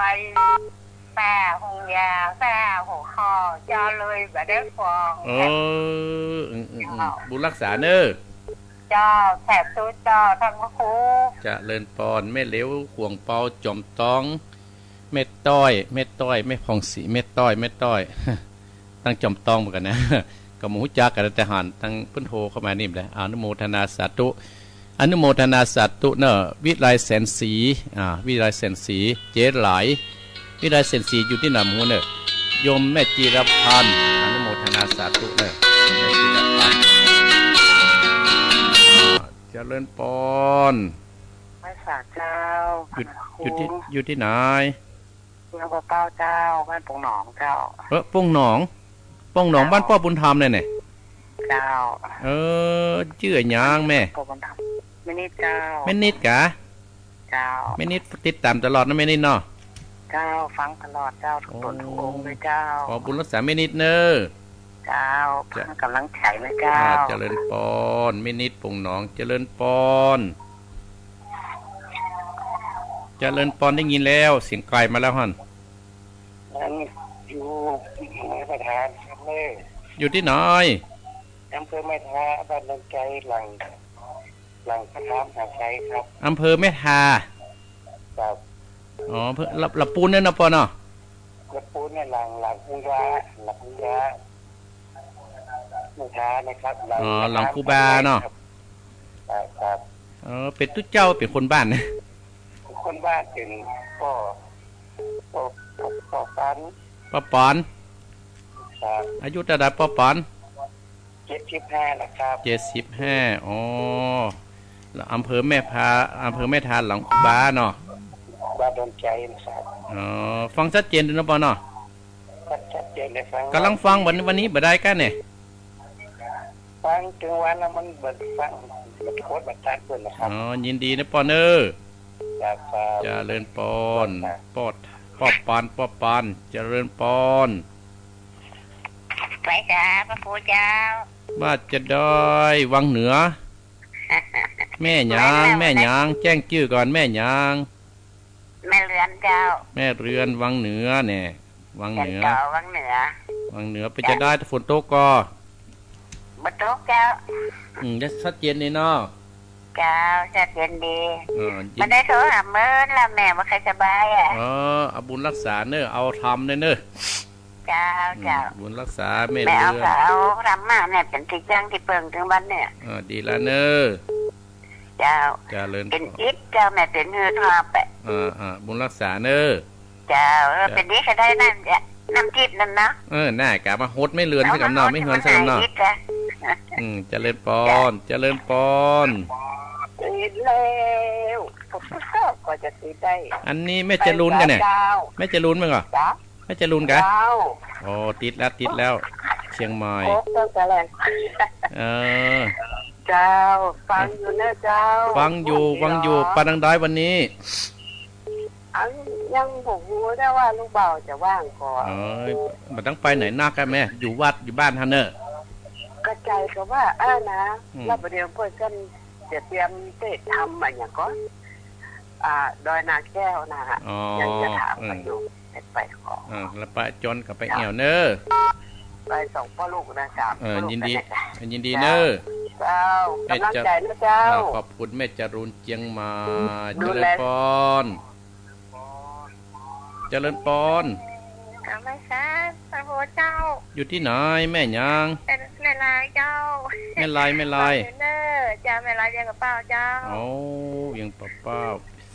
แป่หงยาแป่หัวคอเจ้าเลยแบบได้ฟัง บุญรักษาเนอ เจ้าแถบตู้เจ้าท่านพระครู จะเลินปอนแม่เหลวห่วงเปาจอมตองเม็ดต้อยแม่พองสีเม็ดต้อย ตั้งจอมตองเหมือนกันนะ ก็หมูจักกันแต่หันตั้งเพิ่นโทรเข้ามานี่เลยอนุโมทนาสาธุเนอะวิไลแสนสีวิไลแสนสีเจ๊หลายวิไลแสนสีอยู่ที่หน้าหมูเนอะโยมแม่จีรพันธ์อนุโมทนาสาธุเนอะแม่จีรพันธ์เจริญปอน พระสาเจ้า อยู่ที่ไหน แล้วก็เป้าเจ้าบ้านปงหนองเจ้า ป้งหนองบ้านป้อบุญธรรมเนี่ย เจ้า ชื่อหยังแม่ ปงธรรมไม่นิดเจ้า แม่นิดกะ เจ้า แม่นิดติดตามตลอดนะแม่นิดเนาะ เจ้าฟังตลอดเจ้าทุกตนทุกองค์เลยเจ้า ขอบุญรักษาแม่นิดเนอะ เจ้าเพื่อกำลังใจเลยเจ้า เจริญปอนแม่นิดปงหนองเจริญปอนได้ยินแล้วเสียงไกลมาแล้วฮั่น นั้นอยู่ในประธานครับแม่ อยู่ที่ไหน อำเภอแม่ท้าบ้านลำใจหลังพระธามหาชัยครับ อำเภอแม่ทา กับ อ๋อเพื่อละปูนเนี่ยนะปอเนาะ กระปูนเนี่ยหลังพุงยาแม่ท้านะครับ หลังคูบาเนาะ ครับ เป็นตุ๊เจ้าเป็นคนบ้านนะ คนบ้านถึงก็ปัน ป้าปอน ครับ อายุระดับป้าปอน 75นะครับ 75อ๋อแล้วอำเภอแม่ทาหลังคูบาเนาะ บ้านดอนใจนะครับ ฟังชัดเจนดูนะปอเนาะ ชัดเจนเลยฟัง กำลังฟังวันนี้บ่ได้กันเนี่ย ฟังถึงวันแล้วมันเบิดฟังมันโคตรบัดทัดเบิดนะครับ ยินดีนะปอเนอร์ ครับ เจริญปอนป้อปานเจริญปอน ไปจ้าพระครูเจ้า ว่าจะได้วังเหนือ แม่ยางแจ้งชื่อก่อนแม่ยาง แม่เรือนเจ้า แม่เรือนวังเหนือเนี่ยวังเหนือ เจ้าวังเหนือ วังเหนือไปจะได้ฝนตกก็ บรรทุกเจ้า จะชัดเจนนี่เนาะ เจ้าจะเย็นดี ยิ มันได้โทรหาเมินแล้วแม่ว่าใครสบายอ่ะ เอาบุญรักษาเนอะเอาทำเนอะ เจ้า บุญรักษาแม่ แม่ เรื เอา อน สาวรำมาเนี่ยเป็นที่จ้างที่เปิงถึงบ้านเนี่ย ดีละเนอะ เจ้า เจริญ เป็นอิฐเจ้าแม่เป็นเฮือทอแปะ บุญรักษาเนอะ เจ้าเป็นนี้ก็ได้นั่นน้ำทิพย์นั่นนะ หน้ากะมาฮดไม่เลือนสักกำเนาไม่เฮือนสักกำเนาเจริญปอน ติดแล้วก็จะติดได้ อันนี้แม่จะลุ้นกันเนี่ยแม่จะลุ้นมั้งเหรอ จ้า แม่จะลุ้นกัน เจ้า อ๋อติดแล้ว เชียงใหม่ โอ้เจ้าจะแรง เจ้าฟังอยู่นะเจ้า ฟังอยู่ปานังได้วันนี้ อันยังผมรู้ได้ว่าลูกเบาจะว่างก่อน เอ้ยมันต้องไปไหนนักกันแม่อยู่วัดอยู่บ้านฮะเนอะ กระจายก็ว่านะแล้วประเดี๋ยวเพื่อนกันจะเตรียมเตะทำอะไรอย่างก็ดอยนาแก้วนะฮะ อ๋อ ยังจะถามกันอยู่ไปขอ แล้วไปจนกับไปแอวเนอะ ไปสองพ่อลูกนะจ๊ะ ยินดียินดีเนอะ เจ้ากำลังใจนะเจ้า ขอบคุณแม่จรูนเจียงมา ดู เจริ แล ญปอนเจริญปอน ธรรมชาติพระพุทธเจ้า อยู่ที่ไหนแม่ยัง เป็นแม่ลายเจ้า แม่ลายแม่ลาย เนอร์จ้าแม่ลายเรียงกับเป้าเจ้า โอ้เวียงเป้า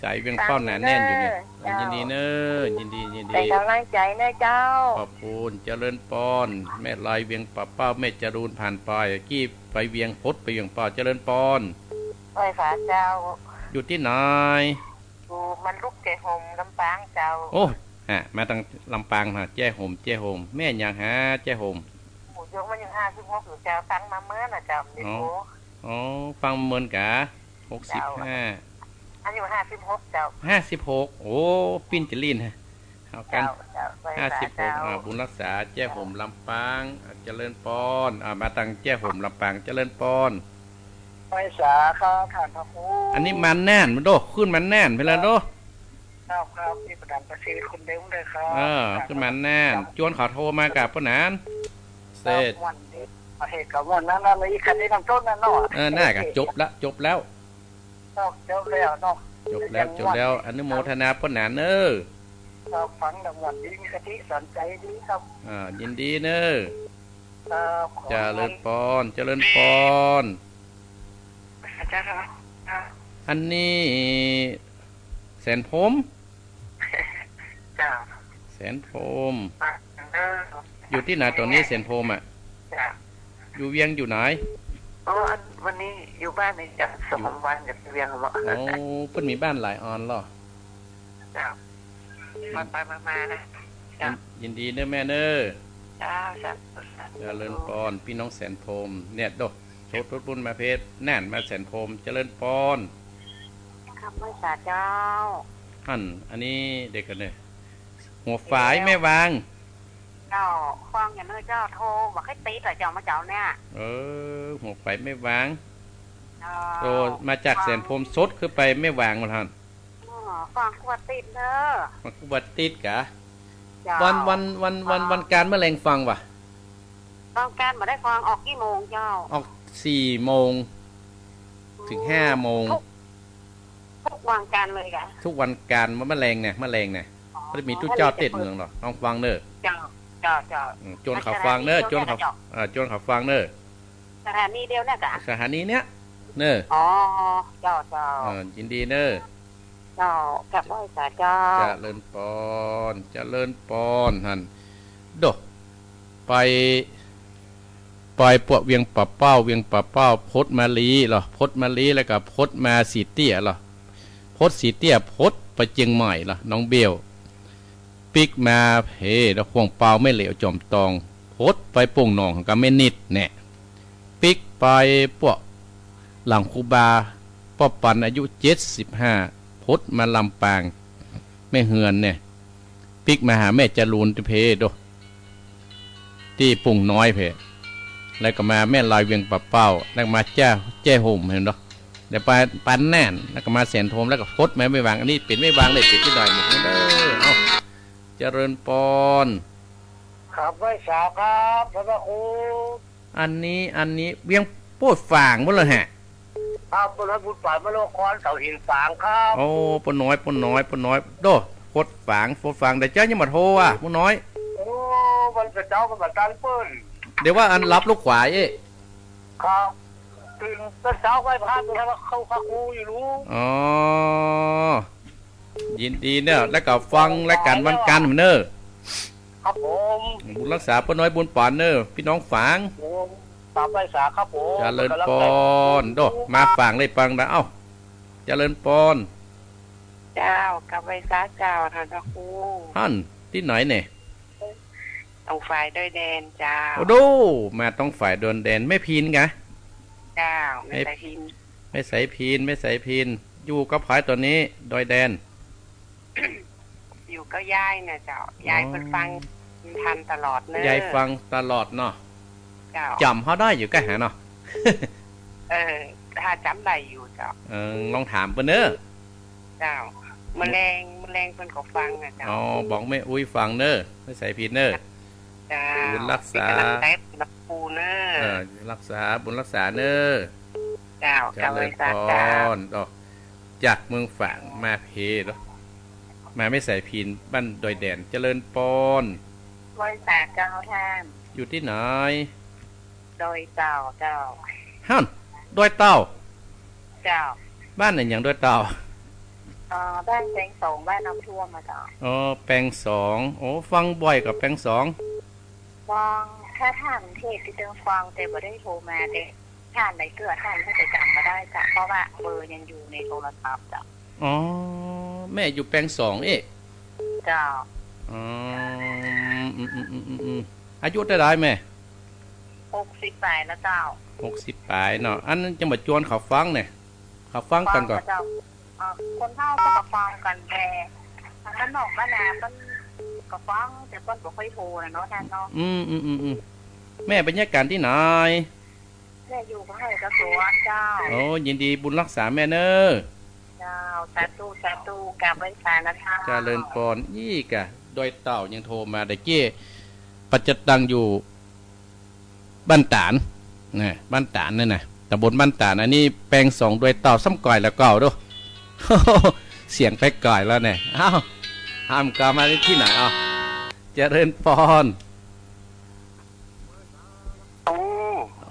สายเวียงเป้าหนาแน่นอยู่เนี่ยยินดีเนอะยินดี เป็นกำลังใจนะเจ้า ขอบคุณเจริญปอน แม่ลายเวียงเป้าแม่จรูนผ่านไปกี้ไปเวียงพดไปเวียงเป้าเจริญปอน ไปฝาเจ้า อยู่ที่ไหน ดูมันลุกเจหมลำปางเจ้า โอ้มาตั้งลำปางนะแจ้โหมแม่ยังหาแจ้โหม หมูยกมันยัง56อยู่เจ้าตั้งมาเมื่อน่ะเจ้าดิโอ อ๋อฟังเมินกะ65 อายุ56เจ้า 56โอ้ปิ้นจะลีนฮะเอากัน เจ้าไปฝาเจ้า 56บุญรักษาแจ้โหมลำปางเจริญปอนมาตั้งแจ้โหมลำปางเจริญปอน ไปสาครับท่านพระครู อันนี้มันแน่นมันโดขึ้นมันแน่นไปแล้วโด ครับที่ประดานประสิทธิ์คุณเด้งเลยครับ ขึ้นมันแน่นจวนขอโทรมากับป้านานเสร็จ วันนี้มาเหตุกับวันนั้นอะไรอีกคันนี้ทำต้นนั่นเนาะ น่ากันจบแล้ว เจ้าแล้วเนาะ จบแล้วอนุโมทนาป้านานเนอ เราฟังดังวันดีมีกะทิสนใจดีครับ ยินดีเนอ เจริญปอน อาจารย์ครับ อันนี้แสนพรม จ้า แสนพรมอยู่ที่ไหนตัวนี้แสนพรมจ้าอยู่เวียงอยู่ไหน วันนี้อยู่บ้านในจ้า2 วันจะเวียงเหรอ โอ้เพิ่นมีบ้านหลายออนหรอ จ้ามานะจ้า ยินดีเนอแม่เนอ จ้าจ้า เจริญปอนพี่น้องแสนพรมเนี่ยโดโชดรุ่นมาเพชรแน่นมาแสนพรมเจริญปอน ครับไม่สาเจ้า อันนี้เด็กกันเลยหัวฝายแม่วาง เจ้าฟังอย่างนี้เจ้าโทรบอกให้ตีแต่เจ้ามาเจ้าเนี่ย หัวฝายแม่วางโตมาจากแสนพรมสดคือไปแม่วางมาท่าน ฟังขวดติดเด้อ มันกูบัดติดกะวันการเมื่อแรงฟังวะ ต้องการมาได้ฟังออกกี่โมงเจ้า ออก4 โมงถึง5 โมง ทุกวางการเลยกะ ทุกวันการมันแมลงเนี่ยไม่ได้มีทุกเจ้าเต็ดเมืองหรอกต้องฟังเนอ เจ้าจนเขาฟังเนอจนเขาฟังเนอ สถานีเดียวเนี่ยกะ สถานีเนี้ยเนอ อ๋อเจ้า ยินดีเนอ เจ้ากับไหว้สาเจ้า เจริญปอนหันโดไปพวกเวียงป่าเป้าพดมาลีเหรอพดมาลีแล้วก็พดมาสีเตี้ยเหรอพดสีเตี้ยพดไปเจียงใหม่เหรอน้องเบลปิกมาเพแล้วห่วงเปล่าไม่เหลวจอมตองพดไปป่งหนองกับแม่นิดเนี่ยปิกไปพวกหลังคูบาป้อปันอายุ75พดมาลำปางแม่เฮือนเนี่ยปิกมาหาแม่จรูนเพโดที่ปุ่งน้อยเพแล้วก็มาแม่ลอยเวียงป่าเป้าแล้วมาแจ้ห่มเห็นเนาะเดี๋ยวไปปันแน่นแล้วก็มาแสนโทมแล้วก็พดไม่วางอันนี้ปิดไม่วางเลยปิดที่หน่อยหมดเด้อเอาเจริญปอน ครับไหว้สาครับพระครู อันนี้เวียงโปดฝางหมดเลยฮะ ครับบุญบุญฝ่ายมโลกรเสาหินฝางครับ โอ้ปนน้อยโดพดฝางแต่เจ้ายังมาโทรอ่ะปนน้อย โอ้มันเป็นเจ้ามันเป็นการเปิ้ล เดี๋ยวว่าอันรับลูกขวายครับตื่นแต่เช้าไหว้พระตัวทำเข้าพระครูอยู่รู้ อ๋อยินดีเนี่ยแล้วก็ฟังและกันวันกันเนอ ครับผม บุญรักษาปนน้อยบุญปานเนอพี่น้องฝาง ตามไหว้สาครับผม เจริญปอนโดมาฝางเลยปังนะเอ้าเจริญปอน เจ้ากับไหว้สาเจ้าท่านพระครู ท่านที่ไหนเนี่ย ต้องฝ่ายด้วยแดนเจ้า โอ้โดมาต้องฝ่ายโดนแดนไม่พีนไง เจ้าไม่ใส่พิน ไม่ใส่พีนอยู่กับผายตัวนี้ดอยแดน อยู่ก็ยายนะเจ้ายายเพิ่นฟังทันตลอดเนอะ ยายฟังตลอดเนาะ เจ้า จำเขาได้อยู่ก็หาเนาะ ถ้าจำได้อยู่เจ้า ลองถามเพิ่นเด้อ เจ้าแมลงเพิ่นก็ฟังนะเจ้า อ๋อบอกแม่อุ้ยฟังเด้อไม่ใส่ผิดเด้อ เจ้า บุญรักษา เป็นกำลังใจนับปูเนอะ รักษาบุญรักษาเด้อ เจ้า เจริญพ เจ้าร จากเมืองฝางมาเพเนาะมาไม่ใส่พินบ้านดอยแดนเจริญปน บริษัทเจ้าท่าน อยู่ที่ไหน โดยเจ้า ฮั่นดอยเต้า เจ้า บ้านไหนอย่างดอยเต้า บ้านแสงสองบ้านน้ำท่วมมาเจ้า อ๋อแปลงสองโอ้ฟังบ่อยกับแปลงสอง ฟังถ้าท่านเทศที่เดิมฟังแต่บ่ได้โทรมาแต่ท่านไหนเกลือท่านถ้าจะจำมาได้จ้ะเพราะว่าเบอร์ยังอยู่ในโทรศัพท์จ้ะ อ๋อแม่อยู่แปลงสองเอ๊ะ เจ้า อ๋ออายุได้ไรแม่ 60 ปลายแล้วเจ้า 60 ปลายเนาะอันนั้นจะมาจวนเขาฟังเนี่ยเขาฟังกันก่อน เจ้าคนเฒ่าก็กับฟังกันแต่ทางด้านนอกบ้านนาเพิ่นก็ฟังแต่เพิ่นบ่ค่อยโทรนะเนาะท่านเนาะ แม่เป็นญาติกันที่ไหน แม่อยู่ก็ให้กระสวนเจ้า โอ้ยินดีบุญรักษาแม่เนอะ เจ้าสาธุกับบริษัทนะคะ เจริญปอนยี่กะโดยเต่ายังโทรมาได้เก้ปัจจตังอยู่บ้านตานนะบ้านตานนั่นนะตำบลบ้านตานอันนี้แปลงสองโดยเต่าซ้ำก่อยแล้วเก่าด้วย เสียงไปก่อยแล้วเนี่ยอ้าวห้ามกามาที่ไหนอ้าวเจริญปอน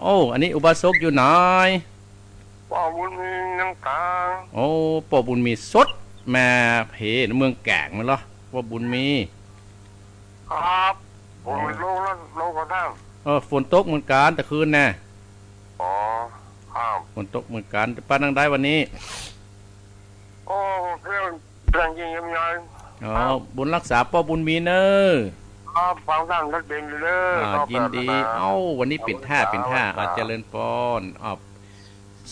โอ้อันนี้อุบาสกอยู่ไหน ว่าบุญมีน้ำตา โอ้ปอบุญมีสดมาเพเมืองแก่งมันเหรอว่าบุญมี ครับผมโลกแล้วโลกก็ได้ ฝนตกเหมือนกันแต่คืนน่ะ อ๋อครับ ฝนตกเหมือนกันแต่ป้านั่งได้วันนี้ โอ้เพื่อนเรื่องจริงยังไง อ๋อบุญรักษาปอบุญมีเนอะ ครับฟังท่านรักเด่นเลย ยินดีเอ้าวันนี้ปิดท่าอาจเจริญปอน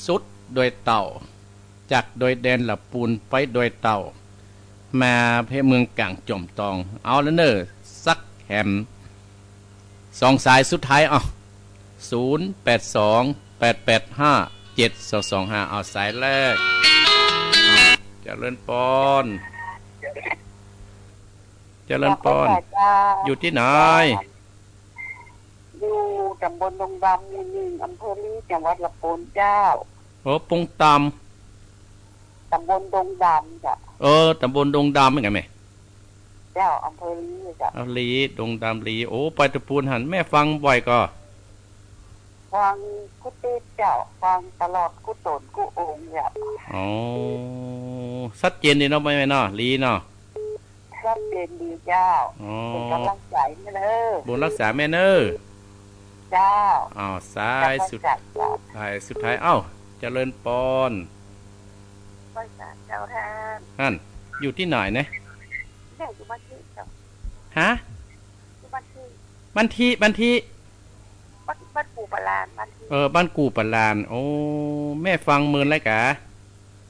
สุดโดยเต่าจากโดยแดนหลับปูนไปโดยเต่ามาเพเมืองก่างจอมตองเอาแล้วเนอะสักแฮมสองสายสุดท้าย0828857225เอาสายแรกเจริญปอนอยู่ที่ไหน อยู่ตำบลดงดำนี่อำเภอลีจังหวัดลำพูนเจ้า โอ้ปงต ตำบลดงดำจ้ะ ำตำบลดงดำเป็นไงแม่ เจ้าอำเภอลีจ้ะ เอาลีดงดำลีโอ้ไปตะปูนหันแม่ฟังบ่อยก็ ฟังกุฏิเจ้าฟังตลอดกุศลกุองค์จ้ะ อ๋อชัดเจนดีเนาะแม่เนาะลีเนาะ รับเรียนดีเจ้า อ๋อ เป็นกำลังใจให้เลย บุญรักษาแม่เนอะ เจ้า อ้าวสายสุด จัดจ้ะ ท้ายเอ้าเจริญปอน บริษัทเจ้าท่าน นั่นอยู่ที่ไหนนะ แม่อยู่บ้านที่เจ้า ฮะ อยู่บ้านที่ บ้านที่บ้านปู่ปลานบ้านที่ บ้านกูปะลานโอ้แม่ฟังเมินไรกะ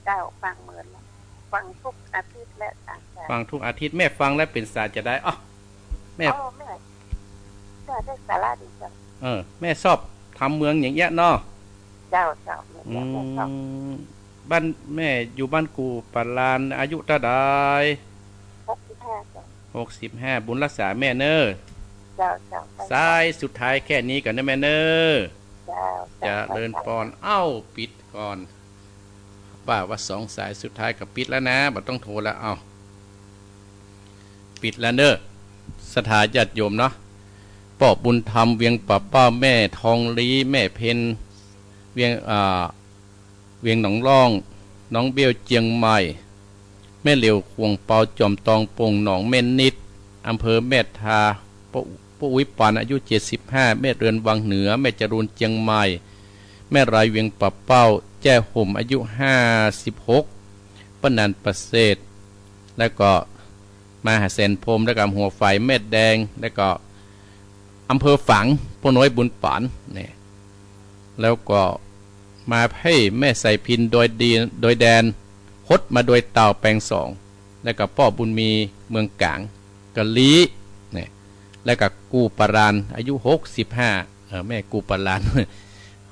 เจ้าฟังเหมือนฟังทุกอาทิตย์และต่างแต่ ฟังทุกอาทิตย์แม่ฟังแล้วเป็นสารจะได้อ๋อแม่ แม่ได้สาระดีจ้ะ แม่ชอบทำเมืองอย่างเงี้ยเนาะ เจ้าแม่ชอบ บ้านแม่อยู่บ้านกูปะลานอายุเท่าใด 65จ้ะ 65บุญรักษาแม่เนอ เจ้า สายสุดท้ายแค่นี้ก่อนนะแม่เนอ เจ้า จะเดินปอนเอ้าปิดก่อนว่าว่าสองสายสุดท้ายกับปิดแล้วนะบ่ต้องโทรแล้วเอาปิดแล้วเนอสถาญาติโยมเนาะปอบุญธรรมเวียงป่าป้าแม่ทองลีแม่เพนเวียงหนองร่องน้องเบี้ยวเจียงใหม่แม่เหลียวควงเปาจอมตองปงหนองเม่นนิดอำเภอแม่ทาป้าอุ้ยปานอายุ75แม่เรือนวังเหนือแม่จรูนเจียงใหม่แม่ไรเวียงป่าเป้าแจ้ห่มอายุ56ป้านันประเสริฐแล้วก็มาหาเซนพรมแล้วก็หัวไฟแม่แดงแล้วก็อำเภอฝังป้าน้อยบุญปานเนี่ยแล้วก็มาให้แม่ใส่พินโดยแดนฮดมาโดยเต่าแปลงสอง และก็พ่อบุญมีเมืองกลางกะลีเนี่ยและก็กูปรานอายุ65แม่กูปราน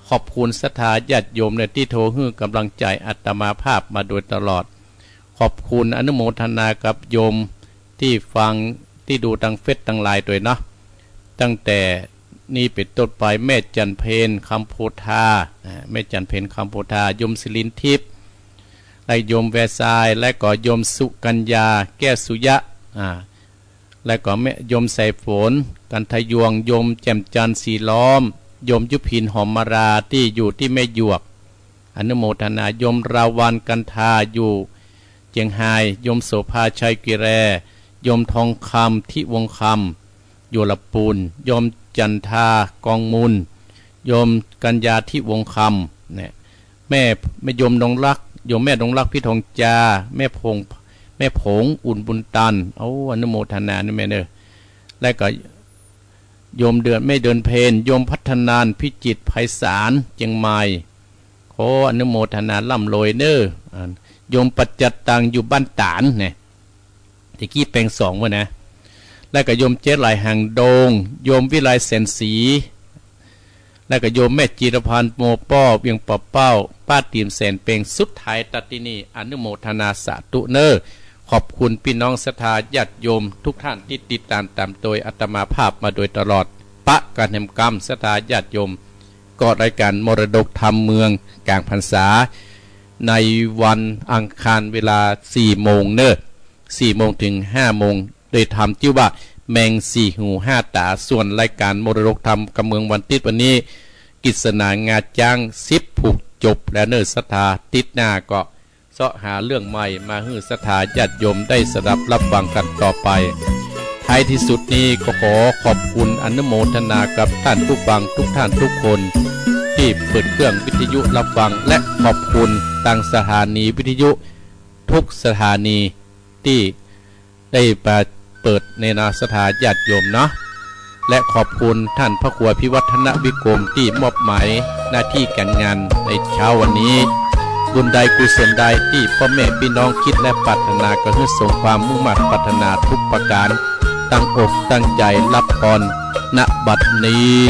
ขอบคุณศรัทธาญาติโยมเนี่ยที่โทรให้กำลังใจอาตมาภาพมาโดยตลอดขอบคุณอนุโมทนากับโยมที่ฟังที่ดูทางเฟซทางไลน์ด้วยเนาะตั้งแต่นี่เป็นต้นไปแม่จันเพนคำโพธาแม่จันเพนคำโพธายมศิลินทิพย์และโยมแวซายและก็โยมสุกัญญาแก้วสุยะและก็แม่โยมใส่ฝนกันทยวงโยมแจ่มจันทร์สีล้อมโยมยุพินหอมมาราที่อยู่ที่แม่หยวกอนุโมทนาโยมราวันกันทาอยู่เจียงไฮ้โยมโสภาชัยกิแรโยมทองคำที่วงคำโยลปูนโยมจันทากองมูลโยมกัญญาที่วงคำเนี่ยแม่โยมดงรักโยมแม่ดงรักพี่ทองจาแม่ผงอุ่นบุญตันเอาอนุโมทนานี่แม่เนอและก็โยมเดือนไม่เดินเพนโยมพัฒนานพิจิตรไพศาลเจียงใหม่ขออนุโมทนาล่ำลอยเนอโยมปัจจัตตังอยู่บ้านตานเนี่ยที่กี้แปลงสองวะนะและก็โยมเจ๊ไหลหางโดงโยมวิไลแสนสีและก็โยมแม่จีรพันธ์โมป้อเวียงปอบเป้าป้าตีมแสนเปงสุดท้ายตัดที่นี่อนุโมทนาสาธุเนอขอบคุณพี่น้องศรัทธาญาติโยมทุกท่านที่ติดตามโดยอาตมาภาพมาโดยตลอดปะการแห่งกรรมศรัทธาญาติโยมก็รายการมรดกธรรมเมืองกลางพรรษาในวันอังคารเวลา4 โมงเนอ4 โมงถึง5 โมงโดยทำชื่อว่าแมง4 หู5 ตาส่วนรายการมรดกธรรมกำเมืองวันติดวันนี้กิจสนางาจ้าง10ผูกจบและเนอศรัทธาติดหน้าก็เสาะหาเรื่องใหม่มาให้ศรัทธาญาติโยมได้สดับรับฟังกันต่อไปท้ายที่สุดนี้ก็ขอขอบคุณอนุโมทนากับท่านผู้ฟังทุกท่านทุกคนที่เปิดเครื่องวิทยุรับฟังและขอบคุณทางสถานีวิทยุทุกสถานีที่ได้เปิดในนาสถาญาติโยมเนาะและขอบคุณท่านพระครูพิวัฒนวิกรมที่มอบหมายหน้าที่การงานในเช้าวันนี้บุญใดกุศลใดที่พ่อแม่พี่น้องคิดและปรารถนาก็ให้ส่งความมุ่งมั่นปรารถนาทุกประการตั้งอกตั้งใจรับพรณบัดนี้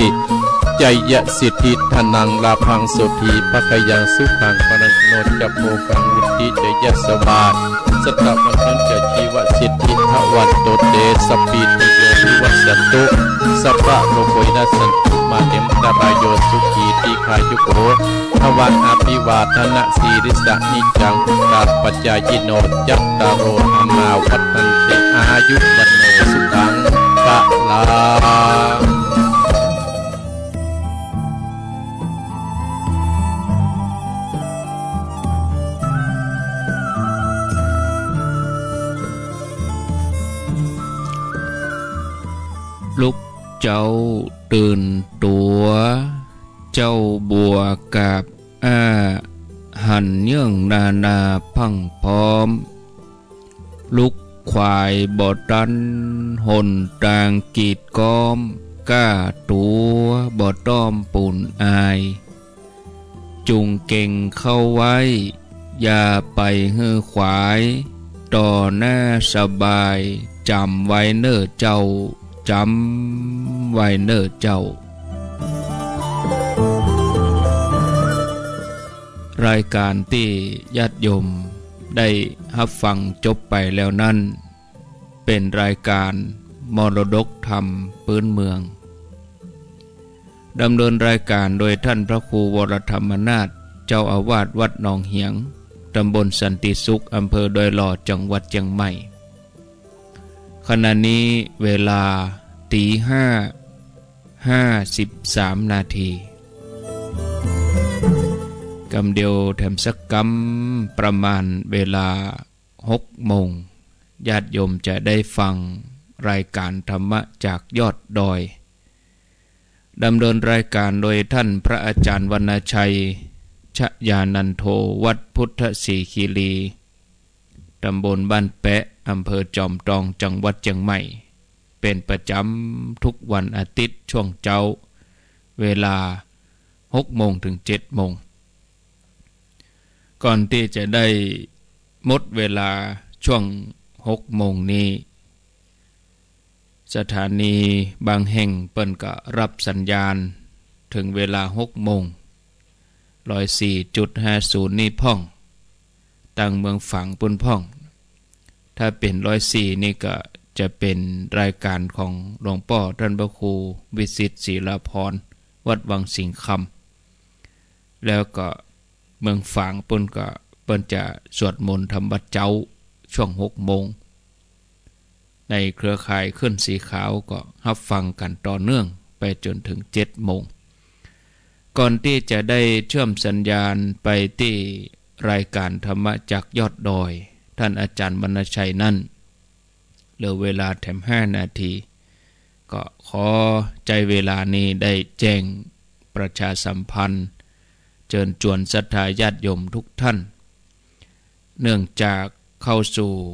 ใจยะสิทธิธนังลาพังโสธีภคยังสุขังปนัญโนจัปโมกังวุติใจยะสวาสตะมันทันจะชีวสิทธิทวันโตเตสปีติโยวิวัสสตุสัพพะโลโกยนัสสันตุมาเตมตรายโยสุขีติขายุโกทวันอภิวาทนะสีริสะนิจังอุตตาปัจจายโนจัตตารโอธรรมาวัฏันติอายุวันโนสุขังภะลังลุกเจ้าตื่นตัวเจ้าบัวกับหันเยื่องนาพังพร้อมลุกควายบอดันหนตางกีดก้อมก้าตัวบอต้อมปุ่นอายจุงเก่งเข้าไว้อย่าไปฮือขวายต่อหน้าสบายจำไว้เน้อเจ้าจำไว้เน้อเจ้ารายการที่ญาติโยมได้รับฟังจบไปแล้วนั้นเป็นรายการมรดกธรรมพื้นเมืองดำเนินรายการโดยท่านพระครูวรธรรมนาถเจ้าอาวาสวัดหนองเหียงตำบลสันติสุขอำเภอดอยหล่อจังหวัดเชียงใหม่ขณะนี้เวลา5:53 นาทีกำเดียวแถมสักกำประมาณเวลา6 โมงญาติโยมจะได้ฟังรายการธรรมะจากยอดดอยดำเนินรายการโดยท่านพระอาจารย์วรรณชัยชยานันโทวัดพุทธศรีคีรีตำบลบ้านแปะอำเภอจอมทองจังหวัดเชียงใหม่เป็นประจำทุกวันอาทิตย์ช่วงเช้าเวลา6 โมงถึง 7 โมงก่อนที่จะได้หมดเวลาช่วง 6 โมงนี้สถานีบางแห่งเปิ้นก็รับสัญญาณถึงเวลา 6 โมง 104.50 นี่พ่องตั้งเมืองฝังปุ่นพ่องถ้าเป็น104นี่ก็จะเป็นรายการของหลวงพ่อท่านพระครูวิสิตรศิลาภรณ์วัดวังสิงห์คำแล้วก็เมืองฝางปุ่นก็เปิ้นจะสวดมนต์ทำบัดเจ้าช่วง 6 โมงในเครือข่ายขึ้นสีขาวก็รับฟังกันต่อเนื่องไปจนถึง 7 โมงก่อนที่จะได้เชื่อมสัญญาณไปที่รายการธรรมะจากยอดดอยท่านอาจารย์วรรณชัยนั่นเหลือเวลาแถม5 นาทีก็ขอใจเวลานี้ได้แจ้งประชาสัมพันธ์เชิญชวนศรัทธาญาติโยมทุกท่านเนื่องจากเข้าสู่